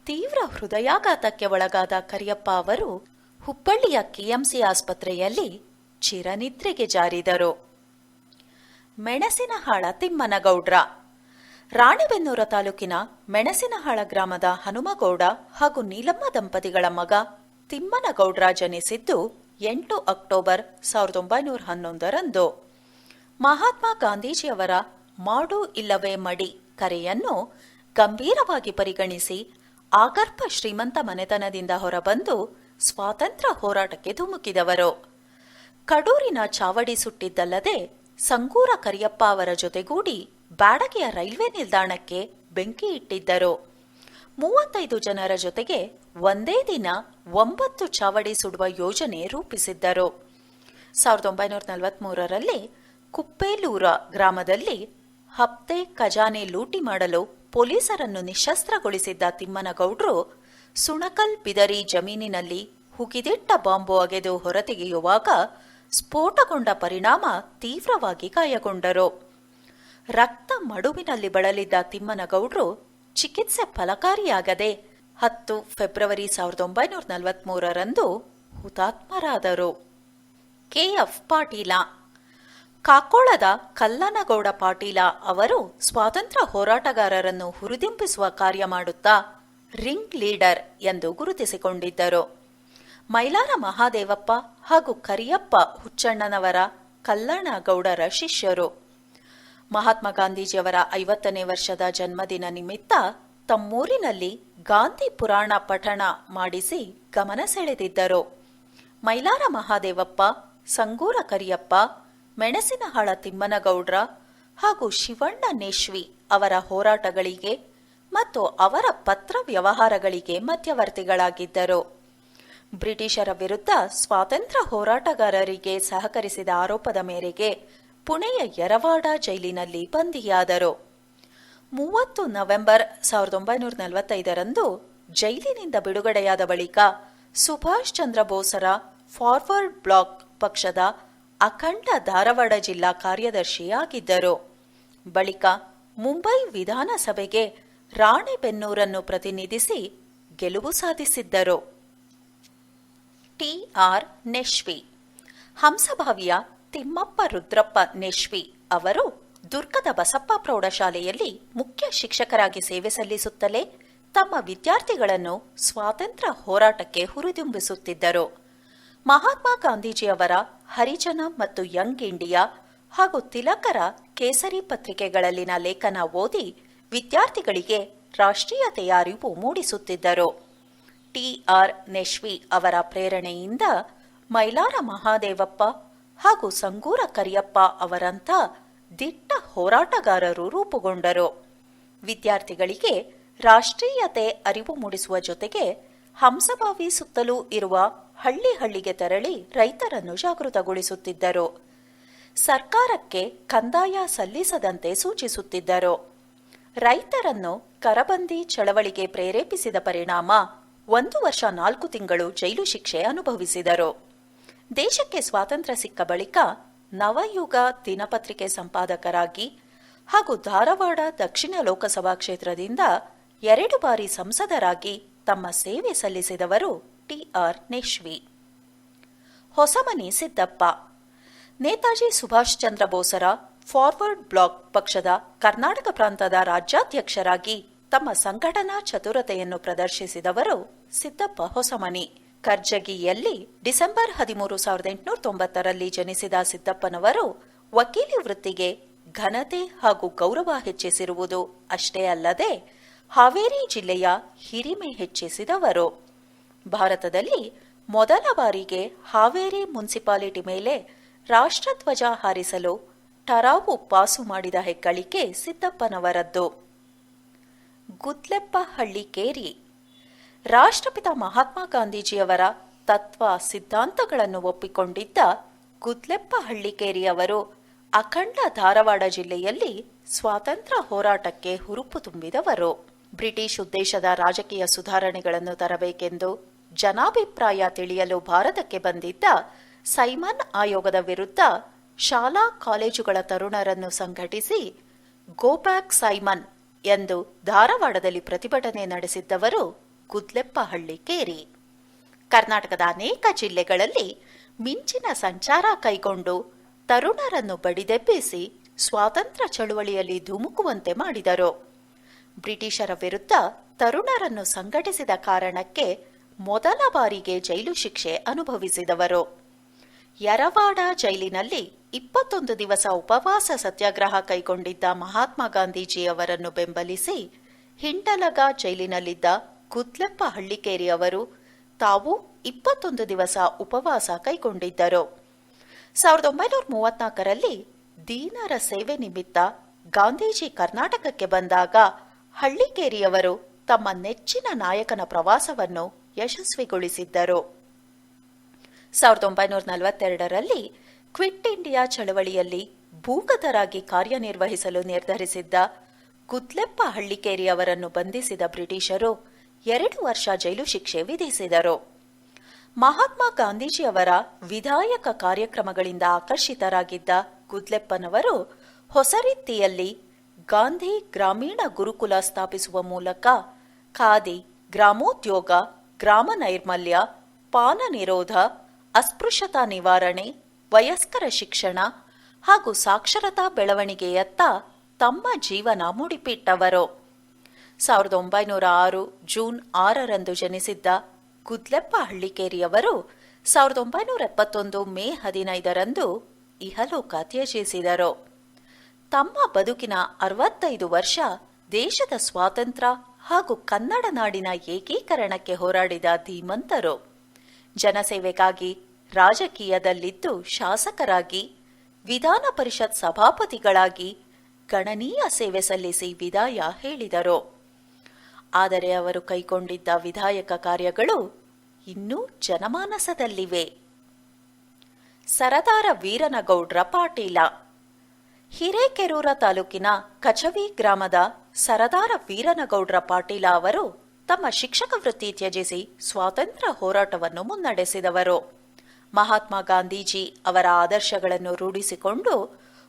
ತೀವ್ರ ಹೃದಯಾಘಾತಕ್ಕೆ ಒಳಗಾದ ಕರಿಯಪ್ಪ ಅವರು ಹುಬ್ಬಳ್ಳಿಯ ಕೆಎಂಸಿ ಆಸ್ಪತ್ರೆಯಲ್ಲಿ ಚಿರನಿದ್ರೆಗೆ ಜಾರಿದರು. ಮೆಣಸಿನಹಾಳ ತಿಮ್ಮನಗೌಡ್ರ. ರಾಣೆಬೆನ್ನೂರ ತಾಲೂಕಿನ ಮೆಣಸಿನಹಾಳ ಗ್ರಾಮದ ಹನುಮಗೌಡ ಹಾಗೂ ನೀಲಮ್ಮ ದಂಪತಿಗಳ ಮಗ ತಿಮ್ಮನಗೌಡ್ರ ಜನಿಸಿದ್ದು 8 ಅಕ್ಟೋಬರ್ 1911ರಂದು. ಮಹಾತ್ಮ ಗಾಂಧೀಜಿಯವರ ಮಾಡು ಇಲ್ಲವೇ ಮಡಿ ಕರೆಯನ್ನು ಗಂಭೀರವಾಗಿ ಪರಿಗಣಿಸಿ ಆಗರ್ಭ ಶ್ರೀಮಂತ ಮನೆತನದಿಂದ ಹೊರಬಂದು ಸ್ವಾತಂತ್ರ್ಯ ಹೋರಾಟಕ್ಕೆ ಧುಮುಕಿದವರು. ಕಡೂರಿನ ಚಾವಡಿ ಸುಟ್ಟಿದ್ದಲ್ಲದೆ ಸಂಗೂರ ಕರಿಯಪ್ಪ ಅವರ ಜೊತೆಗೂಡಿ ಬ್ಯಾಡಗಿಯ ರೈಲ್ವೆ ನಿಲ್ದಾಣಕ್ಕೆ ಬೆಂಕಿ ಇಟ್ಟಿದ್ದರು. 35 ಜನರ ಜೊತೆಗೆ ಒಂದೇ ದಿನ 9 ಚಾವಡಿ ಸುಡುವ ಯೋಜನೆ ರೂಪಿಸಿದ್ದರು. 1943ರಲ್ಲಿ ಕುಪ್ಪೇಲೂರ ಗ್ರಾಮದಲ್ಲಿ ಹಪ್ತೆ ಖಜಾನೆ ಲೂಟಿ ಮಾಡಲು ಪೊಲೀಸರನ್ನು ನಿಶಸ್ತ್ರಗೊಳಿಸಿದ್ದ ತಿಮ್ಮನಗೌಡ್ರು ಸುಣಕಲ್ ಬಿದರಿ ಜಮೀನಿನಲ್ಲಿ ಹುಗಿದಿಟ್ಟ ಬಾಂಬು ಅಗೆದು ಹೊರತೆಗೆಯುವಾಗ ಸ್ಫೋಟಗೊಂಡ ಪರಿಣಾಮ ತೀವ್ರವಾಗಿ ಗಾಯಗೊಂಡರು. ರಕ್ತ ಮಡುವಿನಲ್ಲಿ ಬಳಲಿದ್ದ ತಿಮ್ಮನಗೌಡ್ರು ಚಿಕಿತ್ಸೆ ಫಲಕಾರಿಯಾಗದೆ 10 ಫೆಬ್ರವರಿ 1943ರಂದು ಹುತಾತ್ಮರಾದರು. ಕೆಎಫ್ ಪಾಟೀಲ. ಕಾಕೋಳದ ಕಲ್ಲನಗೌಡ ಪಾಟೀಲ ಅವರು ಸ್ವಾತಂತ್ರ್ಯ ಹೋರಾಟಗಾರರನ್ನು ಹುರಿದುಂಬಿಸುವ ಕಾರ್ಯ ಮಾಡುತ್ತಾ ರಿಂಗ್ ಲೀಡರ್ ಎಂದು ಗುರುತಿಸಿಕೊಂಡಿದ್ದರು. ಮೈಲಾರ ಮಹಾದೇವಪ್ಪ ಹಾಗೂ ಕರಿಯಪ್ಪ ಹುಚ್ಚಣ್ಣನವರ ಕಲ್ಲನಗೌಡರ ಶಿಷ್ಯರು. ಮಹಾತ್ಮ ಗಾಂಧೀಜಿಯವರ 50ನೇ ವರ್ಷದ ಜನ್ಮದಿನ ನಿಮಿತ್ತ ತಮ್ಮೂರಿನಲ್ಲಿ ಗಾಂಧಿ ಪುರಾಣ ಪಠಣ ಮಾಡಿಸಿ ಗಮನ ಸೆಳೆದಿದ್ದರು. ಮೈಲಾರ ಮಹಾದೇವಪ್ಪ, ಸಂಗೂರ ಕರಿಯಪ್ಪ, ಮೆಣಸಿನಹಾಳ ತಿಮ್ಮನಗೌಡ್ರ ಹಾಗೂ ಶಿವಣ್ಣ ನೆಶ್ವಿ ಅವರ ಹೋರಾಟಗಳಿಗೆ ಮತ್ತು ಅವರ ಪತ್ರ ವ್ಯವಹಾರಗಳಿಗೆ ಮಧ್ಯವರ್ತಿಗಳಾಗಿದ್ದರು. ಬ್ರಿಟಿಷರ ವಿರುದ್ಧ ಸ್ವಾತಂತ್ರ್ಯ ಹೋರಾಟಗಾರರಿಗೆ ಸಹಕರಿಸಿದ ಆರೋಪದ ಮೇರೆಗೆ ಪುಣೆಯ ಯರವಾಡ ಜೈಲಿನಲ್ಲಿ ಬಂಧಿಯಾದರು. 30 ನವೆಂಬರ್ 1945ರಂದು ಜೈಲಿನಿಂದ ಬಿಡುಗಡೆಯಾದ ಬಳಿಕ ಸುಭಾಷ್ ಚಂದ್ರ ಬೋಸರ ಫಾರ್ವರ್ಡ್ ಬ್ಲಾಕ್ ಪಕ್ಷದ ಅಖಂಡ ಧಾರವಾಡ ಜಿಲ್ಲಾ ಕಾರ್ಯದರ್ಶಿಯಾಗಿದ್ದರು. ಬಳಿಕ ಮುಂಬೈ ವಿಧಾನಸಭೆಗೆ ರಾಣೆಬೆನ್ನೂರನ್ನು ಪ್ರತಿನಿಧಿಸಿ ಗೆಲುವು ಸಾಧಿಸಿದ್ದರು. ಟಿ.ಆರ್. ನೆಶ್ವಿ. ಹಂಸಭಾವಿಯ ತಿಮ್ಮಪ್ಪ ರುದ್ರಪ್ಪ ನೆಶ್ವಿ ಅವರು ದುರ್ಗದ ಬಸಪ್ಪ ಪ್ರೌಢಶಾಲೆಯಲ್ಲಿ ಮುಖ್ಯ ಶಿಕ್ಷಕರಾಗಿ ಸೇವೆ ಸಲ್ಲಿಸುತ್ತಲೇ ತಮ್ಮ ವಿದ್ಯಾರ್ಥಿಗಳನ್ನು ಸ್ವಾತಂತ್ರ್ಯ ಹೋರಾಟಕ್ಕೆ ಹುರಿದುಂಬಿಸುತ್ತಿದ್ದರು. ಮಹಾತ್ಮ ಗಾಂಧೀಜಿಯವರ ಹರಿಜನ ಮತ್ತು ಯಂಗ್ ಇಂಡಿಯಾ ಹಾಗೂ ತಿಲಕರ ಕೇಸರಿ ಪತ್ರಿಕೆಗಳಲ್ಲಿನ ಲೇಖನ ಓದಿ ವಿದ್ಯಾರ್ಥಿಗಳಿಗೆ ರಾಷ್ಟ್ರೀಯತೆಯ ಅರಿವು ಮೂಡಿಸುತ್ತಿದ್ದರು. ಟಿ.ಆರ್. ನೆಶ್ವಿ ಅವರ ಪ್ರೇರಣೆಯಿಂದ ಮೈಲಾರ ಮಹಾದೇವಪ್ಪ ಹಾಗೂ ಸಂಗೂರ ಕರಿಯಪ್ಪ ಅವರಂಥ ದಿಟ್ಟ ಹೋರಾಟಗಾರರು ರೂಪುಗೊಂಡರು. ವಿದ್ಯಾರ್ಥಿಗಳಿಗೆ ರಾಷ್ಟ್ರೀಯತೆ ಅರಿವು ಮೂಡಿಸುವ ಜೊತೆಗೆ ಹಂಸಭಾವಿ ಸುತ್ತಲೂ ಇರುವ ಹಳ್ಳಿ ಹಳ್ಳಿಗೆ ತೆರಳಿ ರೈತರನ್ನು ಜಾಗೃತಗೊಳಿಸುತ್ತಿದ್ದರು. ಸರ್ಕಾರಕ್ಕೆ ಕಂದಾಯ ಸಲ್ಲಿಸದಂತೆ ಸೂಚಿಸುತ್ತಿದ್ದರು. ರೈತರನ್ನು ಕರಬಂದಿ ಚಳವಳಿಗೆ ಪ್ರೇರೇಪಿಸಿದ ಪರಿಣಾಮ 1 ವರ್ಷ 4 ತಿಂಗಳು ಜೈಲು ಶಿಕ್ಷೆ ಅನುಭವಿಸಿದರು. ದೇಶಕ್ಕೆ ಸ್ವಾತಂತ್ರ್ಯ ಸಿಕ್ಕ ಬಳಿಕ ನವಯುಗ ದಿನಪತ್ರಿಕೆ ಸಂಪಾದಕರಾಗಿ ಹಾಗೂ ಧಾರವಾಡ ದಕ್ಷಿಣ ಲೋಕಸಭಾ ಕ್ಷೇತ್ರದಿಂದ 2 ಬಾರಿ ಸಂಸದರಾಗಿ ತಮ್ಮ ಸೇವೆ ಸಲ್ಲಿಸಿದವರು ಟಿ.ಆರ್. ನೆಶ್ವಿ. ಹೊಸಮನಿ ಸಿದ್ದಪ್ಪ. ನೇತಾಜಿ ಸುಭಾಷ್ ಚಂದ್ರ ಬೋಸರ ಫಾರ್ವರ್ಡ್ ಬ್ಲಾಕ್ ಪಕ್ಷದ ಕರ್ನಾಟಕ ಪ್ರಾಂತದ ರಾಜ್ಯಾಧ್ಯಕ್ಷರಾಗಿ ತಮ್ಮ ಸಂಘಟನಾ ಚತುರತೆಯನ್ನು ಪ್ರದರ್ಶಿಸಿದವರು ಸಿದ್ದಪ್ಪ ಹೊಸಮನಿ. ಕರ್ಜಗಿಯಲ್ಲಿ ಡಿಸೆಂಬರ್ 13, 1890ರಲ್ಲಿ ಜನಿಸಿದ ಸಿದ್ದಪ್ಪನವರು ವಕೀಲಿ ವೃತ್ತಿಗೆ ಘನತೆ ಹಾಗೂ ಗೌರವ ಹೆಚ್ಚಿಸಿರುವುದು ಅಷ್ಟೇ ಅಲ್ಲದೆ ಹಾವೇರಿ ಜಿಲ್ಲೆಯ ಹಿರಿಮೆ ಹೆಚ್ಚಿಸಿದವರು. ಭಾರತದಲ್ಲಿ ಮೊದಲ ಬಾರಿಗೆ ಹಾವೇರಿ ಮುನ್ಸಿಪಾಲಿಟಿ ಮೇಲೆ ರಾಷ್ಟ್ರಧ್ವಜ ಹಾರಿಸಲು ಠರಾವು ಪಾಸು ಮಾಡಿದ ಹೆಗ್ಗಳಿಕೆ ಸಿದ್ದಪ್ಪನವರದ್ದು. ಗುದ್ಲೆಪ್ಪ ಹಳ್ಳಿಕೇರಿ. ರಾಷ್ಟ್ರಪಿತ ಮಹಾತ್ಮ ಗಾಂಧೀಜಿಯವರ ತತ್ವ ಸಿದ್ಧಾಂತಗಳನ್ನು ಒಪ್ಪಿಕೊಂಡಿದ್ದ ಗುದ್ಲೆಪ್ಪ ಹಳ್ಳಿಕೇರಿಯವರು ಅಖಂಡ ಧಾರವಾಡ ಜಿಲ್ಲೆಯಲ್ಲಿ ಸ್ವಾತಂತ್ರ್ಯ ಹೋರಾಟಕ್ಕೆ ಹುರುಪು ತುಂಬಿದವರು. ಬ್ರಿಟಿಷ್ ಉದ್ದೇಶದ ರಾಜಕೀಯ ಸುಧಾರಣೆಗಳನ್ನು ತರಬೇಕೆಂದು ಜನಾಭಿಪ್ರಾಯ ತಿಳಿಯಲು ಭಾರತಕ್ಕೆ ಬಂದಿದ್ದ ಸೈಮನ್ ಆಯೋಗದ ವಿರುದ್ಧ ಶಾಲಾ ಕಾಲೇಜುಗಳ ತರುಣರನ್ನು ಸಂಘಟಿಸಿ ಗೋ ಬ್ಯಾಕ್ ಸೈಮನ್ ಎಂದು ಧಾರವಾಡದಲ್ಲಿ ಪ್ರತಿಭಟನೆ ನಡೆಸಿದ್ದವರು ಗುದ್ಲೆಪ್ಪ ಹಳ್ಳಿಕೇರಿ. ಕರ್ನಾಟಕದ ಅನೇಕ ಜಿಲ್ಲೆಗಳಲ್ಲಿ ಮಿಂಚಿನ ಸಂಚಾರ ಕೈಗೊಂಡು ತರುಣರನ್ನು ಬಡಿದೆಬ್ಬಿಸಿ ಸ್ವಾತಂತ್ರ್ಯ ಚಳುವಳಿಯಲ್ಲಿ ಧುಮುಕುವಂತೆ ಮಾಡಿದರು. ಬ್ರಿಟಿಷರ ವಿರುದ್ಧ ತರುಣರನ್ನು ಸಂಘಟಿಸಿದ ಕಾರಣಕ್ಕೆ ಮೊದಲ ಬಾರಿಗೆ ಜೈಲು ಶಿಕ್ಷೆ ಅನುಭವಿಸಿದವರು. ಯರವಾಡ ಜೈಲಿನಲ್ಲಿ 21 ದಿವಸ ಉಪವಾಸ ಸತ್ಯಾಗ್ರಹ ಕೈಗೊಂಡಿದ್ದ ಮಹಾತ್ಮ ಗಾಂಧೀಜಿಯವರನ್ನು ಬೆಂಬಲಿಸಿ ಹಿಂಡಲಗ ಜೈಲಿನಲ್ಲಿದ್ದ ಗುದ್ಲೆಪ್ಪ ಹಳ್ಳಿಕೇರಿ ಅವರು ತಾವು 21 ದಿವಸ ಉಪವಾಸ ಕೈಗೊಂಡಿದ್ದರು. 1934ರಲ್ಲಿ ದೀನರ ಸೇವೆ ನಿಮಿತ್ತ ಗಾಂಧೀಜಿ ಕರ್ನಾಟಕಕ್ಕೆ ಬಂದಾಗ ಹಳ್ಳಿಕೇರಿಯವರು ತಮ್ಮ ನೆಚ್ಚಿನ ನಾಯಕನ ಪ್ರವಾಸವನ್ನು ಯಶಸ್ವಿಗೊಳಿಸಿದ್ದರು. 1942ರಲ್ಲಿ ಕ್ವಿಟ್ ಇಂಡಿಯಾ ಚಳವಳಿಯಲ್ಲಿ ಭೂಗತರಾಗಿ ಕಾರ್ಯನಿರ್ವಹಿಸಲು ನಿರ್ಧರಿಸಿದ್ದ ಗುದ್ಲೆಪ್ಪ ಹಳ್ಳಿಕೇರಿ ಅವರನ್ನು ಬಂಧಿಸಿದ ಬ್ರಿಟಿಷರು 2 ವರ್ಷ ಜೈಲು ಶಿಕ್ಷೆ ವಿಧಿಸಿದರು. ಮಹಾತ್ಮ ಗಾಂಧೀಜಿಯವರ ವಿಧಾಯಕ ಕಾರ್ಯಕ್ರಮಗಳಿಂದ ಆಕರ್ಷಿತರಾಗಿದ್ದ ಗುದ್ಲೆಪ್ಪನವರು ಹೊಸ ರೀತಿಯಲ್ಲಿ ಗಾಂಧಿ ಗ್ರಾಮೀಣ ಗುರುಕುಲ ಸ್ಥಾಪಿಸುವ ಮೂಲಕ ಖಾದಿ, ಗ್ರಾಮೋದ್ಯೋಗ, ಗ್ರಾಮ ನೈರ್ಮಲ್ಯ, ಪಾನ ನಿರೋಧ, ಅಸ್ಪೃಶ್ಯತಾ ನಿವಾರಣೆ, ವಯಸ್ಕರ ಶಿಕ್ಷಣ ಹಾಗೂ ಸಾಕ್ಷರತಾ ಬೆಳವಣಿಗೆಯತ್ತ ತಮ್ಮ ಜೀವನ ಮುಡಿಪಿಟ್ಟವರು. 1906 ಜೂನ್ 6ರಂದು ಜನಿಸಿದ್ದ ಗುದ್ಲೆಪ್ಪ ಹಳ್ಳಿಕೇರಿಯವರು 1971 ಮೇ 15ರಂದು ಇಹಲೋಕ ತ್ಯಜಿಸಿದರು. ತಮ್ಮ ಬದುಕಿನ 65 ವರ್ಷ ದೇಶದ ಸ್ವಾತಂತ್ರ್ಯ ಹಾಗೂ ಕನ್ನಡ ನಾಡಿನ ಏಕೀಕರಣಕ್ಕೆ ಹೋರಾಡಿದ ಧೀಮಂತರು. ಜನಸೇವೆಗಾಗಿ ರಾಜಕೀಯದಲ್ಲಿದ್ದು ಶಾಸಕರಾಗಿ ವಿಧಾನ ಪರಿಷತ್ ಸಭಾಪತಿಗಳಾಗಿ ಗಣನೀಯ ಸೇವೆ ಸಲ್ಲಿಸಿ ವಿದಾಯ ಹೇಳಿದರು. ಆದರೆ ಅವರು ಕೈಗೊಂಡಿದ್ದ ವಿಧಾಯಕ ಕಾರ್ಯಗಳು ಇನ್ನೂ ಜನಮಾನಸದಲ್ಲಿವೆ. ಸರದಾರ ವೀರನಗೌಡ್ರ ಪಾಟೀಲ. ಹಿರೇಕೆರೂರ ತಾಲೂಕಿನ ಕಚವಿ ಗ್ರಾಮದ ಸರದಾರ ವೀರನಗೌಡ್ರ ಪಾಟೀಲ ಅವರು ತಮ್ಮ ಶಿಕ್ಷಕ ವೃತ್ತಿ ತ್ಯಜಿಸಿ ಸ್ವಾತಂತ್ರ್ಯ ಹೋರಾಟವನ್ನು ಮುನ್ನಡೆಸಿದವರು. ಮಹಾತ್ಮ ಗಾಂಧೀಜಿ ಅವರ ಆದರ್ಶಗಳನ್ನು ರೂಢಿಸಿಕೊಂಡು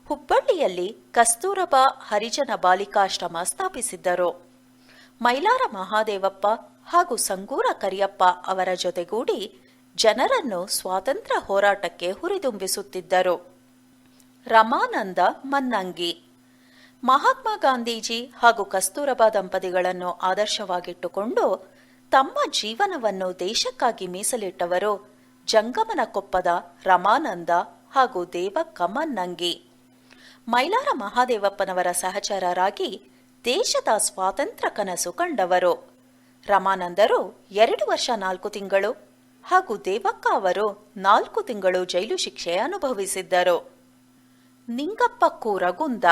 ಹುಬ್ಬಳ್ಳಿಯಲ್ಲಿ ಕಸ್ತೂರಬಾ ಹರಿಜನ ಬಾಲಿಕಾಶ್ರಮ ಸ್ಥಾಪಿಸಿದ್ದರು. ಮೈಲಾರ ಮಹಾದೇವಪ್ಪ ಹಾಗೂ ಸಂಗೂರ ಕರಿಯಪ್ಪ ಅವರ ಜೊತೆಗೂಡಿ ಜನರನ್ನು ಸ್ವಾತಂತ್ರ್ಯ ಹೋರಾಟಕ್ಕೆ ಹುರಿದುಂಬಿಸುತ್ತಿದ್ದರು. ರಮಾನಂದ ಮನ್ನಂಗಿ. ಮಹಾತ್ಮ ಗಾಂಧೀಜಿ ಹಾಗೂ ಕಸ್ತೂರಬಾ ದಂಪತಿಗಳನ್ನು ಆದರ್ಶವಾಗಿಟ್ಟುಕೊಂಡು ತಮ್ಮ ಜೀವನವನ್ನು ದೇಶಕ್ಕಾಗಿ ಮೀಸಲಿಟ್ಟವರು ಜಂಗಮನಕೊಪ್ಪದ ರಮಾನಂದ ಹಾಗೂ ದೇವಕ್ಕ ಮನ್ನಂಗಿ. ಮೈಲಾರ ಮಹಾದೇವಪ್ಪನವರ ಸಹಚರರಾಗಿ ದೇಶದ ಸ್ವಾತಂತ್ರ್ಯ ಕನಸು ಕಂಡವರು. ರಮಾನಂದರು 2 ವರ್ಷ 4 ತಿಂಗಳು ಹಾಗೂ ದೇವಕ್ಕ ಅವರು 4 ತಿಂಗಳು ಜೈಲು ಶಿಕ್ಷೆ ಅನುಭವಿಸಿದ್ದರು. ನಿಂಗಪ್ಪ ಕೂರಗುಂದ.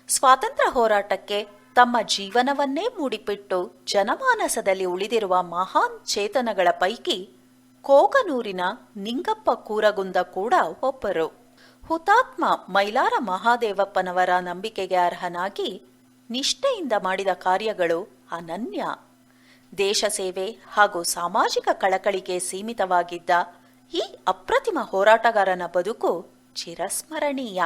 ಸ್ವಾತಂತ್ರ್ಯ ಹೋರಾಟಕ್ಕೆ ತಮ್ಮ ಜೀವನವನ್ನೇ ಮೂಡಿಪಿಟ್ಟು ಜನಮಾನಸದಲ್ಲಿ ಉಳಿದಿರುವ ಮಹಾನ್ ಚೇತನಗಳ ಪೈಕಿ ಕೋಗನೂರಿನ ನಿಂಗಪ್ಪ ಕೂರಗುಂದ ಕೂಡ ಒಬ್ಬರು. ಹುತಾತ್ಮ ಮೈಲಾರ ಮಹಾದೇವಪ್ಪನವರ ನಂಬಿಕೆಗೆ ಅರ್ಹನಾಗಿ ನಿಷ್ಠೆಯಿಂದ ಮಾಡಿದ ಕಾರ್ಯಗಳು ಅನನ್ಯ. ದೇಶ ಸೇವೆ ಹಾಗೂ ಸಾಮಾಜಿಕ ಕಳಕಳಿಗೆ ಸೀಮಿತವಾಗಿದ್ದ ಈ ಅಪ್ರತಿಮ ಹೋರಾಟಗಾರನ ಬದುಕು ಚಿರಸ್ಮರಣೀಯ.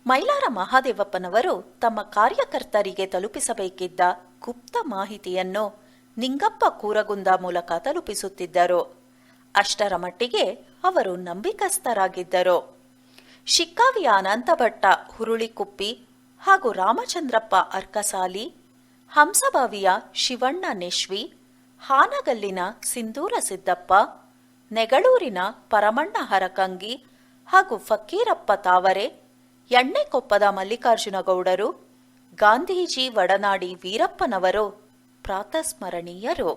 ಮೈಲಾರ ಮಹಾದೇವಪ್ಪನವರು ತಮ್ಮ ಕಾರ್ಯಕರ್ತರಿಗೆ ತಲುಪಿಸಬೇಕಿದ್ದ ಗುಪ್ತ ಮಾಹಿತಿಯನ್ನು ನಿಂಗಪ್ಪ ಕೂರಗುಂದ ಮೂಲಕ ತಲುಪಿಸುತ್ತಿದ್ದರು. ಅಷ್ಟರ ಮಟ್ಟಿಗೆ ಅವರು ನಂಬಿಕಸ್ಥರಾಗಿದ್ದರು. ಶಿಕ್ಕಾವಿಯ ಅನಂತಭಟ್ಟ ಹುರುಳಿಕುಪ್ಪಿ ಹಾಗೂ ರಾಮಚಂದ್ರಪ್ಪ ಅರ್ಕಸಾಲಿ, ಹಂಸಬಾವಿಯ ಶಿವಣ್ಣ ನೆಶ್ವಿ, ಹಾನಗಲ್ಲಿನ ಸಿಂಧೂರ ಸಿದ್ದಪ್ಪ, ನೆಗಳೂರಿನ ಪರಮಣ್ಣ ಹರಕಂಗಿ ಹಾಗೂ ಫಕೀರಪ್ಪ ತಾವರೆ, ಎಣ್ಣೆಕೊಪ್ಪದ ಮಲ್ಲಿಕಾರ್ಜುನ ಗೌಡರು, ಗಾಂಧೀಜಿ ವಡನಾಡಿ ವೀರಪ್ಪನವರು ಪ್ರಾತಸ್ಮರಣೀಯರು.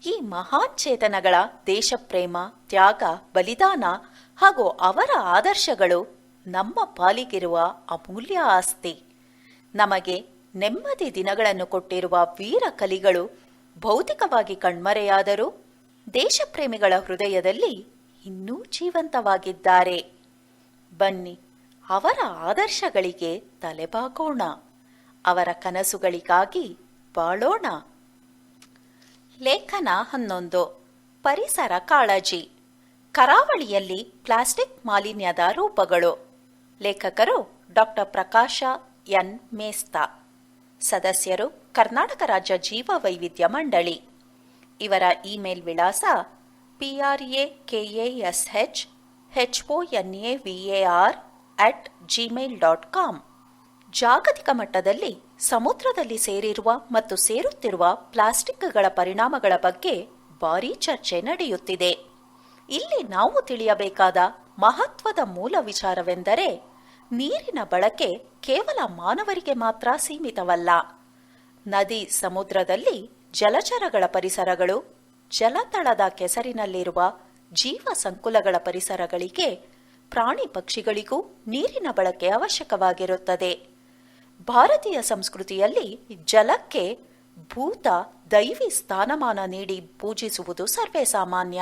ಈ ಮಹಾನ್ ಚೇತನಗಳ ದೇಶಪ್ರೇಮ, ತ್ಯಾಗ, ಬಲಿದಾನ ಹಾಗೂ ಅವರ ಆದರ್ಶಗಳು ನಮ್ಮ ಪಾಲಿಗಿರುವ ಅಮೂಲ್ಯ ಆಸ್ತಿ. ನಮಗೆ ನೆಮ್ಮದಿ ದಿನಗಳನ್ನು ಕೊಟ್ಟಿರುವ ವೀರ ಕಲಿಗಳು ಭೌತಿಕವಾಗಿ ಕಣ್ಮರೆಯಾದರೂ ದೇಶಪ್ರೇಮಿಗಳ ಹೃದಯದಲ್ಲಿ ಇನ್ನೂ ಜೀವಂತವಾಗಿದ್ದಾರೆ. ಬನ್ನಿ, ಅವರ ಆದರ್ಶಗಳಿಗೆ ತಲೆಬಾಗೋಣ, ಅವರ ಕನಸುಗಳಿಗಾಗಿ ಬಾಳೋಣ. ಲೇಖನ 11. ಪರಿಸರ ಕಾಳಜಿ. ಕರಾವಳಿಯಲ್ಲಿ ಪ್ಲಾಸ್ಟಿಕ್ ಮಾಲಿನ್ಯದ ರೂಪಗಳು. ಲೇಖಕರು ಡಾ ಪ್ರಕಾಶ ಎನ್ ಮೇಸ್ತಾ. ಸದಸ್ಯರು ಕರ್ನಾಟಕ ರಾಜ್ಯ ಜೀವ ವೈವಿಧ್ಯ ಮಂಡಳಿ. ಇವರ ಇಮೇಲ್ ವಿಳಾಸ prakesh@honavar@gmail.com. ಜಾಗತಿಕ ಮಟ್ಟದಲ್ಲಿ ಸಮುದ್ರದಲ್ಲಿ ಸೇರಿರುವ ಮತ್ತು ಸೇರುತ್ತಿರುವ ಪ್ಲಾಸ್ಟಿಕ್ಗಳ ಪರಿಣಾಮಗಳ ಬಗ್ಗೆ ಭಾರೀ ಚರ್ಚೆ ನಡೆಯುತ್ತಿದೆ. ಇಲ್ಲಿ ನಾವು ತಿಳಿಯಬೇಕಾದ ಮಹತ್ವದ ಮೂಲ ವಿಚಾರವೆಂದರೆ ನೀರಿನ ಬಳಕೆ ಕೇವಲ ಮಾನವರಿಗೆ ಮಾತ್ರ ಸೀಮಿತವಲ್ಲ. ನದಿ, ಸಮುದ್ರದಲ್ಲಿ ಜಲಚರಗಳ ಪರಿಸರಗಳು, ಜಲತಳದ ಕೆಸರಿನಲ್ಲಿರುವ ಜೀವ ಸಂಕುಲಗಳ ಪರಿಸರಗಳಿಗೆ, ಪ್ರಾಣಿ ಪಕ್ಷಿಗಳಿಗೂ ನೀರಿನ ಬಳಕೆ ಅವಶ್ಯಕವಾಗಿರುತ್ತದೆ. ಭಾರತೀಯ ಸಂಸ್ಕೃತಿಯಲ್ಲಿ ಜಲಕ್ಕೆ ಭೂತ, ದೈವಿ ಸ್ಥಾನಮಾನ ನೀಡಿ ಪೂಜಿಸುವುದು ಸರ್ವೇ ಸಾಮಾನ್ಯ.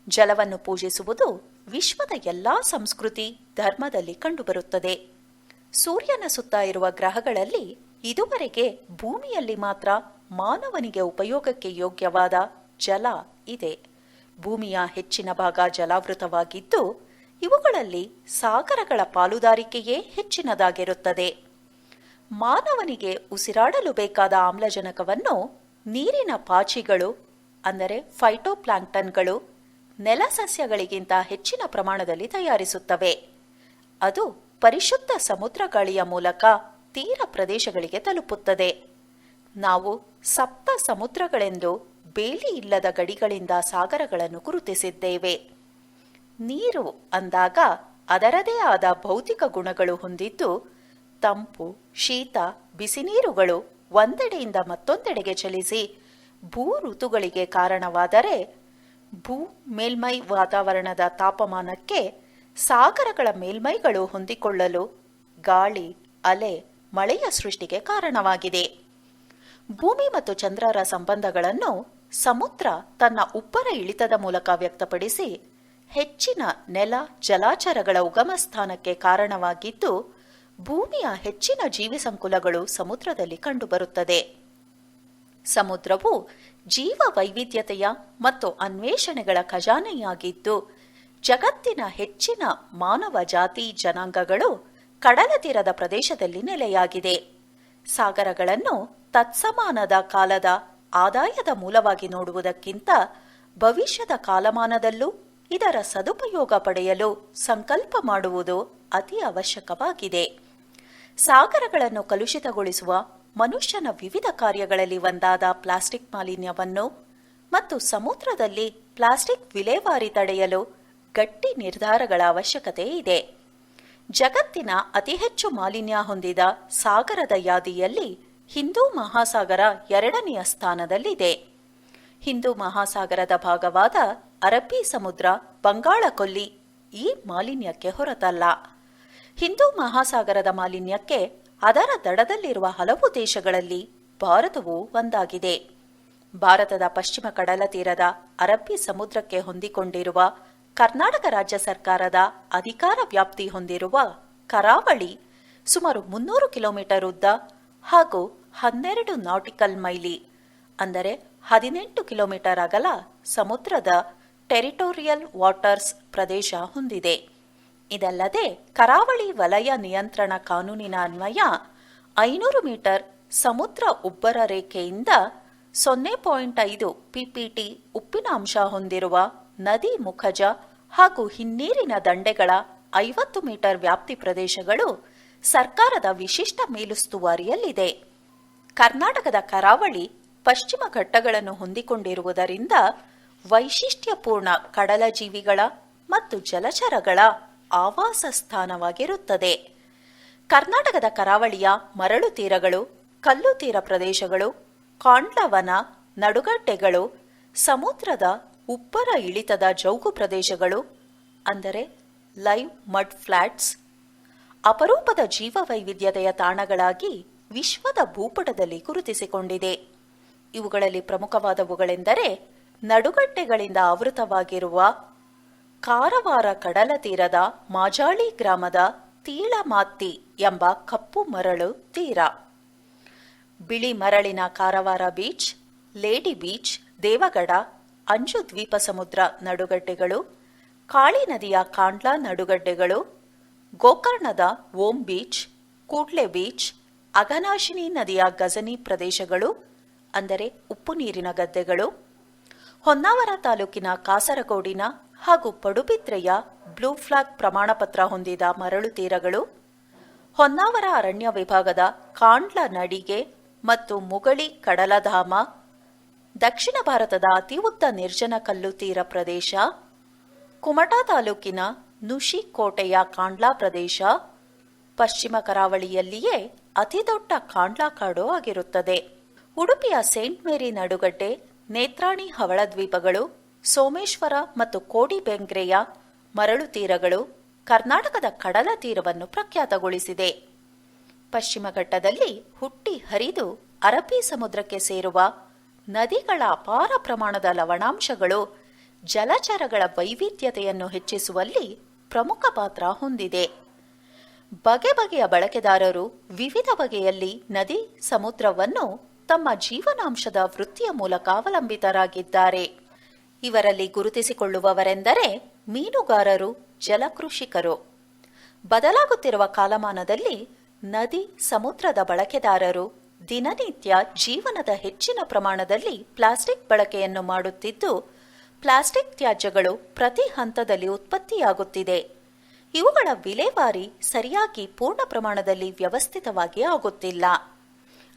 ಜಲವನ್ನು ಪೂಜಿಸುವುದು ವಿಶ್ವದ ಎಲ್ಲಾ ಸಂಸ್ಕೃತಿ, ಧರ್ಮದಲ್ಲಿ ಕಂಡುಬರುತ್ತದೆ. ಸೂರ್ಯನ ಸುತ್ತ ಇರುವ ಗ್ರಹಗಳಲ್ಲಿ ಇದುವರೆಗೆ ಭೂಮಿಯಲ್ಲಿ ಮಾತ್ರ ಮಾನವನಿಗೆ ಉಪಯೋಗಕ್ಕೆ ಯೋಗ್ಯವಾದ ಜಲ ಇದೆ. ಭೂಮಿಯ ಹೆಚ್ಚಿನ ಭಾಗ ಜಲಾವೃತವಾಗಿದ್ದು, ಇವುಗಳಲ್ಲಿ ಸಾಗರಗಳ ಪಾಲುದಾರಿಕೆಯೇ ಹೆಚ್ಚಿನದಾಗಿರುತ್ತದೆ. ಮಾನವನಿಗೆ ಉಸಿರಾಡಲು ಬೇಕಾದ ಆಮ್ಲಜನಕವನ್ನು ನೀರಿನ ಪಾಚಿಗಳು ಅಂದರೆ ಫೈಟೋಪ್ಲಾಂಕ್ಟನ್ಗಳು ನೆಲಸಸ್ಯಗಳಿಗಿಂತ ಹೆಚ್ಚಿನ ಪ್ರಮಾಣದಲ್ಲಿ ತಯಾರಿಸುತ್ತವೆ. ಅದು ಪರಿಶುದ್ಧ ಸಮುದ್ರ ಗಾಳಿಯ ಮೂಲಕ ತೀರ ಪ್ರದೇಶಗಳಿಗೆ ತಲುಪುತ್ತದೆ. ನಾವು ಸಪ್ತ ಸಮುದ್ರಗಳೆಂದು ಬೇಲಿ ಇಲ್ಲದ ಗಡಿಗಳಿಂದ ಸಾಗರಗಳನ್ನು ಗುರುತಿಸಿದ್ದೇವೆ. ನೀರು ಅಂದಾಗ ಅದರದೇ ಆದ ಭೌತಿಕ ಗುಣಗಳು ಹೊಂದಿದ್ದು, ತಂಪು, ಶೀತ, ಬಿಸಿನೀರುಗಳು ಒಂದೆಡೆಯಿಂದ ಮತ್ತೊಂದೆಡೆಗೆ ಚಲಿಸಿ ಭೂ ಋತುಗಳಿಗೆ ಕಾರಣವಾದರೆ, ಭೂ ಮೇಲ್ಮೈ ವಾತಾವರಣದ ತಾಪಮಾನಕ್ಕೆ ಸಾಗರಗಳ ಮೇಲ್ಮೈಗಳು ಹೊಂದಿಕೊಳ್ಳಲು ಗಾಳಿ, ಅಲೆ, ಮಳೆಯ ಸೃಷ್ಟಿಗೆ ಕಾರಣವಾಗಿದೆ. ಭೂಮಿ ಮತ್ತು ಚಂದ್ರರ ಸಂಬಂಧಗಳನ್ನು ಸಮುದ್ರ ತನ್ನ ಉಬ್ಬರ ಇಳಿತದ ಮೂಲಕ ವ್ಯಕ್ತಪಡಿಸಿ ಹೆಚ್ಚಿನ ನೆಲ ಜಲಾಚರಗಳ ಉಗಮ ಸ್ಥಾನಕ್ಕೆ ಕಾರಣವಾಗಿದ್ದು, ಭೂಮಿಯ ಹೆಚ್ಚಿನ ಜೀವಿ ಸಂಕುಲಗಳು ಸಮುದ್ರದಲ್ಲಿ ಕಂಡುಬರುತ್ತದೆ. ಸಮುದ್ರವು ಜೀವ ವೈವಿಧ್ಯತೆಯ ಮತ್ತು ಅನ್ವೇಷಣೆಗಳ ಖಜಾನೆಯಾಗಿದ್ದು, ಜಗತ್ತಿನ ಹೆಚ್ಚಿನ ಮಾನವ ಜಾತಿ ಜನಾಂಗಗಳು ಕಡಲ ತೀರದ ಪ್ರದೇಶದಲ್ಲಿ ನೆಲೆಯಾಗಿದೆ. ಸಾಗರಗಳನ್ನು ತತ್ಸಮಾನದ ಕಾಲದ ಆದಾಯದ ಮೂಲವಾಗಿ ನೋಡುವುದಕ್ಕಿಂತ ಭವಿಷ್ಯದ ಕಾಲಮಾನದಲ್ಲೂ ಇದರ ಸದುಪಯೋಗ ಪಡೆಯಲು ಸಂಕಲ್ಪ ಮಾಡುವುದು ಅತಿ ಅವಶ್ಯಕವಾಗಿದೆ. ಸಾಗರಗಳನ್ನು ಕಲುಷಿತಗೊಳಿಸುವ ಮನುಷ್ಯನ ವಿವಿಧ ಕಾರ್ಯಗಳಲ್ಲಿ ಒಂದಾದ ಪ್ಲಾಸ್ಟಿಕ್ ಮಾಲಿನ್ಯವನ್ನು ಮತ್ತು ಸಮುದ್ರದಲ್ಲಿ ಪ್ಲಾಸ್ಟಿಕ್ ವಿಲೇವಾರಿ ತಡೆಯಲು ಗಟ್ಟಿ ನಿರ್ಧಾರಗಳ ಅವಶ್ಯಕತೆ ಇದೆ. ಜಗತ್ತಿನ ಅತಿ ಹೆಚ್ಚು ಮಾಲಿನ್ಯ ಹೊಂದಿದ ಸಾಗರದ ಯಾದಿಯಲ್ಲಿ ಹಿಂದೂ ಮಹಾಸಾಗರ 2ನೆಯ ಸ್ಥಾನದಲ್ಲಿದೆ. ಹಿಂದೂ ಮಹಾಸಾಗರದ ಭಾಗವಾದ ಅರಬ್ಬಿ ಸಮುದ್ರ, ಬಂಗಾಳ ಕೊಲ್ಲಿ ಈ ಮಾಲಿನ್ಯಕ್ಕೆ ಹೊರತಲ್ಲ. ಹಿಂದೂ ಮಹಾಸಾಗರದ ಮಾಲಿನ್ಯಕ್ಕೆ ಅದರ ದಡದಲ್ಲಿರುವ ಹಲವು ದೇಶಗಳಲ್ಲಿ ಭಾರತವೂ ಒಂದಾಗಿದೆ. ಭಾರತದ ಪಶ್ಚಿಮ ಕಡಲ ತೀರದ ಅರಬ್ಬಿ ಸಮುದ್ರಕ್ಕೆ ಹೊಂದಿಕೊಂಡಿರುವ ಕರ್ನಾಟಕ ರಾಜ್ಯ ಸರ್ಕಾರದ ಅಧಿಕಾರ ವ್ಯಾಪ್ತಿ ಹೊಂದಿರುವ ಕರಾವಳಿ ಸುಮಾರು 300 ಕಿಲೋಮೀಟರ್ ಉದ್ದ ಹಾಗೂ 12 ನಾಟಿಕಲ್ ಮೈಲಿ ಅಂದರೆ 18 ಕಿಲೋಮೀಟರ್ ಅಗಲ ಸಮುದ್ರದ ಟೆರಿಟೋರಿಯಲ್ ವಾಟರ್ಸ್ ಪ್ರದೇಶ ಹೊಂದಿದೆ. ಇದಲ್ಲದೆ ಕರಾವಳಿ ವಲಯ ನಿಯಂತ್ರಣ ಕಾನೂನಿನ ಅನ್ವಯ 500 ಮೀಟರ್ ಸಮುದ್ರ ಉಬ್ಬರ ರೇಖೆಯಿಂದ 0.5 ಪಿಪಿಟಿ ಉಪ್ಪಿನ ಅಂಶ ಹೊಂದಿರುವ ನದಿ ಮುಖಜ ಹಾಗೂ ಹಿನ್ನೀರಿನ ದಂಡೆಗಳ 50 ಮೀಟರ್ ವ್ಯಾಪ್ತಿ ಪ್ರದೇಶಗಳು ಸರ್ಕಾರದ ವಿಶಿಷ್ಟ ಮೇಲುಸ್ತುವಾರಿಯಲ್ಲಿದೆ. ಕರ್ನಾಟಕದ ಕರಾವಳಿ ಪಶ್ಚಿಮ ಘಟ್ಟಗಳನ್ನು ಹೊಂದಿಕೊಂಡಿರುವುದರಿಂದ ವೈಶಿಷ್ಟ್ಯಪೂರ್ಣ ಕಡಲ ಜೀವಿಗಳ ಮತ್ತು ಜಲಚರಗಳ ಆವಾಸ ಸ್ಥಾನವಾಗಿರುತ್ತದೆ. ಕರ್ನಾಟಕದ ಕರಾವಳಿಯ ಮರಳು ತೀರಗಳು, ಕಲ್ಲು ತೀರ ಪ್ರದೇಶಗಳು, ಕಾಂಡ್ಲವನ, ನಡುಗಡ್ಡೆಗಳು, ಸಮುದ್ರದ ಉಬ್ಬರ ಇಳಿತದ ಜೌಗು ಪ್ರದೇಶಗಳು ಅಂದರೆ ಲೈವ್ ಮಡ್ ಫ್ಲಾಟ್ಸ್ ಅಪರೂಪದ ಜೀವವೈವಿಧ್ಯತೆಯ ತಾಣಗಳಾಗಿ ವಿಶ್ವದ ಭೂಪಟದಲ್ಲಿ ಗುರುತಿಸಿಕೊಂಡಿದೆ. ಇವುಗಳಲ್ಲಿ ಪ್ರಮುಖವಾದವುಗಳೆಂದರೆ ನಡುಗಡ್ಡೆಗಳಿಂದ ಆವೃತವಾಗಿರುವ ಕಾರವಾರ ಕಡಲ ತೀರದ ಮಾಜಾಳಿ ಗ್ರಾಮದ ತೀಳಮಾತ್ತಿ ಎಂಬ ಕಪ್ಪು ಮರಳು ತೀರ, ಬಿಳಿ ಮರಳಿನ Karwar beach, lady beach, Devgad, ಅಂಜು ದ್ವೀಪ ಸಮುದ್ರ ನಡುಗಡ್ಡೆಗಳು, ಕಾಳಿ ನದಿಯ ಕಾಂಡ್ಲಾ ನಡುಗಡ್ಡೆಗಳು, ಗೋಕರ್ಣದ ಓಂ ಬೀಚ್, ಕೂಡ್ಲೆ ಬೀಚ್, ಅಘನಾಶಿನಿ ನದಿಯ ಗಜನಿ ಪ್ರದೇಶಗಳು ಅಂದರೆ ಉಪ್ಪು ನೀರಿನ ಗದ್ದೆಗಳು, ಹೊನ್ನಾವರ ತಾಲೂಕಿನ ಕಾಸರಗೋಡಿನ ಹಾಗೂ ಪಡುಬಿದ್ರೆಯ ಬ್ಲೂ ಫ್ಲಾಗ್ ಪ್ರಮಾಣಪತ್ರ ಹೊಂದಿದ ಮರಳು ತೀರಗಳು, ಹೊನ್ನಾವರ ಅರಣ್ಯ ವಿಭಾಗದ ಕಾಂಡ್ಲ ನಡಿಗೆ ಮತ್ತು ಮುಗಳಿ ಕಡಲಧಾಮ, ದಕ್ಷಿಣ ಭಾರತದ ಅತಿ ಉದ್ದ ನಿರ್ಜನ ಕಲ್ಲು ತೀರ ಪ್ರದೇಶ, ಕುಮಟಾ ತಾಲೂಕಿನ ನುಷಿ ಕೋಟೆಯ ಕಾಂಡ್ಲಾ ಪ್ರದೇಶ, ಪಶ್ಚಿಮ ಕರಾವಳಿಯಲ್ಲಿಯೇ ಅತಿದೊಡ್ಡ ಕಾಂಡ್ಲಾ ಕಾಡು ಆಗಿರುತ್ತದೆ. ಉಡುಪಿಯ ಸೇಂಟ್ ಮೇರಿ ನಡುಗಡ್ಡೆ, ನೇತ್ರಾಣಿ ಹವಳ ದ್ವೀಪಗಳು, ಸೋಮೇಶ್ವರ ಮತ್ತು ಕೋಡಿಬೆಂಗ್ರೆಯ ಮರಳು ತೀರಗಳು ಕರ್ನಾಟಕದ ಕಡಲ ತೀರವನ್ನು ಪ್ರಖ್ಯಾತಗೊಳಿಸಿದೆ. ಪಶ್ಚಿಮ ಘಟ್ಟದಲ್ಲಿ ಹುಟ್ಟಿ ಹರಿದು ಅರಬ್ಬಿ ಸಮುದ್ರಕ್ಕೆ ಸೇರುವ ನದಿಗಳ ಅಪಾರ ಪ್ರಮಾಣದ ಲವಣಾಂಶಗಳು ಜಲಚರಗಳ ವೈವಿಧ್ಯತೆಯನ್ನು ಹೆಚ್ಚಿಸುವಲ್ಲಿ ಪ್ರಮುಖ ಪಾತ್ರ ಹೊಂದಿದೆ. ಬಗೆ ಬಗೆಯ ಬಳಕೆದಾರರು ವಿವಿಧ ಬಗೆಯಲ್ಲಿ ನದಿ ಸಮುದ್ರವನ್ನು ತಮ್ಮ ಜೀವನಾಂಶದ ವೃತ್ತಿಯ ಮೂಲಕ ಅವಲಂಬಿತರಾಗಿದ್ದಾರೆ. ಇವರಲ್ಲಿ ಗುರುತಿಸಿಕೊಳ್ಳುವವರೆಂದರೆ ಮೀನುಗಾರರು, ಜಲಕೃಷಿಕರು. ಬದಲಾಗುತ್ತಿರುವ ಕಾಲಮಾನದಲ್ಲಿ ನದಿ ಸಮುದ್ರದ ಬಳಕೆದಾರರು ದಿನನಿತ್ಯ ಜೀವನದ ಹೆಚ್ಚಿನ ಪ್ರಮಾಣದಲ್ಲಿ ಪ್ಲಾಸ್ಟಿಕ್ ಬಳಕೆಯನ್ನು ಮಾಡುತ್ತಿದ್ದು, ಪ್ಲಾಸ್ಟಿಕ್ ತ್ಯಾಜ್ಯಗಳು ಪ್ರತಿ ಹಂತದಲ್ಲಿ ಉತ್ಪತ್ತಿಯಾಗುತ್ತಿದೆ. ಇವುಗಳ ವಿಲೇವಾರಿ ಸರಿಯಾಗಿ ಪೂರ್ಣ ಪ್ರಮಾಣದಲ್ಲಿ ವ್ಯವಸ್ಥಿತವಾಗಿ ಆಗುತ್ತಿಲ್ಲ.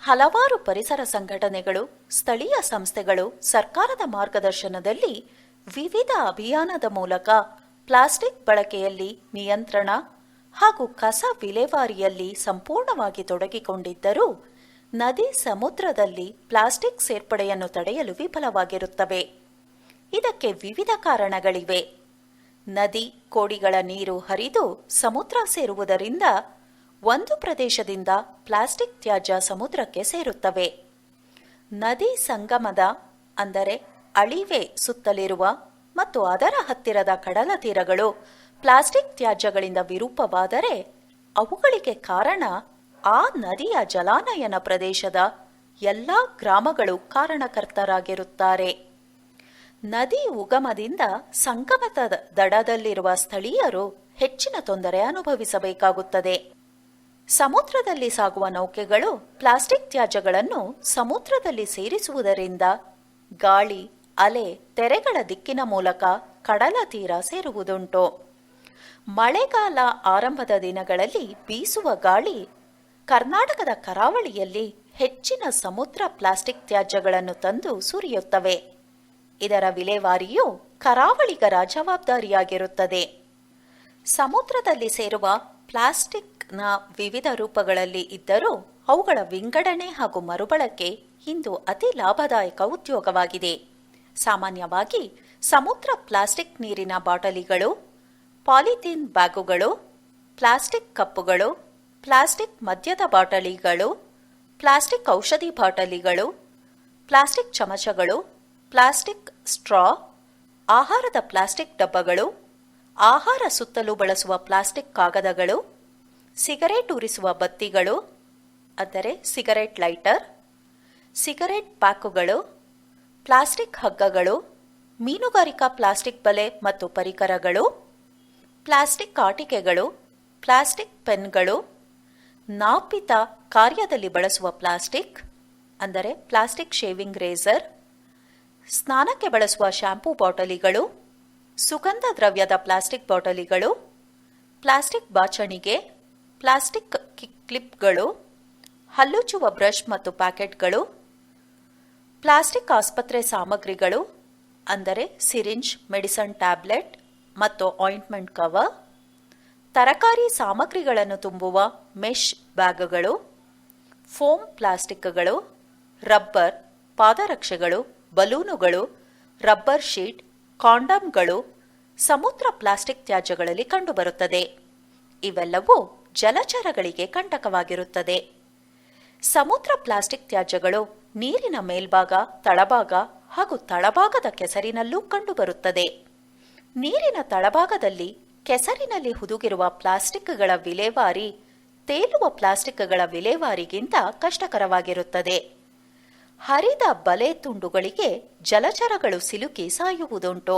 ಹಲವಾರು ಪರಿಸರ ಸಂಘಟನೆಗಳು, ಸ್ಥಳೀಯ ಸಂಸ್ಥೆಗಳು ಸರ್ಕಾರದ ಮಾರ್ಗದರ್ಶನದಲ್ಲಿ ವಿವಿಧ ಅಭಿಯಾನದ ಮೂಲಕ ಪ್ಲಾಸ್ಟಿಕ್ ಬಳಕೆಯಲ್ಲಿ ನಿಯಂತ್ರಣ ಹಾಗೂ ಕಸ ವಿಲೇವಾರಿಯಲ್ಲಿ ಸಂಪೂರ್ಣವಾಗಿ ತೊಡಗಿಕೊಂಡಿದ್ದರೂ ನದಿ ಸಮುದ್ರದಲ್ಲಿ ಪ್ಲಾಸ್ಟಿಕ್ ಸೇರ್ಪಡೆಯನ್ನು ತಡೆಯಲು ವಿಫಲವಾಗಿರುತ್ತವೆ. ಇದಕ್ಕೆ ವಿವಿಧ ಕಾರಣಗಳಿವೆ. ನದಿ, ಕೋಡಿಗಳ ನೀರು ಹರಿದು ಸಮುದ್ರ ಸೇರುವುದರಿಂದ ಒಂದು ಪ್ರದೇಶದಿಂದ ಪ್ಲಾಸ್ಟಿಕ್ ತ್ಯಾಜ್ಯ ಸಮುದ್ರಕ್ಕೆ ಸೇರುತ್ತವೆ. ನದಿ ಸಂಗಮದ ಅಂದರೆ ಅಳಿವೆ ಸುತ್ತಲಿರುವ ಮತ್ತು ಅದರ ಹತ್ತಿರದ ಕಡಲ ತೀರಗಳು ಪ್ಲಾಸ್ಟಿಕ್ ತ್ಯಾಜ್ಯಗಳಿಂದ ವಿರೂಪವಾದರೆ ಅವುಗಳಿಗೆ ಕಾರಣ ಆ ನದಿಯ ಜಲಾನಯನ ಪ್ರದೇಶದ ಎಲ್ಲ ಗ್ರಾಮಗಳು ಕಾರಣಕರ್ತರಾಗಿರುತ್ತಾರೆ. ನದಿ ಉಗಮದಿಂದ ಸಂಗಮದ ದಡದಲ್ಲಿರುವ ಸ್ಥಳೀಯರು ಹೆಚ್ಚಿನ ತೊಂದರೆ ಅನುಭವಿಸಬೇಕಾಗುತ್ತದೆ. ಸಮುದ್ರದಲ್ಲಿ ಸಾಗುವ ನೌಕೆಗಳು ಪ್ಲಾಸ್ಟಿಕ್ ತ್ಯಾಜ್ಯಗಳನ್ನು ಸಮುದ್ರದಲ್ಲಿ ಸೇರಿಸುವುದರಿಂದ ಗಾಳಿ, ಅಲೆ, ತೆರೆಗಳ ದಿಕ್ಕಿನ ಮೂಲಕ ಕಡಲ ತೀರ ಸೇರುವುದುಂಟು. ಮಳೆಗಾಲ ಆರಂಭದ ದಿನಗಳಲ್ಲಿ ಬೀಸುವ ಗಾಳಿ ಕರ್ನಾಟಕದ ಕರಾವಳಿಯಲ್ಲಿ ಹೆಚ್ಚಿನ ಸಮುದ್ರ ಪ್ಲಾಸ್ಟಿಕ್ ತ್ಯಾಜ್ಯಗಳನ್ನು ತಂದು ಸುರಿಯುತ್ತವೆ. ಇದರ ವಿಲೇವಾರಿಯು ಕರಾವಳಿಗರ ಜವಾಬ್ದಾರಿಯಾಗಿರುತ್ತದೆ. ಸಮುದ್ರದಲ್ಲಿ ಸೇರುವ ಪ್ಲಾಸ್ಟಿಕ್ನ ವಿವಿಧ ರೂಪಗಳಲ್ಲಿ ಇದ್ದರೂ ಅವುಗಳ ವಿಂಗಡಣೆ ಹಾಗೂ ಮರುಬಳಕೆ ಇಂದು ಅತಿ ಲಾಭದಾಯಕ ಉದ್ಯೋಗವಾಗಿದೆ. ಸಾಮಾನ್ಯವಾಗಿ ಸಮುದ್ರ ಪ್ಲಾಸ್ಟಿಕ್ ನೀರಿನ ಬಾಟಲಿಗಳು, ಪಾಲಿಥೀನ್ ಬ್ಯಾಗುಗಳು, ಪ್ಲಾಸ್ಟಿಕ್ ಕಪ್ಪುಗಳು, ಪ್ಲಾಸ್ಟಿಕ್ ಮದ್ಯದ ಬಾಟಲಿಗಳು, ಪ್ಲಾಸ್ಟಿಕ್ ಔಷಧಿ ಬಾಟಲಿಗಳು, ಪ್ಲಾಸ್ಟಿಕ್ ಚಮಚಗಳು, ಪ್ಲಾಸ್ಟಿಕ್ ಸ್ಟ್ರಾ, ಆಹಾರದ ಪ್ಲಾಸ್ಟಿಕ್ ಡಬ್ಬಗಳು, ಆಹಾರ ಸುತ್ತಲೂ ಬಳಸುವ ಪ್ಲಾಸ್ಟಿಕ್ ಕಾಗದಗಳು, ಸಿಗರೇಟ್ ಉರಿಸುವ ಬತ್ತಿಗಳು ಅಂದರೆ ಸಿಗರೇಟ್ ಲೈಟರ್, ಸಿಗರೇಟ್ ಪ್ಯಾಕುಗಳು, ಪ್ಲಾಸ್ಟಿಕ್ ಹಗ್ಗಗಳು, ಮೀನುಗಾರಿಕಾ ಪ್ಲಾಸ್ಟಿಕ್ ಬಲೆ ಮತ್ತು ಪರಿಕರಗಳು, ಪ್ಲಾಸ್ಟಿಕ್ ಆಟಿಕೆಗಳು, ಪ್ಲಾಸ್ಟಿಕ್ ಪೆನ್ಗಳು, ನಾಪಿತ ಕಾರ್ಯದಲ್ಲಿ ಬಳಸುವ ಪ್ಲಾಸ್ಟಿಕ್ ಅಂದರೆ ಪ್ಲಾಸ್ಟಿಕ್ ಶೇವಿಂಗ್ ರೇಸರ್, ಸ್ನಾನಕ್ಕೆ ಬಳಸುವ ಶಾಂಪೂ ಬಾಟಲಿಗಳು, ಸುಗಂಧ ದ್ರವ್ಯದ ಪ್ಲಾಸ್ಟಿಕ್ ಬಾಟಲಿಗಳು, ಪ್ಲಾಸ್ಟಿಕ್ ಬಾಚಣಿಗೆ, ಪ್ಲಾಸ್ಟಿಕ್ ಕ್ಲಿಪ್ಗಳು, ಹಲ್ಲುಚ್ಚುವ ಬ್ರಷ್ ಮತ್ತು ಪ್ಯಾಕೆಟ್ಗಳು, ಪ್ಲಾಸ್ಟಿಕ್ ಆಸ್ಪತ್ರೆ ಸಾಮಗ್ರಿಗಳು ಅಂದರೆ ಸಿರಿಂಜ್, ಮೆಡಿಸನ್ ಟ್ಯಾಬ್ಲೆಟ್ ಮತ್ತು ಆಯಿಂಟ್ಮೆಂಟ್ ಕವರ್, ತರಕಾರಿ ಸಾಮಗ್ರಿಗಳನ್ನು ತುಂಬುವ ಮೆಶ್ ಬ್ಯಾಗ್ಗಳು, ಫೋಮ್ ಪ್ಲಾಸ್ಟಿಕ್ಗಳು, ರಬ್ಬರ್, ಪಾದರಕ್ಷೆಗಳು, ಬಲೂನುಗಳು, ರಬ್ಬರ್ ಶೀಟ್, ಕಾಂಡಮ್ಗಳು ಸಮುದ್ರ ಪ್ಲಾಸ್ಟಿಕ್ ತ್ಯಾಜ್ಯಗಳಲ್ಲಿ ಕಂಡುಬರುತ್ತದೆ. ಇವೆಲ್ಲವೂ ಜಲಚರಗಳಿಗೆ ಕಂಟಕವಾಗಿರುತ್ತದೆ. ಸಮುದ್ರ ಪ್ಲಾಸ್ಟಿಕ್ ತ್ಯಾಜ್ಯಗಳು ನೀರಿನ ಮೇಲ್ಭಾಗ, ತಳಭಾಗ ಹಾಗೂ ತಳಭಾಗದ ಕೆಸರಿನಲ್ಲೂ ಕಂಡುಬರುತ್ತದೆ. ನೀರಿನ ತಳಭಾಗದಲ್ಲಿ ಕೆಸರಿನಲ್ಲಿ ಹುದುಗಿರುವ ಪ್ಲಾಸ್ಟಿಕ್ಗಳ ವಿಲೇವಾರಿ ತೇಲುವ ಪ್ಲಾಸ್ಟಿಕ್ಗಳ ವಿಲೇವಾರಿಗಿಂತ ಕಷ್ಟಕರವಾಗಿರುತ್ತದೆ. ಹರಿದ ಬಲೆ ತುಂಡುಗಳಿಗೆ ಜಲಚರಗಳು ಸಿಲುಕಿ ಸಾಯುವುದುಂಟು.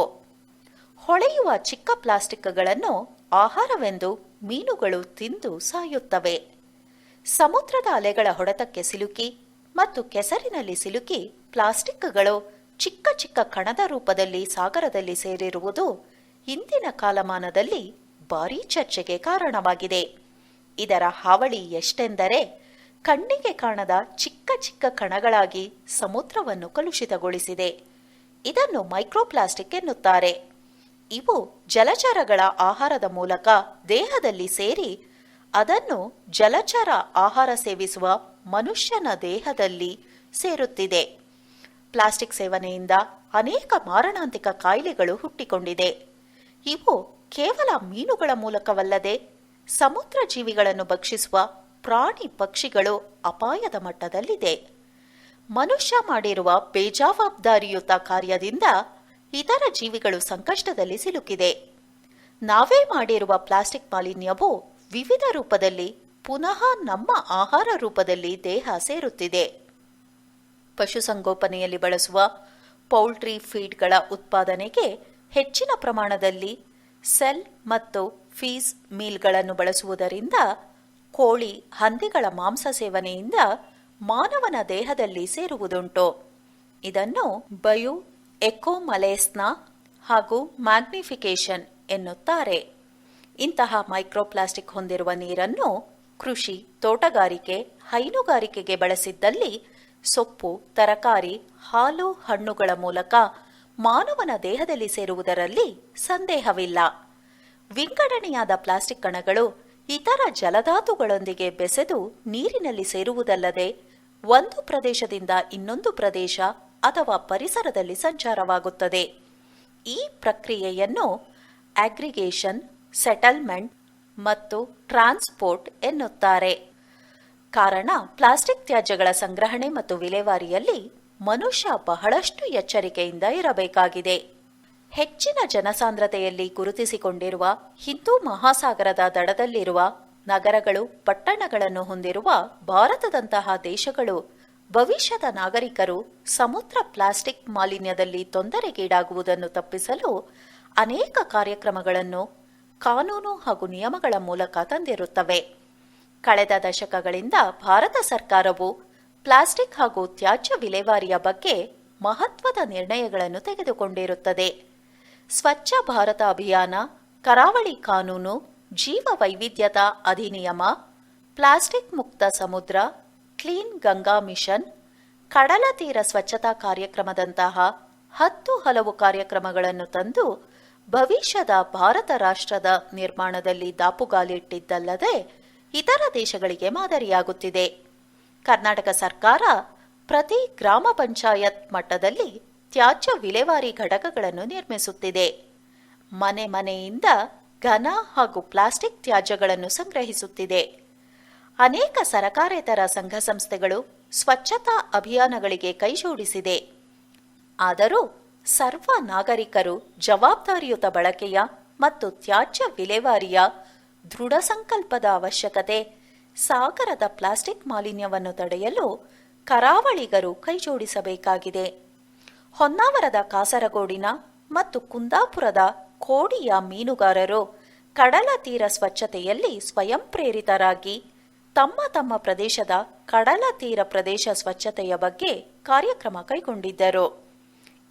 ಹೊಳೆಯುವ ಚಿಕ್ಕ ಪ್ಲಾಸ್ಟಿಕ್ಗಳನ್ನು ಆಹಾರವೆಂದು ಮೀನುಗಳು ತಿಂದು ಸಾಯುತ್ತವೆ. ಸಮುದ್ರದ ಅಲೆಗಳ ಹೊಡೆತಕ್ಕೆ ಸಿಲುಕಿ ಮತ್ತು ಕೆಸರಿನಲ್ಲಿ ಸಿಲುಕಿ ಪ್ಲಾಸ್ಟಿಕ್ಗಳು ಚಿಕ್ಕ ಚಿಕ್ಕ ಕಣದ ರೂಪದಲ್ಲಿ ಸಾಗರದಲ್ಲಿ ಸೇರಿರುವುದು ಇಂದಿನ ಕಾಲಮಾನದಲ್ಲಿ ಭಾರೀ ಚರ್ಚೆಗೆ ಕಾರಣವಾಗಿದೆ. ಇದರ ಹಾವಳಿ ಎಷ್ಟೆಂದರೆ ಕಣ್ಣಿಗೆ ಕಾಣದ ಚಿಕ್ಕ ಚಿಕ್ಕ ಕಣಗಳಾಗಿ ಸಮುದ್ರವನ್ನು ಕಲುಷಿತಗೊಳಿಸಿದೆ. ಇದನ್ನು ಮೈಕ್ರೋಪ್ಲಾಸ್ಟಿಕ್ ಎನ್ನುತ್ತಾರೆ. ಇವು ಜಲಚರಗಳ ಆಹಾರದ ಮೂಲಕ ದೇಹದಲ್ಲಿ ಸೇರಿ ಅದನ್ನು ಜಲಚರ ಆಹಾರ ಸೇವಿಸುವ ಮನುಷ್ಯನ ದೇಹದಲ್ಲಿ ಸೇರುತ್ತಿದೆ. ಪ್ಲಾಸ್ಟಿಕ್ ಸೇವನೆಯಿಂದ ಅನೇಕ ಮಾರಣಾಂತಿಕ ಕಾಯಿಲೆಗಳು ಹುಟ್ಟಿಕೊಂಡಿದೆ. ಇವು ಕೇವಲ ಮೀನುಗಳ ಮೂಲಕವಲ್ಲದೆ ಸಮುದ್ರ ಜೀವಿಗಳನ್ನು ಭಕ್ಷಿಸುವ ಪ್ರಾಣಿ ಪಕ್ಷಿಗಳು ಅಪಾಯದ ಮಟ್ಟದಲ್ಲಿದೆ. ಮನುಷ್ಯ ಮಾಡಿರುವ ಬೇಜವಾಬ್ದಾರಿಯುತ ಕಾರ್ಯದಿಂದ ಇತರ ಜೀವಿಗಳು ಸಂಕಷ್ಟದಲ್ಲಿ ಸಿಲುಕಿದೆ. ನಾವೇ ಮಾಡಿರುವ ಪ್ಲಾಸ್ಟಿಕ್ ಮಾಲಿನ್ಯವು ವಿವಿಧ ರೂಪದಲ್ಲಿ ಪುನಃ ನಮ್ಮ ಆಹಾರ ರೂಪದಲ್ಲಿ ದೇಹ ಸೇರುತ್ತಿದೆ. ಪಶುಸಂಗೋಪನೆಯಲ್ಲಿ ಬಳಸುವ ಪೌಲ್ಟ್ರಿ ಫೀಡ್ಗಳ ಉತ್ಪಾದನೆಗೆ ಹೆಚ್ಚಿನ ಪ್ರಮಾಣದಲ್ಲಿ ಸೆಲ್ ಮತ್ತು ಫೀಸ್ ಮೀಲ್ಗಳನ್ನು ಬಳಸುವುದರಿಂದ ಕೋಳಿ, ಹಂದಿಗಳ ಮಾಂಸ ಸೇವನೆಯಿಂದ ಮಾನವನ ದೇಹದಲ್ಲಿ ಸೇರುವುದುಂಟು. ಇದನ್ನು ಬಯೋ ಎಕೋಮಲೇಸ್ನಾ ಹಾಗೂ ಮ್ಯಾಗ್ನಿಫಿಕೇಶನ್ ಎನ್ನುತ್ತಾರೆ. ಇಂತಹ ಮೈಕ್ರೋಪ್ಲಾಸ್ಟಿಕ್ ಹೊಂದಿರುವ ನೀರನ್ನು ಕೃಷಿ, ತೋಟಗಾರಿಕೆ, ಹೈನುಗಾರಿಕೆಗೆ ಬಳಸಿದ್ದಲ್ಲಿ ಸೊಪ್ಪು, ತರಕಾರಿ, ಹಾಲು, ಹಣ್ಣುಗಳ ಮೂಲಕ ಮಾನವನ ದೇಹದಲ್ಲಿ ಸೇರುವುದರಲ್ಲಿ ಸಂದೇಹವಿಲ್ಲ. ವಿಂಗಡಣೆಯಾದ ಪ್ಲಾಸ್ಟಿಕ್ ಕಣಗಳು ಇತರ ಜಲಧಾತುಗಳೊಂದಿಗೆ ಬೆಸೆದು ನೀರಿನಲ್ಲಿ ಸೇರುವುದಲ್ಲದೆ ಒಂದು ಪ್ರದೇಶದಿಂದ ಇನ್ನೊಂದು ಪ್ರದೇಶ ಅಥವಾ ಪರಿಸರದಲ್ಲಿ ಸಂಚಾರವಾಗುತ್ತದೆ. ಈ ಪ್ರಕ್ರಿಯೆಯನ್ನು ಅಗ್ರಿಗೇಷನ್, ಸೆಟಲ್ಮೆಂಟ್ ಮತ್ತು ಟ್ರಾನ್ಸ್ಪೋರ್ಟ್ ಎನ್ನುತ್ತಾರೆ. ಕಾರಣ ಪ್ಲಾಸ್ಟಿಕ್ ತ್ಯಾಜ್ಯಗಳ ಸಂಗ್ರಹಣೆ ಮತ್ತು ವಿಲೇವಾರಿಯಲ್ಲಿ ಮನುಷ್ಯ ಬಹಳಷ್ಟು ಎಚ್ಚರಿಕೆಯಿಂದ ಇರಬೇಕಾಗಿದೆ. ಹೆಚ್ಚಿನ ಜನಸಾಂದ್ರತೆಯಲ್ಲಿ ಗುರುತಿಸಿಕೊಂಡಿರುವ ಹಿಂದೂ ಮಹಾಸಾಗರದ ದಡದಲ್ಲಿರುವ ನಗರಗಳು, ಪಟ್ಟಣಗಳನ್ನು ಹೊಂದಿರುವ ಭಾರತದಂತಹ ದೇಶಗಳು ಭವಿಷ್ಯದ ನಾಗರಿಕರು ಸಮುದ್ರ ಪ್ಲಾಸ್ಟಿಕ್ ಮಾಲಿನ್ಯದಲ್ಲಿ ತೊಂದರೆಗೀಡಾಗುವುದನ್ನು ತಪ್ಪಿಸಲು ಅನೇಕ ಕಾರ್ಯಕ್ರಮಗಳನ್ನು ಕಾನೂನು ಹಾಗೂ ನಿಯಮಗಳ ಮೂಲಕ ತಂದಿರುತ್ತವೆ. ಕಳೆದ ದಶಕಗಳಿಂದ ಭಾರತ ಸರ್ಕಾರವು ಪ್ಲಾಸ್ಟಿಕ್ ಹಾಗೂ ತ್ಯಾಜ್ಯ ವಿಲೇವಾರಿಯ ಬಗ್ಗೆ ಮಹತ್ವದ ನಿರ್ಣಯಗಳನ್ನು ತೆಗೆದುಕೊಂಡಿರುತ್ತದೆ. ಸ್ವಚ್ಛ ಭಾರತ ಅಭಿಯಾನ, ಕರಾವಳಿ ಕಾನೂನು, ಜೀವ ವೈವಿಧ್ಯತಾ ಅಧಿನಿಯಮ, ಪ್ಲಾಸ್ಟಿಕ್ ಮುಕ್ತ ಸಮುದ್ರ, ಕ್ಲೀನ್ ಗಂಗಾ ಮಿಷನ್, ಕಡಲ ತೀರ ಸ್ವಚ್ಛತಾ ಕಾರ್ಯಕ್ರಮದಂತಹ 10 ಹಲವು ಕಾರ್ಯಕ್ರಮಗಳನ್ನು ತಂದು ಭವಿಷ್ಯದ ಭಾರತ ರಾಷ್ಟ್ರದ ನಿರ್ಮಾಣದಲ್ಲಿ ದಾಪುಗಾಲಿಟ್ಟಿದ್ದಲ್ಲದೆ ಇತರ ದೇಶಗಳಿಗೆ ಮಾದರಿಯಾಗುತ್ತಿದೆ. ಕರ್ನಾಟಕ ಸರ್ಕಾರ ಪ್ರತಿ ಗ್ರಾಮ ಪಂಚಾಯತ್ ಮಟ್ಟದಲ್ಲಿ ತ್ಯಾಜ್ಯ ವಿಲೇವಾರಿ ಘಟಕಗಳನ್ನು ನಿರ್ಮಿಸುತ್ತಿದೆ. ಮನೆ ಮನೆಯಿಂದ ಘನ ಹಾಗೂ ಪ್ಲಾಸ್ಟಿಕ್ ತ್ಯಾಜ್ಯಗಳನ್ನು ಸಂಗ್ರಹಿಸುತ್ತಿದೆ. ಅನೇಕ ಸರಕಾರೇತರ ಸಂಘ ಸಂಸ್ಥೆಗಳು ಸ್ವಚ್ಛತಾ ಅಭಿಯಾನಗಳಿಗೆ ಕೈಜೋಡಿಸಿದೆ. ಆದರೂ ಸರ್ವ ನಾಗರಿಕರು ಜವಾಬ್ದಾರಿಯುತ ಬಳಕೆಯ ಮತ್ತು ತ್ಯಾಜ್ಯ ವಿಲೇವಾರಿಯ ದೃಢ ಸಂಕಲ್ಪದ ಅವಶ್ಯಕತೆ. ಸಾಗರದ ಪ್ಲಾಸ್ಟಿಕ್ ಮಾಲಿನ್ಯವನ್ನು ತಡೆಯಲು ಕರಾವಳಿಗರು ಕೈಜೋಡಿಸಬೇಕಾಗಿದೆ. ಹೊನ್ನಾವರದ ಕಾಸರಗೋಡಿನ ಮತ್ತು ಕುಂದಾಪುರದ ಕೋಡಿಯ ಮೀನುಗಾರರು ಕಡಲ ತೀರ ಸ್ವಚ್ಛತೆಯಲ್ಲಿ ಸ್ವಯಂ ಪ್ರೇರಿತರಾಗಿ ತಮ್ಮ ತಮ್ಮ ಪ್ರದೇಶದ ಕಡಲ ತೀರ ಪ್ರದೇಶ ಸ್ವಚ್ಛತೆಯ ಬಗ್ಗೆ ಕಾರ್ಯಕ್ರಮ ಕೈಗೊಂಡಿದ್ದರು.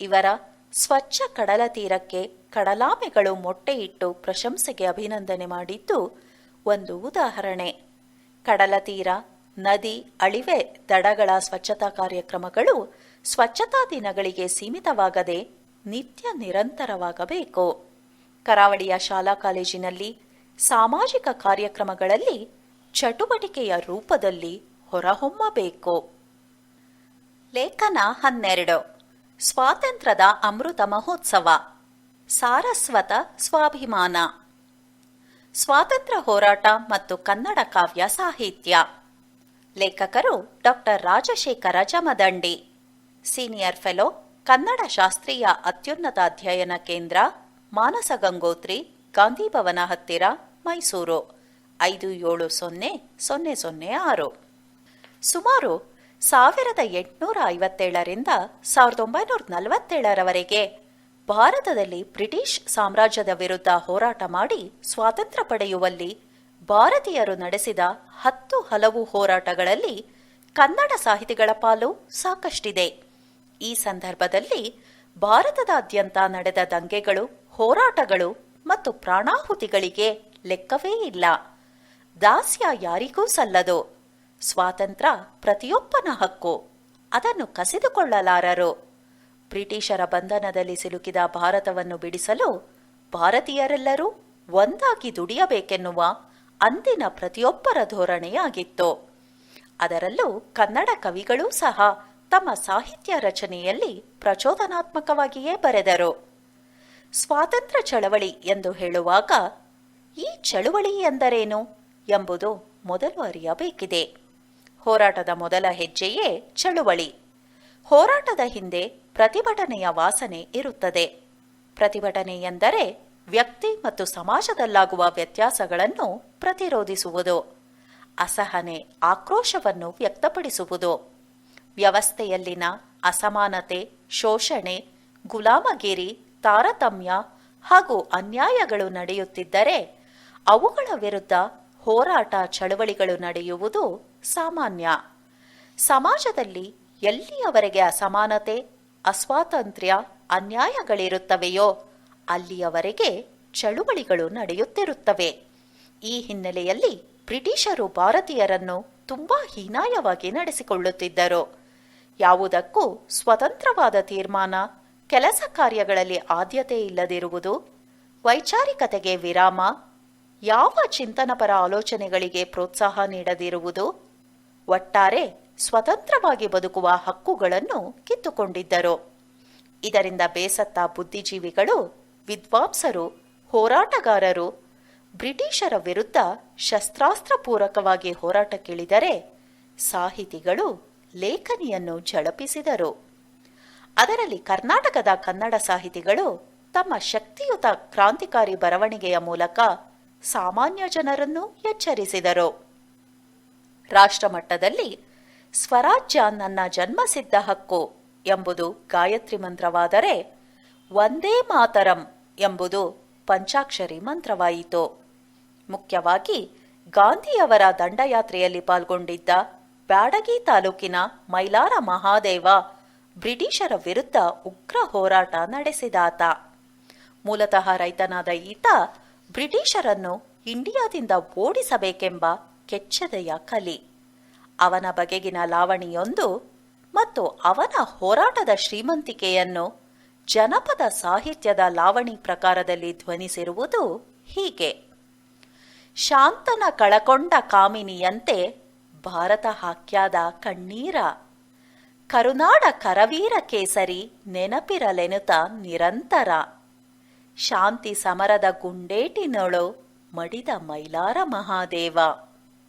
ಇವರ ಸ್ವಚ್ಛ ಕಡಲ ತೀರಕ್ಕೆ ಕಡಲಾಮೆಗಳು ಮೊಟ್ಟೆ ಇಟ್ಟು ಪ್ರಶಂಸೆಗೆ ಅಭಿನಂದನೆ ಮಾಡಿದ್ದು ಒಂದು ಉದಾಹರಣೆ. ಕಡಲ ತೀರ, ನದಿ, ಅಳಿವೆ ದಡಗಳ ಸ್ವಚ್ಛತಾ ಕಾರ್ಯಕ್ರಮಗಳು ಸ್ವಚ್ಛತಾ ದಿನಗಳಿಗೆ ಸೀಮಿತವಾಗದೆ ನಿತ್ಯ ನಿರಂತರವಾಗಬೇಕು. ಕರಾವಳಿಯ ಶಾಲಾ ಕಾಲೇಜಿನಲ್ಲಿ ಸಾಮಾಜಿಕ ಕಾರ್ಯಕ್ರಮಗಳಲ್ಲಿ ಚಟುವಟಿಕೆಯ ರೂಪದಲ್ಲಿ ಹೊರಹೊಮ್ಮಬೇಕು. ಲೇಖನ 12. ಸ್ವಾತಂತ್ರ್ಯದ ಅಮೃತ ಮಹೋತ್ಸವ. ಸಾರಸ್ವತ ಸ್ವಾಭಿಮಾನ. ಸ್ವಾತಂತ್ರ್ಯ ಹೋರಾಟ ಮತ್ತು ಕನ್ನಡ ಕಾವ್ಯ ಸಾಹಿತ್ಯ. ಲೇಖಕರು doctor Rajashekhara Jamadandi, senior fellow, Kannada ಶಾಸ್ತ್ರೀಯ ಅತ್ಯುನ್ನತ ಅಧ್ಯಯನ ಕೇಂದ್ರ, ಮಾನಸ ಗಂಗೋತ್ರಿ, ಗಾಂಧಿ ಭವನ ಹತ್ತಿರ, ಮೈಸೂರು 570006. ಸುಮಾರು 1857ರಿಂದ 1947ರವರೆಗೆ ಭಾರತದಲ್ಲಿ ಬ್ರಿಟಿಷ್ ಸಾಮ್ರಾಜ್ಯದ ವಿರುದ್ಧ ಹೋರಾಟ ಮಾಡಿ ಸ್ವಾತಂತ್ರ್ಯ ಪಡೆಯುವಲ್ಲಿ ಭಾರತೀಯರು ನಡೆಸಿದ 10 ಹಲವು ಹೋರಾಟಗಳಲ್ಲಿ ಕನ್ನಡ ಸಾಹಿತಿಗಳ ಪಾಲು ಸಾಕಷ್ಟಿದೆ. ಈ ಸಂದರ್ಭದಲ್ಲಿ ಭಾರತದಾದ್ಯಂತ ನಡೆದ ದಂಗೆಗಳು, ಹೋರಾಟಗಳು ಮತ್ತು ಪ್ರಾಣಾಹುತಿಗಳಿಗೆ ಲೆಕ್ಕವೇ ಇಲ್ಲ. ದಾಸ್ಯ ಯಾರಿಗೂ ಸಲ್ಲದು. ಸ್ವಾತಂತ್ರ್ಯ ಪ್ರತಿಯೊಬ್ಬನ ಹಕ್ಕು. ಅದನ್ನು ಕಸಿದುಕೊಳ್ಳಲಾರರು. ಬ್ರಿಟಿಷರ ಬಂಧನದಲ್ಲಿ ಸಿಲುಕಿದ ಭಾರತವನ್ನು ಬಿಡಿಸಲು ಭಾರತೀಯರೆಲ್ಲರೂ ಒಂದಾಗಿ ದುಡಿಯಬೇಕೆನ್ನುವ ಅಂದಿನ ಪ್ರತಿಯೊಬ್ಬರ ಧೋರಣೆಯಾಗಿತ್ತು. ಅದರಲ್ಲೂ ಕನ್ನಡ ಕವಿಗಳೂ ಸಹ ತಮ್ಮ ಸಾಹಿತ್ಯ ರಚನೆಯಲ್ಲಿ ಪ್ರಚೋದನಾತ್ಮಕವಾಗಿಯೇ ಬರೆದರು. ಸ್ವಾತಂತ್ರ್ಯ ಚಳವಳಿ ಎಂದು ಹೇಳುವಾಗ ಈ ಚಳುವಳಿ ಎಂದರೇನು ಎಂಬುದು ಮೊದಲು ಅರಿಯಬೇಕಿದೆ. ಹೋರಾಟದ ಮೊದಲ ಹೆಜ್ಜೆಯೇ ಚಳುವಳಿ. ಹೋರಾಟದ ಹಿಂದೆ ಪ್ರತಿಭಟನೆಯ ವಾಸನೆ ಇರುತ್ತದೆ. ಪ್ರತಿಭಟನೆ ಎಂದರೆ ವ್ಯಕ್ತಿ ಮತ್ತು ಸಮಾಜದಲ್ಲಾಗುವ ವ್ಯತ್ಯಾಸಗಳನ್ನು ಪ್ರತಿರೋಧಿಸುವುದು, ಅಸಹನೆ, ಆಕ್ರೋಶವನ್ನು ವ್ಯಕ್ತಪಡಿಸುವುದು. ವ್ಯವಸ್ಥೆಯಲ್ಲಿನ ಅಸಮಾನತೆ, ಶೋಷಣೆ, ಗುಲಾಮಗಿರಿ, ತಾರತಮ್ಯ ಹಾಗೂ ಅನ್ಯಾಯಗಳು ನಡೆಯುತ್ತಿದ್ದರೆ ಅವುಗಳ ವಿರುದ್ಧ ಹೋರಾಟ, ಚಳವಳಿಗಳು ನಡೆಯುವುದು ಸಾಮಾನ್ಯ. ಸಮಾಜದಲ್ಲಿ ಎಲ್ಲಿಯವರೆಗೆ ಅಸಮಾನತೆ, ಅಸ್ವಾತಂತ್ರ್ಯ, ಅನ್ಯಾಯಗಳಿರುತ್ತವೆಯೋ ಅಲ್ಲಿಯವರೆಗೆ ಚಳುವಳಿಗಳು ನಡೆಯುತ್ತಿರುತ್ತವೆ. ಈ ಹಿನ್ನೆಲೆಯಲ್ಲಿ ಬ್ರಿಟಿಷರು ಭಾರತೀಯರನ್ನು ತುಂಬಾ ಹೀನಾಯವಾಗಿ ನಡೆಸಿಕೊಳ್ಳುತ್ತಿದ್ದರು. ಯಾವುದಕ್ಕೂ ಸ್ವತಂತ್ರವಾದ ತೀರ್ಮಾನ, ಕೆಲಸ ಕಾರ್ಯಗಳಲ್ಲಿ ಆದ್ಯತೆ ಇಲ್ಲದಿರುವುದು, ವೈಚಾರಿಕತೆಗೆ ವಿರಾಮ, ಯಾವ ಚಿಂತನಪರ ಆಲೋಚನೆಗಳಿಗೆ ಪ್ರೋತ್ಸಾಹ ನೀಡದಿರುವುದು, ಒಟ್ಟಾರೆ ಸ್ವತಂತ್ರವಾಗಿ ಬದುಕುವ ಹಕ್ಕುಗಳನ್ನು ಕಿತ್ತುಕೊಂಡಿದ್ದರು. ಇದರಿಂದ ಬೇಸತ್ತ ಬುದ್ಧಿಜೀವಿಗಳು, ವಿದ್ವಾಂಸರು ಹೋರಾಟಗಾರರು ಬ್ರಿಟಿಷರ ವಿರುದ್ಧ ಶಸ್ತ್ರಾಸ್ತ್ರ ಪೂರಕವಾಗಿ ಹೋರಾಟಕ್ಕಿಳಿದರೆ ಸಾಹಿತಿಗಳು ಲೇಖನಿಯನ್ನು ಝಳಪಿಸಿದರು. ಅದರಲ್ಲಿ ಕರ್ನಾಟಕದ ಕನ್ನಡ ಸಾಹಿತಿಗಳು ತಮ್ಮ ಶಕ್ತಿಯುತ ಕ್ರಾಂತಿಕಾರಿ ಬರವಣಿಗೆಯ ಮೂಲಕ ಸಾಮಾನ್ಯ ಜನರನ್ನು ಎಚ್ಚರಿಸಿದರು. ರಾಷ್ಟ್ರಮಟ್ಟದಲ್ಲಿ ಸ್ವರಾಜ್ಯ ನನ್ನ ಜನ್ಮಸಿದ್ಧ ಹಕ್ಕು ಎಂಬುದು ಗಾಯತ್ರಿ ಮಂತ್ರವಾದರೆ, ವಂದೇ ಮಾತರಂ ಎಂಬುದು ಪಂಚಾಕ್ಷರಿ ಮಂತ್ರವಾಯಿತು. ಮುಖ್ಯವಾಗಿ ಗಾಂಧಿಯವರ ದಂಡಯಾತ್ರೆಯಲ್ಲಿ ಪಾಲ್ಗೊಂಡಿದ್ದ ಬ್ಯಾಡಗಿ ತಾಲೂಕಿನ ಮೈಲಾರ ಮಹಾದೇವ ಬ್ರಿಟಿಷರ ವಿರುದ್ಧ ಉಗ್ರ ಹೋರಾಟ ನಡೆಸಿದಾತ. ಮೂಲತಃ ರೈತನಾದ ಈತ ಬ್ರಿಟಿಷರನ್ನು ಇಂಡಿಯಾದಿಂದ ಓಡಿಸಬೇಕೆಂಬ ಕೆಚ್ಚೆದೆಯ ಕಲಿ, ಅವನ ಬಗೆಗಿನ ಲಾವಣಿಯೊಂದು ಮತ್ತು ಅವನ ಹೋರಾಟದ ಶ್ರೀಮಂತಿಕೆಯನ್ನು ಜನಪದ ಸಾಹಿತ್ಯದ ಲಾವಣಿ ಪ್ರಕಾರದಲ್ಲಿ ಧ್ವನಿಸಿರುವುದು ಹೀಗೆ. ಶಾಂತನ ಕಳಕೊಂಡ ಕಾಮಿನಿಯಂತೆ ಭಾರತ ಹಾಕ್ಯಾದ ಕಣ್ಣೀರ, ಕರುನಾಡ ಕರವೀರ ಕೇಸರಿ ನೆನಪಿರಲೆನುತ ನಿರಂತರ, ಶಾಂತಿ ಸಮರದ ಗುಂಡೇಟಿನೊಳು ಮಡಿದ ಮೈಲಾರ ಮಹಾದೇವ.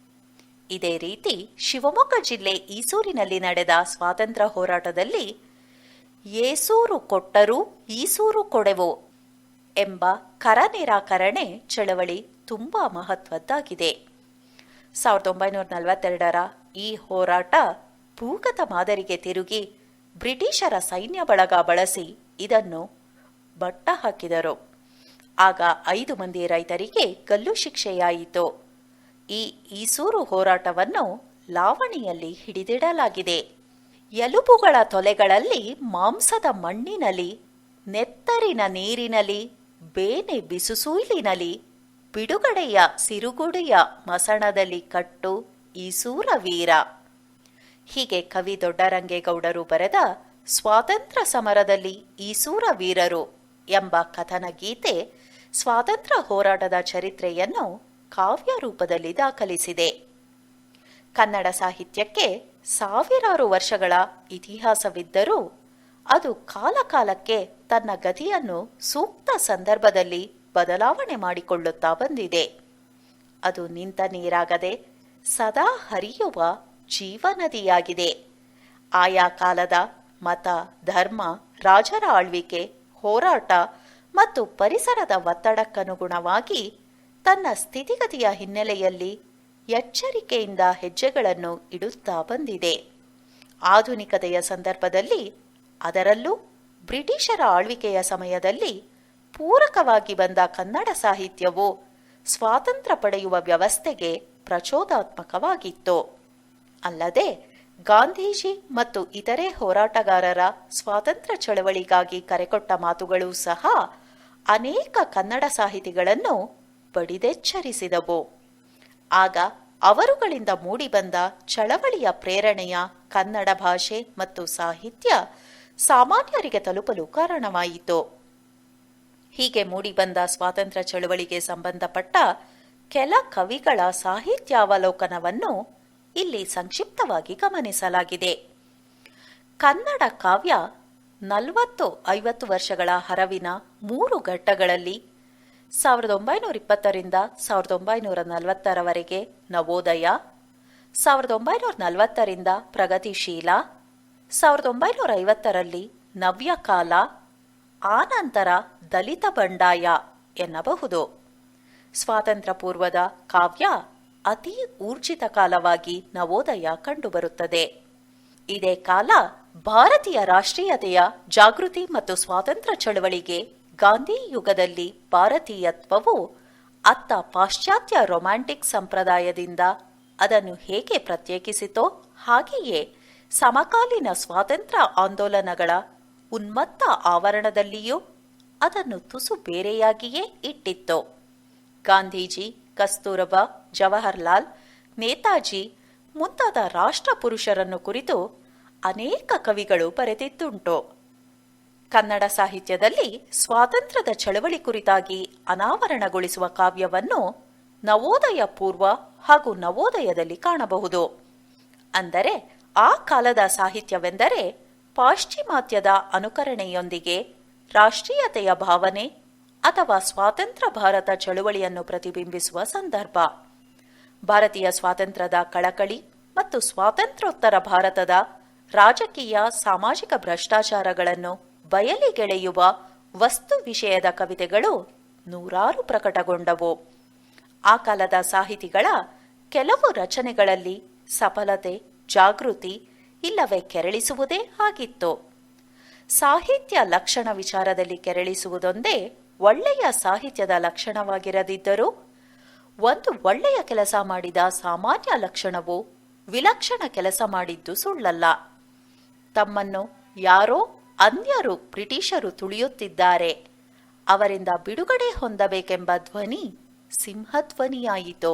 ಇದೇ ರೀತಿ ಶಿವಮೊಗ್ಗ ಜಿಲ್ಲೆ ಈಸೂರಿನಲ್ಲಿ ನಡೆದ ಸ್ವಾತಂತ್ರ್ಯ ಹೋರಾಟದಲ್ಲಿ ಏಸೂರು ಕೊಟ್ಟರೂ ಈಸೂರು ಕೊಡೆವು ಎಂಬ ಕರ ನಿರಾಕರಣೆ ಚಳವಳಿ ತುಂಬಾ ಮಹತ್ವದ್ದಾಗಿದೆ. 1942ರ ಈ ಹೋರಾಟ ಭೂಗತ ಮಾದರಿಗೆ ತಿರುಗಿ ಬ್ರಿಟಿಷರ ಸೈನ್ಯ ಬಳಗ ಬಳಸಿ ಇದನ್ನು ಬಟ್ಟ ಹಾಕಿದರು. ಆಗ 5 ಮಂದಿ ರೈತರಿಗೆ ಗಲ್ಲು ಶಿಕ್ಷೆಯಾಯಿತು. ಈ ಈಸೂರು ಹೋರಾಟವನ್ನು ಲಾವಣಿಯಲ್ಲಿ ಹಿಡಿದಿಡಲಾಗಿದೆ. ಎಲುಬುಗಳ ತೊಲೆಗಳಲ್ಲಿ ಮಾಂಸದ ಮಣ್ಣಿನಲಿ, ನೆತ್ತರಿನ ನೀರಿನಲಿ, ಬೇನೆ ಬಿಸುಸೂಲಿನಲಿ, ಬಿಡುಗಡೆಯ ಸಿರುಗುಡಿಯ ಮಸಣದಲ್ಲಿ ಕಟ್ಟು ಈಸೂರ ವೀರ. ಹೀಗೆ ಕವಿ ದೊಡ್ಡರಂಗೇಗೌಡರು ಬರೆದ ಸ್ವಾತಂತ್ರ್ಯ ಸಮರದಲ್ಲಿ ಈಸೂರ ವೀರರು ಎಂಬ ಕಥನ ಗೀತೆ ಸ್ವಾತಂತ್ರ್ಯ ಹೋರಾಟದ ಚರಿತ್ರೆಯನ್ನು ಕಾವ್ಯ ರೂಪದಲ್ಲಿ ದಾಖಲಿಸಿದೆ. ಕನ್ನಡ ಸಾಹಿತ್ಯಕ್ಕೆ ಸಾವಿರಾರು ವರ್ಷಗಳ ಇತಿಹಾಸವಿದ್ದರೂ ಅದು ಕಾಲಕಾಲಕ್ಕೆ ತನ್ನ ಗತಿಯನ್ನು ಸೂಕ್ತ ಸಂದರ್ಭದಲ್ಲಿ ಬದಲಾವಣೆ ಮಾಡಿಕೊಳ್ಳುತ್ತಾ ಬಂದಿದೆ. ಅದು ನಿಂತ ನೀರಾಗದೆ ಸದಾ ಹರಿಯುವ ಜೀವನದಿಯಾಗಿದೆ. ಆಯಾ ಕಾಲದ ಮತ, ಧರ್ಮ, ರಾಜರ ಆಳ್ವಿಕೆ, ಹೋರಾಟ ಮತ್ತು ಪರಿಸರದ ಒತ್ತಡಕ್ಕನುಗುಣವಾಗಿ ತನ್ನ ಸ್ಥಿತಿಗತಿಯ ಹಿನ್ನೆಲೆಯಲ್ಲಿ ಎಚ್ಚರಿಕೆಯಿಂದ ಹೆಜ್ಜೆಗಳನ್ನು ಇಡುತ್ತಾ ಬಂದಿದೆ. ಆಧುನಿಕತೆಯ ಸಂದರ್ಭದಲ್ಲಿ, ಅದರಲ್ಲೂ ಬ್ರಿಟಿಷರ ಆಳ್ವಿಕೆಯ ಸಮಯದಲ್ಲಿ ಪೂರಕವಾಗಿ ಬಂದ ಕನ್ನಡ ಸಾಹಿತ್ಯವು ಸ್ವಾತಂತ್ರ್ಯ ಪಡೆಯುವ ವ್ಯವಸ್ಥೆಗೆ ಪ್ರಚೋದಾತ್ಮಕವಾಗಿತ್ತು. ಅಲ್ಲದೆ ಗಾಂಧೀಜಿ ಮತ್ತು ಇತರೆ ಹೋರಾಟಗಾರರ ಸ್ವಾತಂತ್ರ್ಯ ಚಳವಳಿಗಾಗಿ ಕರೆಕೊಟ್ಟ ಮಾತುಗಳೂ ಸಹ ಅನೇಕ ಕನ್ನಡ ಸಾಹಿತಿಗಳನ್ನು ಬಡಿದೆಚ್ಚರಿಸಿದವು. ಆಗ ಅವರುಗಳಿಂದ ಮೂಡಿಬಂದ ಚಳವಳಿಯ ಪ್ರೇರಣೆಯ ಕನ್ನಡ ಭಾಷೆ ಮತ್ತು ಸಾಹಿತ್ಯ ಸಾಮಾನ್ಯರಿಗೆ ತಲುಪಲು ಕಾರಣವಾಯಿತು. ಹೀಗೆ ಮೂಡಿಬಂದ ಸ್ವಾತಂತ್ರ್ಯ ಚಳವಳಿಗೆ ಸಂಬಂಧಪಟ್ಟ ಕೆಲ ಕವಿಗಳ ಸಾಹಿತ್ಯಾವಲೋಕನವನ್ನು ಇಲ್ಲಿ ಸಂಕ್ಷಿಪ್ತವಾಗಿ ಗಮನಿಸಲಾಗಿದೆ. ಕನ್ನಡ ಕಾವ್ಯ 40-50 ವರ್ಷಗಳ ಹರವಿನ 3 ಘಟ್ಟಗಳಲ್ಲಿ 1920ರಿಂದ 1940ರವರೆಗೆ ನವೋದಯ, 1940ರಿಂದ ಪ್ರಗತಿಶೀಲ, 1950ರಲ್ಲಿ ನವ್ಯಕಾಲ, ಆನಂತರ ದಲಿತ ಬಂಡಾಯ ಎನ್ನಬಹುದು. ಸ್ವಾತಂತ್ರ್ಯ ಪೂರ್ವದ ಕಾವ್ಯ ಅತಿ ಊರ್ಜಿತ ಕಾಲವಾಗಿ ನವೋದಯ ಕಂಡುಬರುತ್ತದೆ. ಇದೇ ಕಾಲ ಭಾರತೀಯ ರಾಷ್ಟ್ರೀಯತೆಯ ಜಾಗೃತಿ ಮತ್ತು ಸ್ವಾತಂತ್ರ್ಯ ಚಳವಳಿಗೆ ಗಾಂಧಿ ಯುಗದಲ್ಲಿ ಭಾರತೀಯತ್ವವು ಅತ್ತ ಪಾಶ್ಚಾತ್ಯ ರೊಮ್ಯಾಂಟಿಕ್ ಸಂಪ್ರದಾಯದಿಂದ ಅದನ್ನು ಹೇಗೆ ಪ್ರತ್ಯೇಕಿಸಿತೋ ಹಾಗೆಯೇ ಸಮಕಾಲೀನ ಸ್ವಾತಂತ್ರ್ಯ ಆಂದೋಲನಗಳ ಉನ್ಮತ್ತ ಆವರಣದಲ್ಲಿಯೂ ಅದನ್ನು ತುಸು ಬೇರೆಯಾಗಿಯೇ ಇಟ್ಟಿತ್ತು. ಗಾಂಧೀಜಿ, ಕಸ್ತೂರಬಾ, ಜವಾಹರ್ಲಾಲ್, ನೇತಾಜಿ ಮುಂತಾದ ರಾಷ್ಟ್ರ ಪುರುಷರನ್ನು ಕುರಿತು ಅನೇಕ ಕವಿಗಳು ಬರೆದಿದ್ದುಂಟು. ಕನ್ನಡ ಸಾಹಿತ್ಯದಲ್ಲಿ ಸ್ವಾತಂತ್ರ್ಯದ ಚಳವಳಿ ಕುರಿತಾಗಿ ಅನಾವರಣಗೊಳಿಸುವ ಕಾವ್ಯವನ್ನು ನವೋದಯ ಪೂರ್ವ ಹಾಗೂ ನವೋದಯದಲ್ಲಿ ಕಾಣಬಹುದು. ಅಂದರೆ ಆ ಕಾಲದ ಸಾಹಿತ್ಯವೆಂದರೆ ಪಾಶ್ಚಿಮಾತ್ಯದ ಅನುಕರಣೆಯೊಂದಿಗೆ ರಾಷ್ಟ್ರೀಯತೆಯ ಭಾವನೆ, ಅಥವಾ ಸ್ವಾತಂತ್ರ್ಯ ಭಾರತ ಚಳುವಳಿಯನ್ನು ಪ್ರತಿಬಿಂಬಿಸುವ ಸಂದರ್ಭ. ಭಾರತೀಯ ಸ್ವಾತಂತ್ರ್ಯದ ಕಳಕಳಿ ಮತ್ತು ಸ್ವಾತಂತ್ರ್ಯೋತ್ತರ ಭಾರತದ ರಾಜಕೀಯ ಸಾಮಾಜಿಕ ಭ್ರಷ್ಟಾಚಾರಗಳನ್ನು ಬಯಲಿಗೆಳೆಯುವ ವಸ್ತು ವಿಷಯದ ಕವಿತೆಗಳು ನೂರಾರು ಪ್ರಕಟಗೊಂಡವು. ಆ ಕಾಲದ ಸಾಹಿತಿಗಳ ಕೆಲವು ರಚನೆಗಳಲ್ಲಿ ಸಫಲತೆ, ಜಾಗೃತಿ ಇಲ್ಲವೇ ಕೆರಳಿಸುವುದೇ ಆಗಿತ್ತು. ಸಾಹಿತ್ಯ ಲಕ್ಷಣ ವಿಚಾರದಲ್ಲಿ ಕೆರಳಿಸುವುದೊಂದೇ ಒಳ್ಳೆಯ ಸಾಹಿತ್ಯದ ಲಕ್ಷಣವಾಗಿರದಿದ್ದರೂ, ಒಂದು ಒಳ್ಳೆಯ ಕೆಲಸ ಮಾಡಿದ ಸಾಮಾನ್ಯ ಲಕ್ಷಣವು ವಿಲಕ್ಷಣ ಕೆಲಸ ಮಾಡಿದ್ದು ಸುಳ್ಳಲ್ಲ. ತಮ್ಮನ್ನು ಯಾರೋ ಅನ್ಯರು ಬ್ರಿಟಿಷರು ತುಳಿಯುತ್ತಿದ್ದಾರೆ, ಅವರಿಂದ ಬಿಡುಗಡೆ ಹೊಂದಬೇಕೆಂಬ ಧ್ವನಿ ಸಿಂಹಧ್ವನಿಯಾಯಿತು.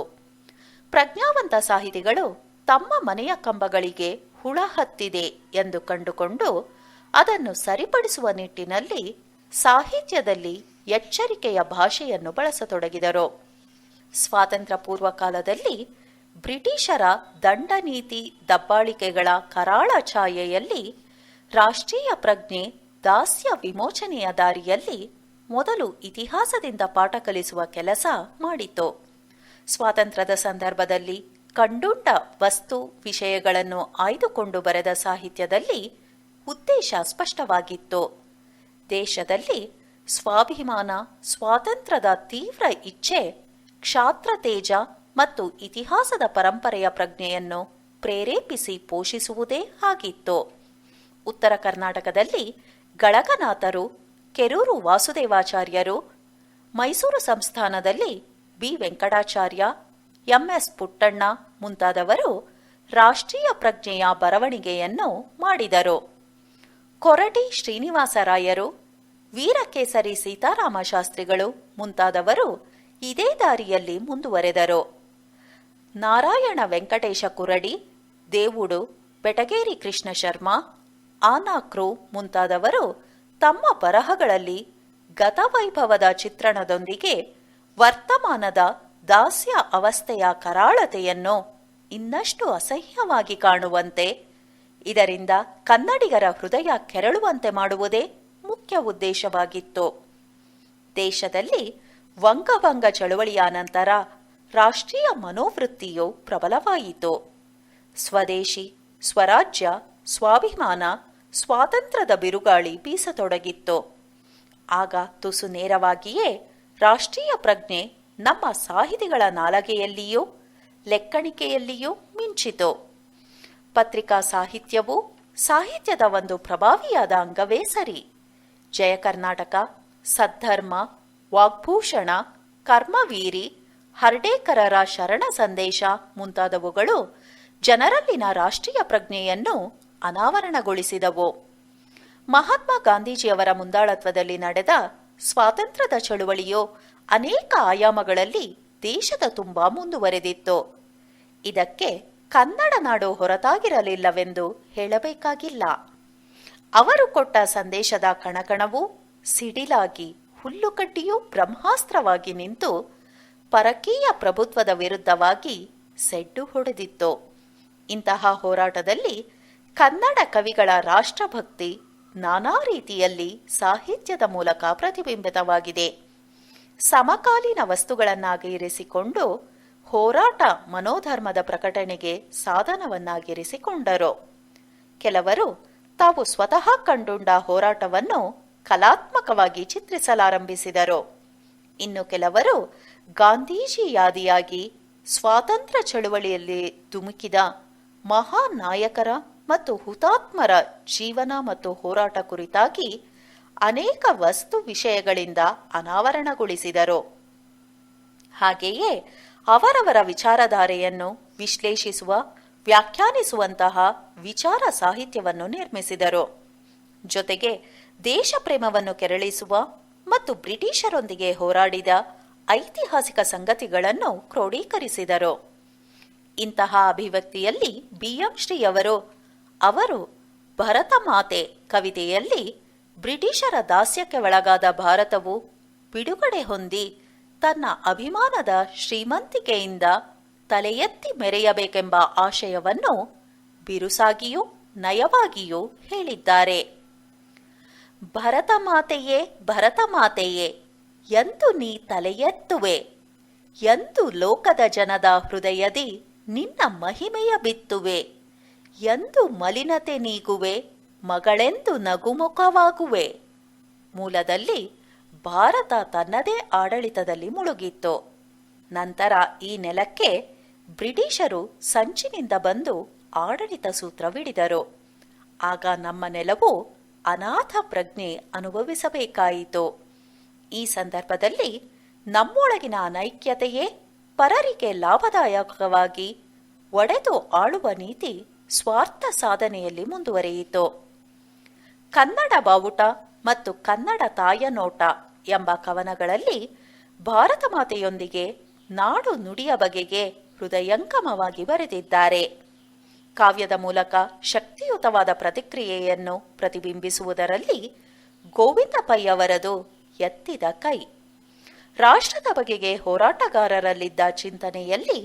ಪ್ರಜ್ಞಾವಂತ ಸಾಹಿತಿಗಳು ತಮ್ಮ ಮನೆಯ ಕಂಬಗಳಿಗೆ ಹುಳ ಹತ್ತಿದೆ ಎಂದು ಕಂಡುಕೊಂಡು ಅದನ್ನು ಸರಿಪಡಿಸುವ ನಿಟ್ಟಿನಲ್ಲಿ ಸಾಹಿತ್ಯದಲ್ಲಿ ಎಚ್ಚರಿಕೆಯ ಭಾಷೆಯನ್ನು ಬಳಸತೊಡಗಿದರು. ಸ್ವಾತಂತ್ರ್ಯ ಪೂರ್ವ ಕಾಲದಲ್ಲಿ ಬ್ರಿಟಿಷರ ದಂಡನೀತಿ ದಬ್ಬಾಳಿಕೆಗಳ ಕರಾಳ ಛಾಯೆಯಲ್ಲಿ ರಾಷ್ಟ್ರೀಯ ಪ್ರಜ್ಞೆ ದಾಸ್ಯ ವಿಮೋಚನೆಯ ದಾರಿಯಲ್ಲಿ ಮೊದಲು ಇತಿಹಾಸದಿಂದ ಪಾಠ ಕಲಿಸುವ ಕೆಲಸ ಮಾಡಿತು. ಸ್ವಾತಂತ್ರ್ಯದ ಸಂದರ್ಭದಲ್ಲಿ ಕಂಡುಂಡ ವಸ್ತು ವಿಷಯಗಳನ್ನು ಆಯ್ದುಕೊಂಡು ಬರೆದ ಸಾಹಿತ್ಯದಲ್ಲಿ ಉದ್ದೇಶ ಸ್ಪಷ್ಟವಾಗಿತ್ತು. ದೇಶದಲ್ಲಿ ಸ್ವಾಭಿಮಾನ, ಸ್ವಾತಂತ್ರ್ಯದ ತೀವ್ರ ಇಚ್ಛೆ, ಕ್ಷಾತ್ರ ತೇಜ ಮತ್ತು ಇತಿಹಾಸದ ಪರಂಪರೆಯ ಪ್ರಜ್ಞೆಯನ್ನು ಪ್ರೇರೇಪಿಸಿ ಪೋಷಿಸುವುದೇ ಆಗಿತ್ತು. ಉತ್ತರ ಕರ್ನಾಟಕದಲ್ಲಿ ಗಳಗನಾಥರು, ಕೆರೂರು ವಾಸುದೇವಾಚಾರ್ಯರು, ಮೈಸೂರು ಸಂಸ್ಥಾನದಲ್ಲಿ ಬಿ ವೆಂಕಟಾಚಾರ್ಯ, ಎಂಎಸ್ ಪುಟ್ಟಣ್ಣ ಮುಂತಾದವರು ರಾಷ್ಟ್ರೀಯ ಪ್ರಜ್ಞೆಯ ಬರವಣಿಗೆಯನ್ನು ಮಾಡಿದರು. ಕೊರಟಿ ಶ್ರೀನಿವಾಸರಾಯರು, ವೀರಕೇಸರಿ ಸೀತಾರಾಮ ಶಾಸ್ತ್ರಿಗಳು ಮುಂತಾದವರು ಇದೇ ದಾರಿಯಲ್ಲಿ ಮುಂದುವರೆದರು. ನಾರಾಯಣ ವೆಂಕಟೇಶ ಕುರಡಿ, ದೇವುಡು, ಬೆಟಗೇರಿ ಕೃಷ್ಣ ಶರ್ಮಾ, ಆನಾಕ್ರು ಮುಂತಾದವರು ತಮ್ಮ ಬರಹಗಳಲ್ಲಿ ಗತವೈಭವದ ಚಿತ್ರಣದೊಂದಿಗೆ ವರ್ತಮಾನದ ದಾಸ್ಯ ಅವಸ್ಥೆಯ ಕರಾಳತೆಯನ್ನು ಇನ್ನಷ್ಟು ಅಸಹ್ಯವಾಗಿ ಕಾಣುವಂತೆ, ಇದರಿಂದ ಕನ್ನಡಿಗರ ಹೃದಯ ಕೆರಳುವಂತೆ ಮಾಡುವುದೇ ಮುಖ್ಯ ಉದ್ದೇಶವಾಗಿತ್ತು. ದೇಶದಲ್ಲಿ ವಂಗಭಂಗ ಚಳುವಳಿಯ ನಂತರ ರಾಷ್ಟ್ರೀಯ ಮನೋವೃತ್ತಿಯು ಪ್ರಬಲವಾಯಿತು. ಸ್ವದೇಶಿ, ಸ್ವರಾಜ್ಯ, ಸ್ವಾಭಿಮಾನ, ಸ್ವಾತಂತ್ರ್ಯದ ಬಿರುಗಾಳಿ ಬೀಸತೊಡಗಿತ್ತು. ಆಗ ತುಸು ನೇರವಾಗಿಯೇ ರಾಷ್ಟ್ರೀಯ ಪ್ರಜ್ಞೆ ನಮ್ಮ ಸಾಹಿತಿಗಳ ನಾಲಗೆಯಲ್ಲಿಯೂ ಲೆಕ್ಕಣಿಕೆಯಲ್ಲಿಯೂ ಮಿಂಚಿತು. ಪತ್ರಿಕಾ ಸಾಹಿತ್ಯವು ಸಾಹಿತ್ಯದ ಒಂದು ಪ್ರಭಾವಿಯಾದ ಅಂಗವೇ ಸರಿ. ಜಯ ಕರ್ನಾಟಕ, ಸದ್ಧರ್ಮ, ವಾಗ್ಭೂಷಣ, ಕರ್ಮವೀರಿ, ಹರ್ಡೇಕರರ ಶರಣ ಸಂದೇಶ ಮುಂತಾದವುಗಳು ಜನರಲ್ಲಿನ ರಾಷ್ಟ್ರೀಯ ಪ್ರಜ್ಞೆಯನ್ನು ಅನಾವರಣಗೊಳಿಸಿದವು. ಮಹಾತ್ಮ ಗಾಂಧೀಜಿಯವರ ಮುಂದಾಳತ್ವದಲ್ಲಿ ನಡೆದ ಸ್ವಾತಂತ್ರ್ಯದ ಚಳುವಳಿಯು ಅನೇಕ ಆಯಾಮಗಳಲ್ಲಿ ದೇಶದ ತುಂಬ ಮುಂದುವರೆದಿತ್ತು. ಇದಕ್ಕೆ ಕನ್ನಡ ನಾಡು ಹೊರತಾಗಿರಲಿಲ್ಲವೆಂದು ಹೇಳಬೇಕಾಗಿಲ್ಲ. ಅವರು ಕೊಟ್ಟ ಸಂದೇಶದ ಕಣಕಣವೂ ಸಿಡಿಲಾಗಿ, ಹುಲ್ಲುಕಡ್ಡಿಯೂ ಬ್ರಹ್ಮಾಸ್ತ್ರವಾಗಿ ನಿಂತು ಪರಕೀಯ ಪ್ರಭುತ್ವದ ವಿರುದ್ಧವಾಗಿ ಸೆಡ್ಡು ಹೊಡೆದಿತ್ತು. ಇಂತಹ ಹೋರಾಟದಲ್ಲಿ ಕನ್ನಡ ಕವಿಗಳ ರಾಷ್ಟ್ರಭಕ್ತಿ ನಾನಾ ರೀತಿಯಲ್ಲಿ ಸಾಹಿತ್ಯದ ಮೂಲಕ ಪ್ರತಿಬಿಂಬಿತವಾಗಿದೆ. ಸಮಕಾಲೀನ ವಸ್ತುಗಳನ್ನಾಗಿರಿಸಿಕೊಂಡು ಹೋರಾಟ ಮನೋಧರ್ಮದ ಪ್ರಕಟಣೆಗೆ ಸಾಧನವನ್ನಾಗಿರಿಸಿಕೊಂಡರು. ಕೆಲವರು ತಾವು ಸ್ವತಃ ಕಂಡುಂಡ ಹೋರಾಟವನ್ನು ಕಲಾತ್ಮಕವಾಗಿ ಚಿತ್ರಿಸಲಾರಂಭಿಸಿದರು. ಇನ್ನು ಕೆಲವರು ಗಾಂಧೀಜಿಯಾದಿಯಾಗಿ ಸ್ವಾತಂತ್ರ್ಯ ಚಳುವಳಿಯಲ್ಲಿ ಧುಮುಕಿದ ಮಹಾನ್ ನಾಯಕರ ಮತ್ತು ಹುತಾತ್ಮರ ಜೀವನ ಮತ್ತು ಹೋರಾಟ ಕುರಿತಾಗಿ ಅನೇಕ ವಸ್ತು ವಿಷಯಗಳಿಂದ ಅನಾವರಣಗೊಳಿಸಿದರು. ಹಾಗೆಯೇ ಅವರವರ ವಿಚಾರಧಾರೆಯನ್ನು ವಿಶ್ಲೇಷಿಸುವ, ವ್ಯಾಖ್ಯಾನಿಸುವಂತಹ ವಿಚಾರ ಸಾಹಿತ್ಯವನ್ನು ನಿರ್ಮಿಸಿದರು. ಜೊತೆಗೆ ದೇಶ ಪ್ರೇಮವನ್ನು ಕೆರಳಿಸುವ ಮತ್ತು ಬ್ರಿಟಿಷರೊಂದಿಗೆ ಹೋರಾಡಿದ ಐತಿಹಾಸಿಕ ಸಂಗತಿಗಳನ್ನು ಕ್ರೋಢೀಕರಿಸಿದರು. ಇಂತಹ ಅಭಿವ್ಯಕ್ತಿಯಲ್ಲಿ ಬಿ.ಎಂ. ಶ್ರೀಯವರು ಅವರು ಭರತ ಮಾತೆ ಕವಿತೆಯಲ್ಲಿ ಬ್ರಿಟಿಷರ ದಾಸ್ಯಕ್ಕೆ ಒಳಗಾದ ಭಾರತವು ಬಿಡುಗಡೆ ಹೊಂದಿ ತನ್ನ ಅಭಿಮಾನದ ಶ್ರೀಮಂತಿಕೆಯಿಂದ ತಲೆ ಎತ್ತಿ ಮೆರೆಯಬೇಕೆಂಬ ಆಶಯವನ್ನು ಬಿರುಸಾಗಿಯೂ ನಯವಾಗಿಯೂ ಹೇಳಿದ್ದಾರೆ. ಭರತ ಮಾತೆಯೇ ಭರತ ಮಾತೆಯೇ, ಎಂದು ನೀ ತಲೆ ಎತ್ತುವೆ, ಎಂದು ಲೋಕದ ಜನದ ಹೃದಯದಿ ನಿನ್ನ ಮಹಿಮೆಯ ಬಿತ್ತುವೆ, ಎಂದು ಮಲಿನತೆ ನೀಗುವೆ, ಮಗಳೆಂದು ನಗುಮುಖವಾಗುವೆ. ಮೂಲದಲ್ಲಿ ಭಾರತ ತನ್ನದೇ ಆಡಳಿತದಲ್ಲಿ ಮುಳುಗಿತ್ತು. ನಂತರ ಈ ನೆಲಕ್ಕೆ ಬ್ರಿಟಿಷರು ಸಂಚಿನಿಂದ ಬಂದು ಆಡಳಿತ ಸೂತ್ರವಿಡಿದರು. ಆಗ ನಮ್ಮ ನೆಲವು ಅನಾಥ ಪ್ರಜ್ಞೆ ಅನುಭವಿಸಬೇಕಾಯಿತು. ಈ ಸಂದರ್ಭದಲ್ಲಿ ನಮ್ಮೊಳಗಿನ ಅನೈಕ್ಯತೆಯೇ ಪರರಿಗೆ ಲಾಭದಾಯಕವಾಗಿ ಒಡೆದು ಆಳುವ ನೀತಿ ಸ್ವಾರ್ಥ ಸಾಧನೆಯಲ್ಲಿ ಮುಂದುವರಿಯಿತು. ಕನ್ನಡ ಬಾವುಟ ಮತ್ತು ಕನ್ನಡ ತಾಯ ನೋಟ ಎಂಬ ಕವನಗಳಲ್ಲಿ ಭಾರತ ಮಾತೆಯೊಂದಿಗೆ ನಾಡು ನುಡಿಯ ಬಗೆಗೆ ಹೃದಯಂಗಮವಾಗಿ ಬರೆದಿದ್ದಾರೆ. ಕಾವ್ಯದ ಮೂಲಕ ಶಕ್ತಿಯುತವಾದ ಪ್ರತಿಕ್ರಿಯೆಯನ್ನು ಪ್ರತಿಬಿಂಬಿಸುವುದರಲ್ಲಿ ಗೋವಿಂದ ಪೈ ಅವರದು ಎತ್ತಿದ ಕೈ. ರಾಷ್ಟ್ರದ ಬಗೆಗೆ ಹೋರಾಟಗಾರರಲ್ಲಿದ್ದ ಚಿಂತನೆಯಲ್ಲಿ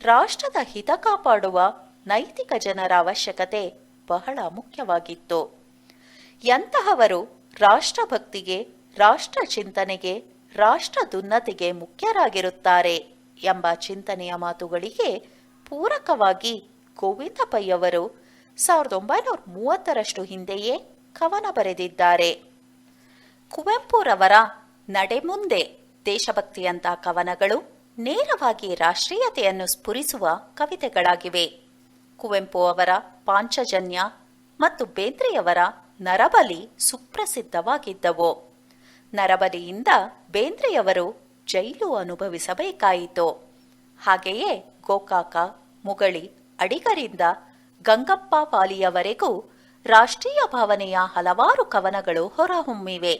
ರಾಷ್ಟ್ರದ ಹಿತ ಕಾಪಾಡುವ ನೈತಿಕ ಜನರ ಅವಶ್ಯಕತೆ ಬಹಳ ಮುಖ್ಯವಾಗಿತ್ತು. ಎಂತಹವರು ರಾಷ್ಟ್ರಭಕ್ತಿಗೆ, ರಾಷ್ಟ್ರ ಚಿಂತನೆಗೆ, ರಾಷ್ಟ್ರದುನ್ನತಿಗೆ ಮುಖ್ಯರಾಗಿರುತ್ತಾರೆ ಎಂಬ ಚಿಂತನೆಯ ಮಾತುಗಳಿಗೆ ಪೂರಕವಾಗಿ ಗೋವಿಂದ ಪೈ ಅವರು 1930ರಷ್ಟು ಹಿಂದೆಯೇ ಕವನ ಬರೆದಿದ್ದಾರೆ. ಕುವೆಂಪುರವರ ನಡೆಮುಂದೆ ದೇಶಭಕ್ತಿಯಂಥ ಕವನಗಳು ನೇರವಾಗಿ ರಾಷ್ಟ್ರೀಯತೆಯನ್ನು ಸ್ಫುರಿಸುವ ಕವಿತೆಗಳಾಗಿವೆ. ಕುವೆಂಪು ಅವರ ಪಾಂಚಜನ್ಯ ಮತ್ತು ಬೇಂದ್ರೆಯವರ ನರಬಲಿ ಸುಪ್ರಸಿದ್ಧವಾಗಿದ್ದವು. ನರಬಲಿಯಿಂದ ಬೇಂದ್ರೆಯವರು ಜೈಲು ಅನುಭವಿಸಬೇಕಾಯಿತು. ಹಾಗೆಯೇ ಗೋಕಾಕ, ಮುಗಳಿ, ಅಡಿಗರಿಂದ ಗಂಗಪ್ಪ ವಾಲಿಯವರೆಗೂ ರಾಷ್ಟ್ರೀಯ ಭಾವನೆಯ ಹಲವಾರು ಕವನಗಳು ಹೊರಹೊಮ್ಮಿವೆ.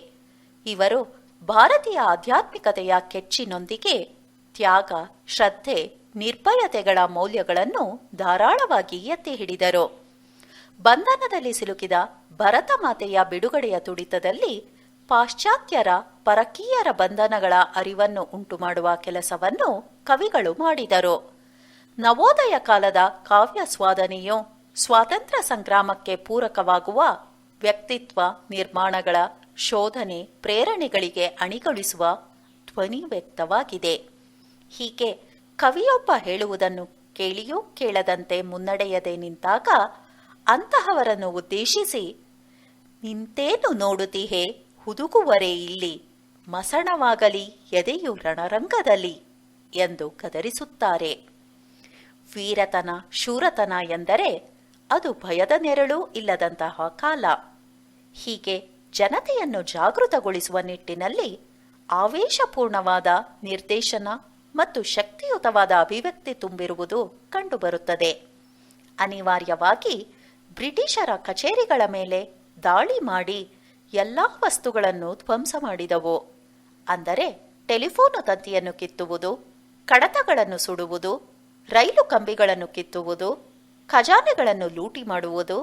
ಇವರು ಭಾರತೀಯ ಆಧ್ಯಾತ್ಮಿಕತೆಯ ಕೆಚ್ಚಿನೊಂದಿಗೆ ತ್ಯಾಗ, ಶ್ರದ್ಧೆ, ನಿರ್ಭಯತೆಗಳ ಮೌಲ್ಯಗಳನ್ನು ಧಾರಾಳವಾಗಿ ಎತ್ತಿ ಹಿಡಿದರು. ಬಂಧನದಲ್ಲಿ ಸಿಲುಕಿದ ಭರತ ಮಾತೆಯ ಬಿಡುಗಡೆಯ ತುಡಿತದಲ್ಲಿ ಪಾಶ್ಚಾತ್ಯರ ಪರಕೀಯರ ಬಂಧನಗಳ ಅರಿವನ್ನು ಉಂಟುಮಾಡುವ ಕೆಲಸವನ್ನು ಕವಿಗಳು ಮಾಡಿದರು. ನವೋದಯ ಕಾಲದ ಕಾವ್ಯ ಸ್ವಾದನೆಯು ಸ್ವಾತಂತ್ರ್ಯ ಸಂಗ್ರಾಮಕ್ಕೆ ಪೂರಕವಾಗುವ ವ್ಯಕ್ತಿತ್ವ ನಿರ್ಮಾಣಗಳ ಶೋಧನೆ, ಪ್ರೇರಣೆಗಳಿಗೆ ಅಣಿಗೊಳಿಸುವ ಧ್ವನಿ ವ್ಯಕ್ತವಾಗಿದೆ. ಹೀಗೆ ಕವಿಯೊಬ್ಬ ಹೇಳುವುದನ್ನು ಕೇಳಿಯೂ ಕೇಳದಂತೆ ಮುನ್ನಡೆಯದೆ ನಿಂತಾಗ ಅಂತಹವರನ್ನು ಉದ್ದೇಶಿಸಿ ನಿಂತೇನು ನೋಡುತ್ತೀಹೆ ಹುದುಗುವರೆ ಇಲ್ಲಿ, ಮಸಣವಾಗಲಿ ಎದೆಯು ರಣರಂಗದಲ್ಲಿ ಎಂದು ಗದರಿಸುತ್ತಾರೆ. ವೀರತನ, ಶೂರತನ ಎಂದರೆ ಅದು ಭಯದ ನೆರಳು ಇಲ್ಲದಂತಹ ಕಾಲ. ಹೀಗೆ ಜನತೆಯನ್ನು ಜಾಗೃತಗೊಳಿಸುವ ನಿಟ್ಟಿನಲ್ಲಿ ಆವೇಶಪೂರ್ಣವಾದ ನಿರ್ದೇಶನ ಮತ್ತು ಶಕ್ತಿಯುತವಾದ ಅಭಿವ್ಯಕ್ತಿ ತುಂಬಿರುವುದು ಕಂಡುಬರುತ್ತದೆ. ಅನಿವಾರ್ಯವಾಗಿ ಬ್ರಿಟಿಷರ ಕಚೇರಿಗಳ ಮೇಲೆ ದಾಳಿ ಮಾಡಿ ಎಲ್ಲಾ ವಸ್ತುಗಳನ್ನು ಧ್ವಂಸ ಮಾಡಿದವು. ಅಂದರೆ ಟೆಲಿಫೋನು ತಂತಿಯನ್ನು ಕಿತ್ತುವುದು, ಕಡತಗಳನ್ನು ಸುಡುವುದು, ರೈಲು ಕಂಬಿಗಳನ್ನು ಕಿತ್ತುವುದು, ಖಜಾನೆಗಳನ್ನು ಲೂಟಿ ಮಾಡುವುದು,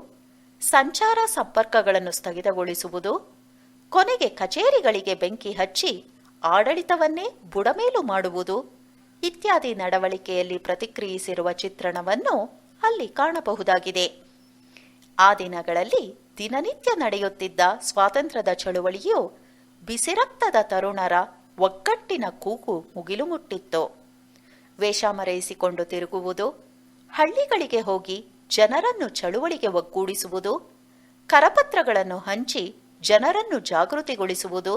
ಸಂಚಾರ ಸಂಪರ್ಕಗಳನ್ನು ಸ್ಥಗಿತಗೊಳಿಸುವುದು, ಕೊನೆಗೆ ಕಚೇರಿಗಳಿಗೆ ಬೆಂಕಿ ಹಚ್ಚಿ ಆಡಳಿತವನ್ನೇ ಬುಡಮೇಲು ಮಾಡುವುದು ಇತ್ಯಾದಿ ನಡವಳಿಕೆಯಲ್ಲಿ ಪ್ರತಿಕ್ರಿಯಿಸಿರುವ ಚಿತ್ರಣವನ್ನು ಅಲ್ಲಿ ಕಾಣಬಹುದಾಗಿದೆ. ಆ ದಿನಗಳಲ್ಲಿ ದಿನನಿತ್ಯ ನಡೆಯುತ್ತಿದ್ದ ಸ್ವಾತಂತ್ರ್ಯದ ಚಳುವಳಿಯು ಬಿಸಿರಕ್ತದ ತರುಣರ ಒಗ್ಗಟ್ಟಿನ ಕೂಗು ಮುಗಿಲು ಮುಟ್ಟಿತ್ತು. ವೇಷ ಮರೆಯಿಸಿಕೊಂಡು ತಿರುಗುವುದು, ಹಳ್ಳಿಗಳಿಗೆ ಹೋಗಿ ಜನರನ್ನು ಚಳುವಳಿಗೆ ಒಗ್ಗೂಡಿಸುವುದು, ಕರಪತ್ರಗಳನ್ನು ಹಂಚಿ ಜನರನ್ನು ಜಾಗೃತಿಗೊಳಿಸುವುದು,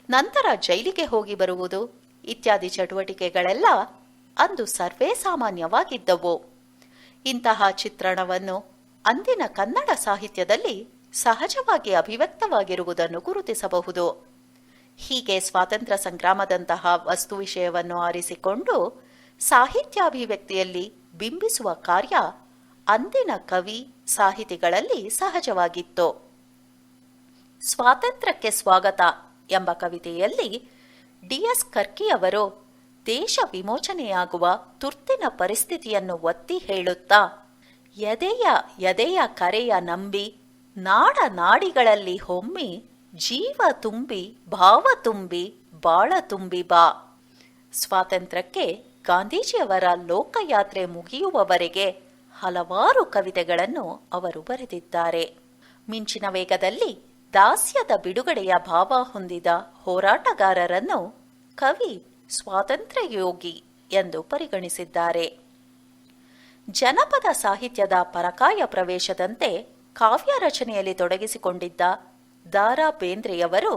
ನಂತರ ಜೈಲಿಗೆ ಹೋಗಿ ಬರುವುದು ಇತ್ಯಾದಿ ಚಟುವಟಿಕೆಗಳೆಲ್ಲ ಅಂದು ಸರ್ವೇ ಸಾಮಾನ್ಯವಾಗಿದ್ದವು. ಇಂತಹ ಚಿತ್ರಣವನ್ನು ಅಂದಿನ ಕನ್ನಡ ಸಾಹಿತ್ಯದಲ್ಲಿ ಸಹಜವಾಗಿ ಅಭಿವ್ಯಕ್ತವಾಗಿರುವುದನ್ನು ಗುರುತಿಸಬಹುದು. ಹೀಗೆ ಸ್ವಾತಂತ್ರ್ಯ ಸಂಗ್ರಾಮದಂತಹ ವಸ್ತು ವಿಷಯವನ್ನು ಆರಿಸಿಕೊಂಡು ಸಾಹಿತ್ಯಾಭಿವ್ಯಕ್ತಿಯಲ್ಲಿ ಬಿಂಬಿಸುವ ಕಾರ್ಯ ಅಂದಿನ ಕವಿ ಸಾಹಿತಿಗಳಲ್ಲಿ ಸಹಜವಾಗಿತ್ತು. ಸ್ವಾತಂತ್ರ್ಯಕ್ಕೆ ಸ್ವಾಗತ ಎಂಬ ಕವಿತೆಯಲ್ಲಿ ಡಿ.ಎಸ್. ಕರ್ಕಿ ಅವರು ದೇಶ ವಿಮೋಚನೆಯಾಗುವ ತುರ್ತಿನ ಪರಿಸ್ಥಿತಿಯನ್ನು ಒತ್ತಿ ಹೇಳುತ್ತಾ, ಎದೆಯ ಎದೆಯ ಕರೆಯ ನಂಬಿ ನಾಡ ನಾಡಿಗಳಲ್ಲಿ ಹೊಮ್ಮಿ ಜೀವ ತುಂಬಿ ಭಾವ ತುಂಬಿ ಬಾಳ ತುಂಬಿ ಬಾ. ಸ್ವಾತಂತ್ರ್ಯಕ್ಕೆ ಗಾಂಧೀಜಿಯವರ ಲೋಕಯಾತ್ರೆ ಮುಗಿಯುವವರೆಗೆ ಹಲವಾರು ಕವಿತೆಗಳನ್ನು ಅವರು ಬರೆದಿದ್ದಾರೆ. ಮಿಂಚಿನ ವೇಗದಲ್ಲಿ ದಾಸ್ಯದ ಬಿಡುಗಡೆಯ ಭಾವ ಹೊಂದಿದ ಹೋರಾಟಗಾರರನ್ನು ಕವಿ ಸ್ವಾತಂತ್ರ್ಯ ಯೋಗಿ ಎಂದು ಪರಿಗಣಿಸಿದ್ದಾರೆ. ಜನಪದ ಸಾಹಿತ್ಯದ ಪರಕಾಯ ಪ್ರವೇಶದಂತೆ ಕಾವ್ಯ ರಚನೆಯಲ್ಲಿ ತೊಡಗಿಸಿಕೊಂಡಿದ್ದ ದ.ರಾ. ಬೇಂದ್ರೆಯವರು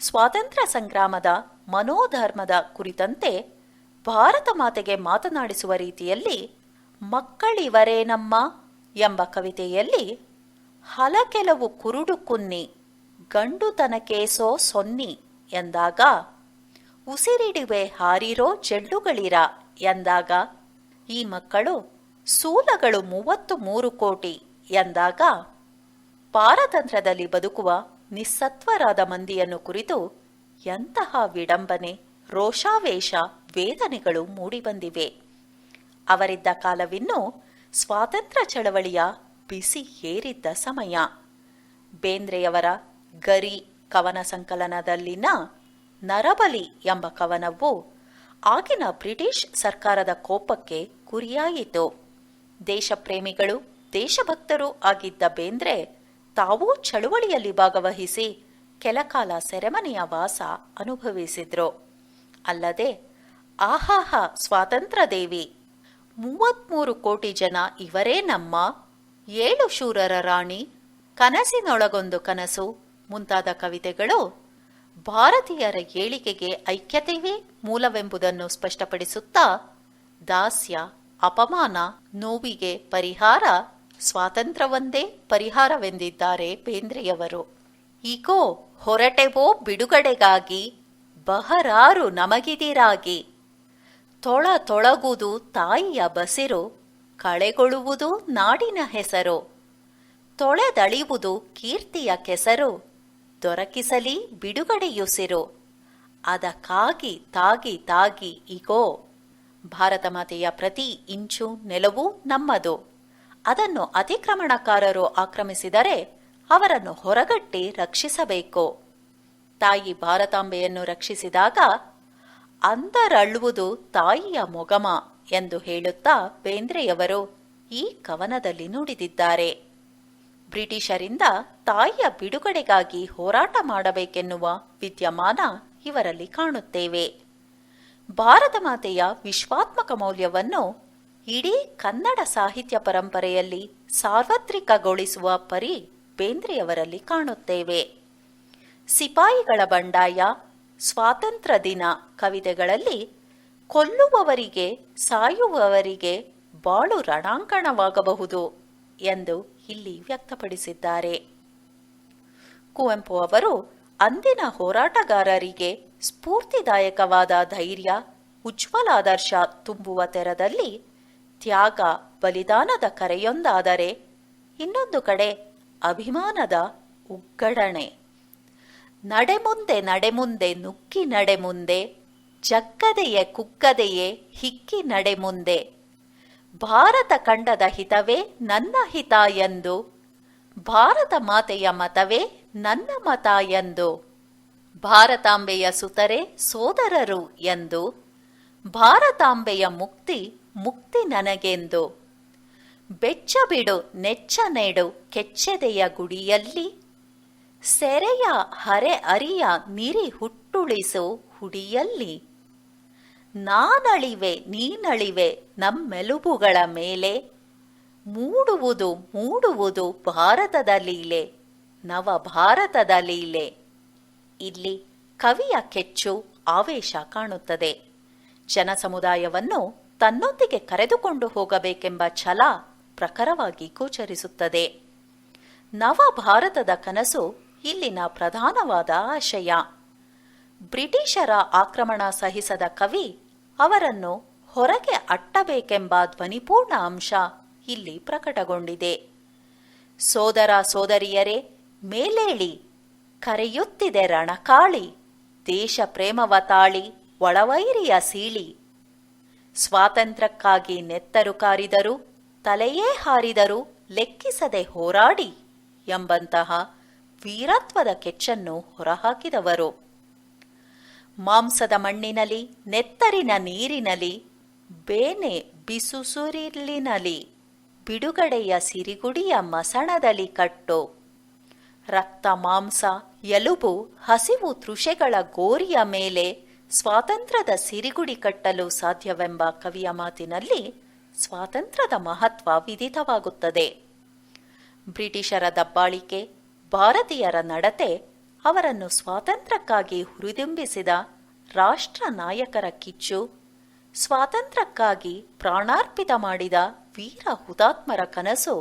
ಸ್ವಾತಂತ್ರ್ಯ ಸಂಗ್ರಾಮದ ಮನೋಧರ್ಮದ ಕುರಿತಂತೆ ಭಾರತ ಮಾತೆಗೆ ಮಾತನಾಡಿಸುವ ರೀತಿಯಲ್ಲಿ ಮಕ್ಕಳಿವರೇನಮ್ಮ ಎಂಬ ಕವಿತೆಯಲ್ಲಿ ಹಲಕೆಲವು ಕುರುಡು ಕುನ್ನಿ ಗಂಡುತನಕೇಸೋ ಸೊನ್ನಿ ಎಂದಾಗ, ಉಸಿರಿಡುವೆ ಹಾರಿರೋ ಜಡ್ಡುಗಳಿರ ಎಂದಾಗ, ಈ ಮಕ್ಕಳು ಸೂಲಗಳು 33 ಕೋಟಿ ಎಂದಾಗ, ಪಾರತಂತ್ರ್ಯದಲ್ಲಿ ಬದುಕುವ ನಿಸ್ಸತ್ವರಾದ ಮಂದಿಯನ್ನು ಕುರಿತು ಎಂತಹ ವಿಡಂಬನೆ, ರೋಷಾವೇಶ, ವೇದನೆಗಳು ಮೂಡಿಬಂದಿವೆ. ಅವರಿದ್ದ ಕಾಲವಿನ್ನೂ ಸ್ವಾತಂತ್ರ್ಯ ಚಳವಳಿಯ ಬಿಸಿ ಏರಿದ್ದ ಸಮಯ. ಬೇಂದ್ರೆಯವರ ಗರಿ ಕವನ ಸಂಕಲನದಲ್ಲಿನ ನರಬಲಿ ಎಂಬ ಕವನವು ಆಗಿನ ಬ್ರಿಟಿಷ್ ಸರ್ಕಾರದ ಕೋಪಕ್ಕೆ ಗುರಿಯಾಯಿತು. ದೇಶಪ್ರೇಮಿಗಳು, ದೇಶಭಕ್ತರು ಆಗಿದ್ದ ಬೇಂದ್ರೆ ತಾವೂ ಚಳುವಳಿಯಲ್ಲಿ ಭಾಗವಹಿಸಿ ಕೆಲಕಾಲ ಸೆರೆಮನೆಯ ವಾಸ ಅನುಭವಿಸಿದ್ರು. ಅಲ್ಲದೆ ಆಹಾಹ ಸ್ವಾತಂತ್ರ್ಯ ದೇವಿ, 33 ಕೋಟಿ ಜನ ಇವರೇ ನಮ್ಮ, 7 ಶೂರರ ರಾಣಿ, ಕನಸಿನೊಳಗೊಂದು ಕನಸು ಮುಂತಾದ ಕವಿತೆಗಳು ಭಾರತೀಯರ ಏಳಿಗೆಗೆ ಐಕ್ಯತೆಯೇ ಮೂಲವೆಂಬುದನ್ನು ಸ್ಪಷ್ಟಪಡಿಸುತ್ತಾ ದಾಸ್ಯ, ಅಪಮಾನ, ನೋವಿಗೆ ಪರಿಹಾರ ಸ್ವಾತಂತ್ರ್ಯವೊಂದೇ ಪರಿಹಾರವೆಂದಿದ್ದಾರೆ ಬೇಂದ್ರೆಯವರು. ಈಗೋ ಹೊರಟೆವೋ ಬಿಡುಗಡೆಗಾಗಿ, ಬಹರಾರು ನಮಗಿದಿರಾಗಿ, ತೊಳಗುವುದು ತಾಯಿಯ ಬಸಿರು, ಕಳೆಗೊಳ್ಳುವುದು ನಾಡಿನ ಹೆಸರು, ತೊಳೆದಳಿವುದು ಕೀರ್ತಿಯ ಕೆಸರು, ದೊರಕಿಸಲಿ ಬಿಡುಗಡೆಯುಸಿರು, ಅದಕ್ಕಾಗಿ ತಾಗಿ ತಾಗಿ ಇಗೋ, ಭಾರತ ಮಾತೆಯ ಪ್ರತಿ ಇಂಚು ನೆಲವೂ ನಮ್ಮದು. ಅದನ್ನು ಅತಿಕ್ರಮಣಕಾರರು ಆಕ್ರಮಿಸಿದರೆ ಅವರನ್ನು ಹೊರಗಟ್ಟಿ ರಕ್ಷಿಸಬೇಕು. ತಾಯಿ ಭಾರತಾಂಬೆಯನ್ನು ರಕ್ಷಿಸಿದಾಗ ಅಂದರಳ್ಳುವುದು ತಾಯಿಯ ಮೊಗಮ ಎಂದು ಹೇಳುತ್ತಾ ಬೇಂದ್ರೆಯವರು ಈ ಕವನದಲ್ಲಿ ನುಡಿದಿದ್ದಾರೆ. ಬ್ರಿಟಿಷರಿಂದ ತಾಯಿಯ ಬಿಡುಗಡೆಗಾಗಿ ಹೋರಾಟ ಮಾಡಬೇಕೆನ್ನುವ ವಿದ್ಯಮಾನ ಇವರಲ್ಲಿ ಕಾಣುತ್ತೇವೆ. ಭಾರತ ಮಾತೆಯ ವಿಶ್ವಾತ್ಮಕ ಮೌಲ್ಯವನ್ನು ಇಡೀ ಕನ್ನಡ ಸಾಹಿತ್ಯ ಪರಂಪರೆಯಲ್ಲಿ ಸಾರ್ವತ್ರಿಕಗೊಳಿಸುವ ಪರಿ ಬೇಂದ್ರೆಯವರಲ್ಲಿ ಕಾಣುತ್ತೇವೆ. ಸಿಪಾಯಿಗಳ ಬಂಡಾಯ, ಸ್ವಾತಂತ್ರ್ಯ ದಿನ ಕವಿತೆಗಳಲ್ಲಿ ಕೊಲ್ಲುವವರಿಗೆ, ಸಾಯುವವರಿಗೆ ಬಾಳು ರಣಾಂಗಣವಾಗಬಹುದು ಎಂದು ಇಲ್ಲಿ ವ್ಯಕ್ತಪಡಿಸಿದ್ದಾರೆ. ಕುವೆಂಪು ಅವರು ಅಂದಿನ ಹೋರಾಟಗಾರರಿಗೆ ಸ್ಫೂರ್ತಿದಾಯಕವಾದ ಧೈರ್ಯ, ಉಜ್ವಲಾದರ್ಶ ತುಂಬುವ ತೆರದಲ್ಲಿ ತ್ಯಾಗ, ಬಲಿದಾನದ ಕರೆಯೊಂದಾದರೆ ಇನ್ನೊಂದು ಕಡೆ ಅಭಿಮಾನದ ಉಗ್ಗಡಣೆ. ನಡೆಮುಂದೆ ನಡೆಮುಂದೆ ನುಗ್ಗಿ ನಡೆಮುಂದೆ, ಜಗ್ಗದೆಯೇ ಕುಗ್ಗದೆಯೇ ಹಿಕ್ಕಿ ನಡೆಮುಂದೆ, ಭಾರತ ಖಂಡದ ಹಿತವೇ ನನ್ನ ಹಿತ ಎಂದು, ಭಾರತ ಮಾತೆಯ ಮತವೇ ನನ್ನ ಮತ ಎಂದು, ಭಾರತಾಂಬೆಯ ಸುತರೆ ಸೋದರರು ಎಂದು, ಭಾರತಾಂಬೆಯ ಮುಕ್ತಿ ಮುಕ್ತಿ ನನಗೆಂದು, ಬೆಚ್ಚಬಿಡು ನೆಚ್ಚ ನೆಡು ಕೆಚ್ಚೆದೆಯ ಗುಡಿಯಲ್ಲಿ, ಸೆರೆಯ ಹರೆ ಅರಿಯ ನಿರಿ ಹುಟ್ಟುಳಿಸು ಹುಡಿಯಲ್ಲಿ, ನಾನಳಿವೆ ನೀನಳಿವೆ ನಮ್ಮೆಲುಬುಗಳ ಮೇಲೆ, ಮೂಡುವುದು ಮೂಡುವುದು ಭಾರತದ ಲೀಲೆ, ನವ ಭಾರತದ ಲೀಲೆ. ಇಲ್ಲಿ ಕವಿಯ ಕೆಚ್ಚು, ಆವೇಶ ಕಾಣುತ್ತದೆ. ಜನಸಮುದಾಯವನ್ನು ತನ್ನೊಂದಿಗೆ ಕರೆದುಕೊಂಡು ಹೋಗಬೇಕೆಂಬ ಛಲ ಪ್ರಖರವಾಗಿ ಗೋಚರಿಸುತ್ತದೆ. ನವ ಭಾರತದ ಕನಸು ಇಲ್ಲಿನ ಪ್ರಧಾನವಾದ ಆಶಯ. ಬ್ರಿಟಿಷರ ಆಕ್ರಮಣ ಸಹಿಸದ ಕವಿ ಅವರನ್ನು ಹೊರಗೆ ಅಟ್ಟಬೇಕೆಂಬ ಧ್ವನಿಪೂರ್ಣ ಅಂಶ ಇಲ್ಲಿ ಪ್ರಕಟಗೊಂಡಿದೆ. ಸೋದರ ಸೋದರಿಯರೇ ಮೇಲೇಳಿ, ಕರೆಯುತ್ತಿದೆ ರಣಕಾಳಿ, ದೇಶ ಪ್ರೇಮವ ತಾಳಿ ಒಳವೈರಿಯ ಸೀಳಿ, ಸ್ವಾತಂತ್ರ್ಯಕ್ಕಾಗಿ ನೆತ್ತರು ಕಾರಿದರು, ತಲೆಯೇ ಹಾರಿದರು ಲೆಕ್ಕಿಸದೆ ಹೋರಾಡಿ ಎಂಬಂತಹ ವೀರತ್ವದ ಕೆಚ್ಚನ್ನು ಹೊರಹಾಕಿದವರು. ಮಾಂಸದ ಮಣ್ಣಿನಲಿ, ನೆತ್ತರಿನ ನೀರಿನಲಿ, ಬೇನೆ ಬಿಸುಸುರಿಲಿನಲಿ, ಬಿಡುಗಡೆಯ ಸಿರಿಗುಡಿಯ ಮಸಣದಲ್ಲಿ ಕಟ್ಟು, ರಕ್ತ ಮಾಂಸ ಎಲುಬು ಹಸಿವು ತೃಷೆಗಳ ಗೋರಿಯ ಮೇಲೆ ಸ್ವಾತಂತ್ರ್ಯದ ಸಿರಿಗುಡಿ ಕಟ್ಟಲು ಸಾಧ್ಯವೆಂಬ ಕವಿಯ ಮಾತಿನಲ್ಲಿ ಸ್ವಾತಂತ್ರ್ಯದ ಮಹತ್ವ ವಿದಿತವಾಗುತ್ತದೆ. ಬ್ರಿಟಿಷರ ದಬ್ಬಾಳಿಕೆ, ಭಾರತೀಯರ ನಡತೆ ಅವರನ್ನು ಸ್ವಾತಂತ್ರ್ಯಕ್ಕಾಗಿ ಹುರಿದುಂಬಿಸಿದ ರಾಷ್ಟ್ರ ನಾಯಕರ ಕಿಚ್ಚು, ಸ್ವಾತಂತ್ರ್ಯಕ್ಕಾಗಿ ಪ್ರಾಣಾರ್ಪಿತ ಮಾಡಿದ ವೀರ ಹುತಾತ್ಮರ ಕನಸು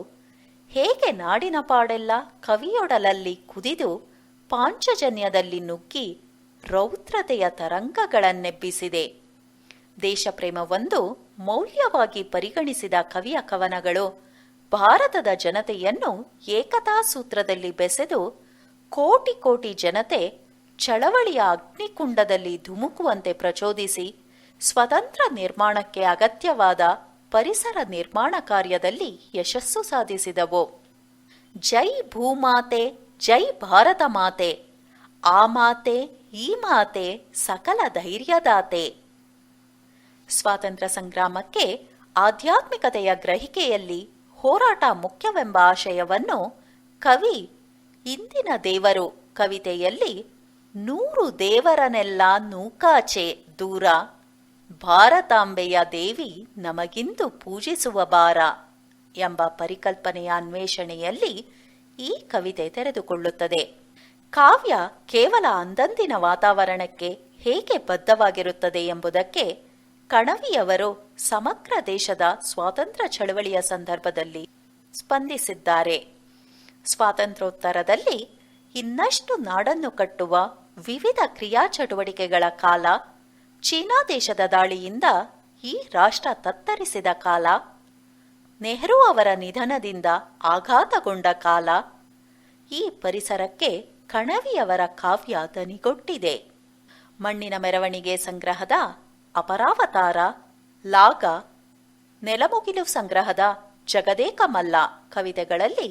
ಹೇಗೆ ನಾಡಿನ ಪಾಡೆಲ್ಲ ಕವಿಯೊಡಲಲ್ಲಿ ಕುದಿದು ಪಾಂಚಜನ್ಯದಲ್ಲಿ ನುಗ್ಗಿ ರೌದ್ರತೆಯ ತರಂಗಗಳನ್ನೆಬ್ಬಿಸಿದೆ. ದೇಶಪ್ರೇಮವೊಂದು ಮೌಲ್ಯವಾಗಿ ಪರಿಗಣಿಸಿದ ಕವಿಯ ಕವನಗಳು ಭಾರತದ ಜನತೆಯನ್ನು ಏಕತಾ ಸೂತ್ರದಲ್ಲಿ ಬೆಸೆದು ಕೋಟಿ ಕೋಟಿ ಜನತೆ ಚಳವಳಿಯ ಅಗ್ನಿಕುಂಡದಲ್ಲಿ ಧುಮುಕುವಂತೆ ಪ್ರಚೋದಿಸಿ ಸ್ವತಂತ್ರ ನಿರ್ಮಾಣಕ್ಕೆ ಅಗತ್ಯವಾದ ಪರಿಸರ ನಿರ್ಮಾಣ ಕಾರ್ಯದಲ್ಲಿ ಯಶಸ್ಸು ಸಾಧಿಸಿದವು. ಜೈ ಭೂಮಾತೆ, ಜೈ ಭಾರತ ಮಾತೆ, ಆ ಮಾತೆ ಈ ಮಾತೆ ಸಕಲ ಧೈರ್ಯದಾತೆ. ಸ್ವಾತಂತ್ರ್ಯ ಸಂಗ್ರಾಮಕ್ಕೆ ಆಧ್ಯಾತ್ಮಿಕತೆಯ ಗ್ರಹಿಕೆಯಲ್ಲಿ ಹೋರಾಟ ಮುಖ್ಯವೆಂಬ ಆಶಯವನ್ನು ಕವಿ ಇಂದಿನ ದೇವರು ಕವಿತೆಯಲ್ಲಿ 100 ದೇವರನೆಲ್ಲ ನೂಕಾಚೆ ದೂರ, ಭಾರತಾಂಬೆಯ ದೇವಿ ನಮಗಿಂದು ಪೂಜಿಸುವ ಬಾರ ಎಂಬ ಪರಿಕಲ್ಪನೆಯ ಅನ್ವೇಷಣೆಯಲ್ಲಿ ಈ ಕವಿತೆ ತೆರೆದುಕೊಳ್ಳುತ್ತದೆ. ಕಾವ್ಯ ಕೇವಲ ಅಂದಂದಿನ ವಾತಾವರಣಕ್ಕೆ ಹೇಗೆ ಬದ್ಧವಾಗಿರುತ್ತದೆ ಎಂಬುದಕ್ಕೆ ಕಣವಿಯವರು ಸಮಗ್ರ ದೇಶದ ಸ್ವಾತಂತ್ರ್ಯ ಚಳವಳಿಯ ಸಂದರ್ಭದಲ್ಲಿ ಸ್ಪಂದಿಸಿದ್ದಾರೆ. ಸ್ವಾತಂತ್ರ್ಯೋತ್ತರದಲ್ಲಿ ಇನ್ನಷ್ಟು ನಾಡನ್ನು ಕಟ್ಟುವ ವಿವಿಧ ಕ್ರಿಯಾ ಚಟುವಟಿಕೆಗಳ ಕಾಲ, ಚೀನಾ ದೇಶದ ದಾಳಿಯಿಂದ ಈ ರಾಷ್ಟ್ರ ತತ್ತರಿಸಿದ ಕಾಲ, ನೆಹರು ಅವರ ನಿಧನದಿಂದ ಆಘಾತಗೊಂಡ ಕಾಲ, ಈ ಪರಿಸರಕ್ಕೆ ಕಣವಿಯವರ ಕಾವ್ಯ ದನಿಗೊಟ್ಟಿದೆ. ಮಣ್ಣಿನ ಮೆರವಣಿಗೆ ಸಂಗ್ರಹದ ಅಪರಾವತಾರ, ಲಾಗ, ನೆಲಮುಗಿಲು ಸಂಗ್ರಹದ ಜಗದೇಕ ಮಲ್ಲ ಕವಿತೆಗಳಲ್ಲಿ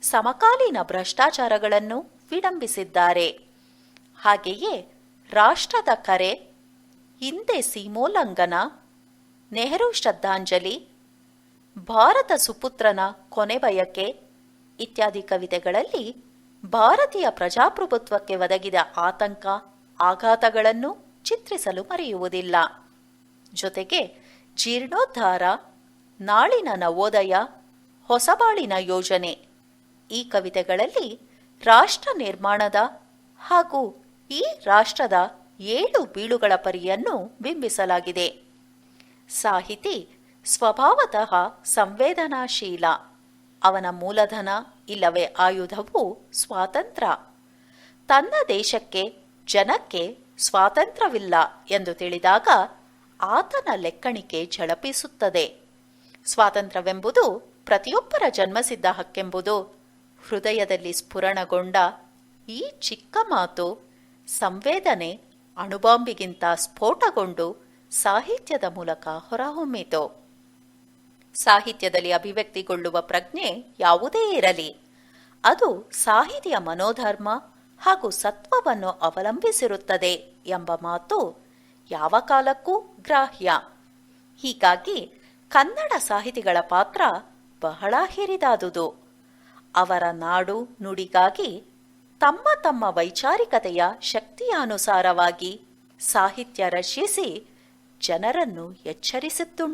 ಸಮಕಾಲೀನ ಭ್ರಷ್ಟಾಚಾರಗಳನ್ನು ವಿಡಂಬಿಸಿದ್ದಾರೆ. ಹಾಗೆಯೇ ರಾಷ್ಟ್ರದ ಕರೆ, ಹಿಂದೆ ಸೀಮೋಲ್ಲಂಘನ, ನೆಹರು ಶ್ರದ್ಧಾಂಜಲಿ, ಭಾರತ ಸುಪುತ್ರನ ಕೊನೆ ಬಯಕೆ ಇತ್ಯಾದಿ ಕವಿತೆಗಳಲ್ಲಿ ಭಾರತೀಯ ಪ್ರಜಾಪ್ರಭುತ್ವಕ್ಕೆ ಒದಗಿದ ಆತಂಕ, ಆಘಾತಗಳನ್ನು ಚಿತ್ರಿಸಲು ಮರೆಯುವುದಿಲ್ಲ. ಜೊತೆಗೆ ಜೀರ್ಣೋದ್ಧಾರ, ನಾಳಿನ ನವೋದಯ, ಹೊಸಬಾಳಿನ ಯೋಜನೆ ಈ ಕವಿತೆಗಳಲ್ಲಿ ರಾಷ್ಟ್ರ ನಿರ್ಮಾಣದ ಹಾಗೂ ಈ ರಾಷ್ಟ್ರದ 7 ಬೀಳುಗಳ ಪರಿಯನ್ನು ಬಿಂಬಿಸಲಾಗಿದೆ. ಸಾಹಿತಿ ಸ್ವಭಾವತಃ ಸಂವೇದನಾಶೀಲ. ಅವನ ಮೂಲಧನ ಇಲ್ಲವೇ ಆಯುಧವು ಸ್ವಾತಂತ್ರ್ಯ. ತನ್ನ ದೇಶಕ್ಕೆ, ಜನಕ್ಕೆ ಸ್ವಾತಂತ್ರ್ಯವಿಲ್ಲ ಎಂದು ತಿಳಿದಾಗ ಆತನ ಲೆಕ್ಕಣಿಕೆ ಝಳಪಿಸುತ್ತದೆ. ಸ್ವಾತಂತ್ರ್ಯವೆಂಬುದು ಪ್ರತಿಯೊಬ್ಬರ ಜನ್ಮಸಿದ್ಧ ಹಕ್ಕೆಂಬುದು ಹೃದಯದಲ್ಲಿ ಸ್ಫುರಣಗೊಂಡ ಈ ಚಿಕ್ಕ ಮಾತು ಸಂವೇದನೆ ಅಣುಬಾಂಬಿಗಿಂತ ಸ್ಫೋಟಗೊಂಡು ಸಾಹಿತ್ಯದ ಮೂಲಕ ಹೊರಹೊಮ್ಮಿತು. ಸಾಹಿತ್ಯದಲ್ಲಿ ಅಭಿವ್ಯಕ್ತಿಗೊಳ್ಳುವ ಪ್ರಜ್ಞೆ ಯಾವುದೇ ಇರಲಿ, ಅದು ಸಾಹಿತಿಯ ಮನೋಧರ್ಮ ಹಾಗೂ ಸತ್ವವನ್ನು ಅವಲಂಬಿಸಿರುತ್ತದೆ ಎಂಬ ಮಾತು ಯಾವ ಕಾಲಕ್ಕೂ ಗ್ರಾಹ್ಯ. ಹೀಗಾಗಿ ಕನ್ನಡ ಸಾಹಿತಿಗಳ ಪಾತ್ರ ಬಹಳ ಹಿರಿದಾದುದು. ಅವರ ನಾಡು ನುಡಿಗಾಗಿ ತಮ್ಮ ತಮ್ಮ ವೈಚಾರಿಕತೆಯ ಶಕ್ತಿಯಾನುಸಾರವಾಗಿ ಸಾಹಿತ್ಯ ರಚಿಸಿ ಜನರನ್ನು ಎಚ್ಚರಿಸುತ್ತುಂಟು.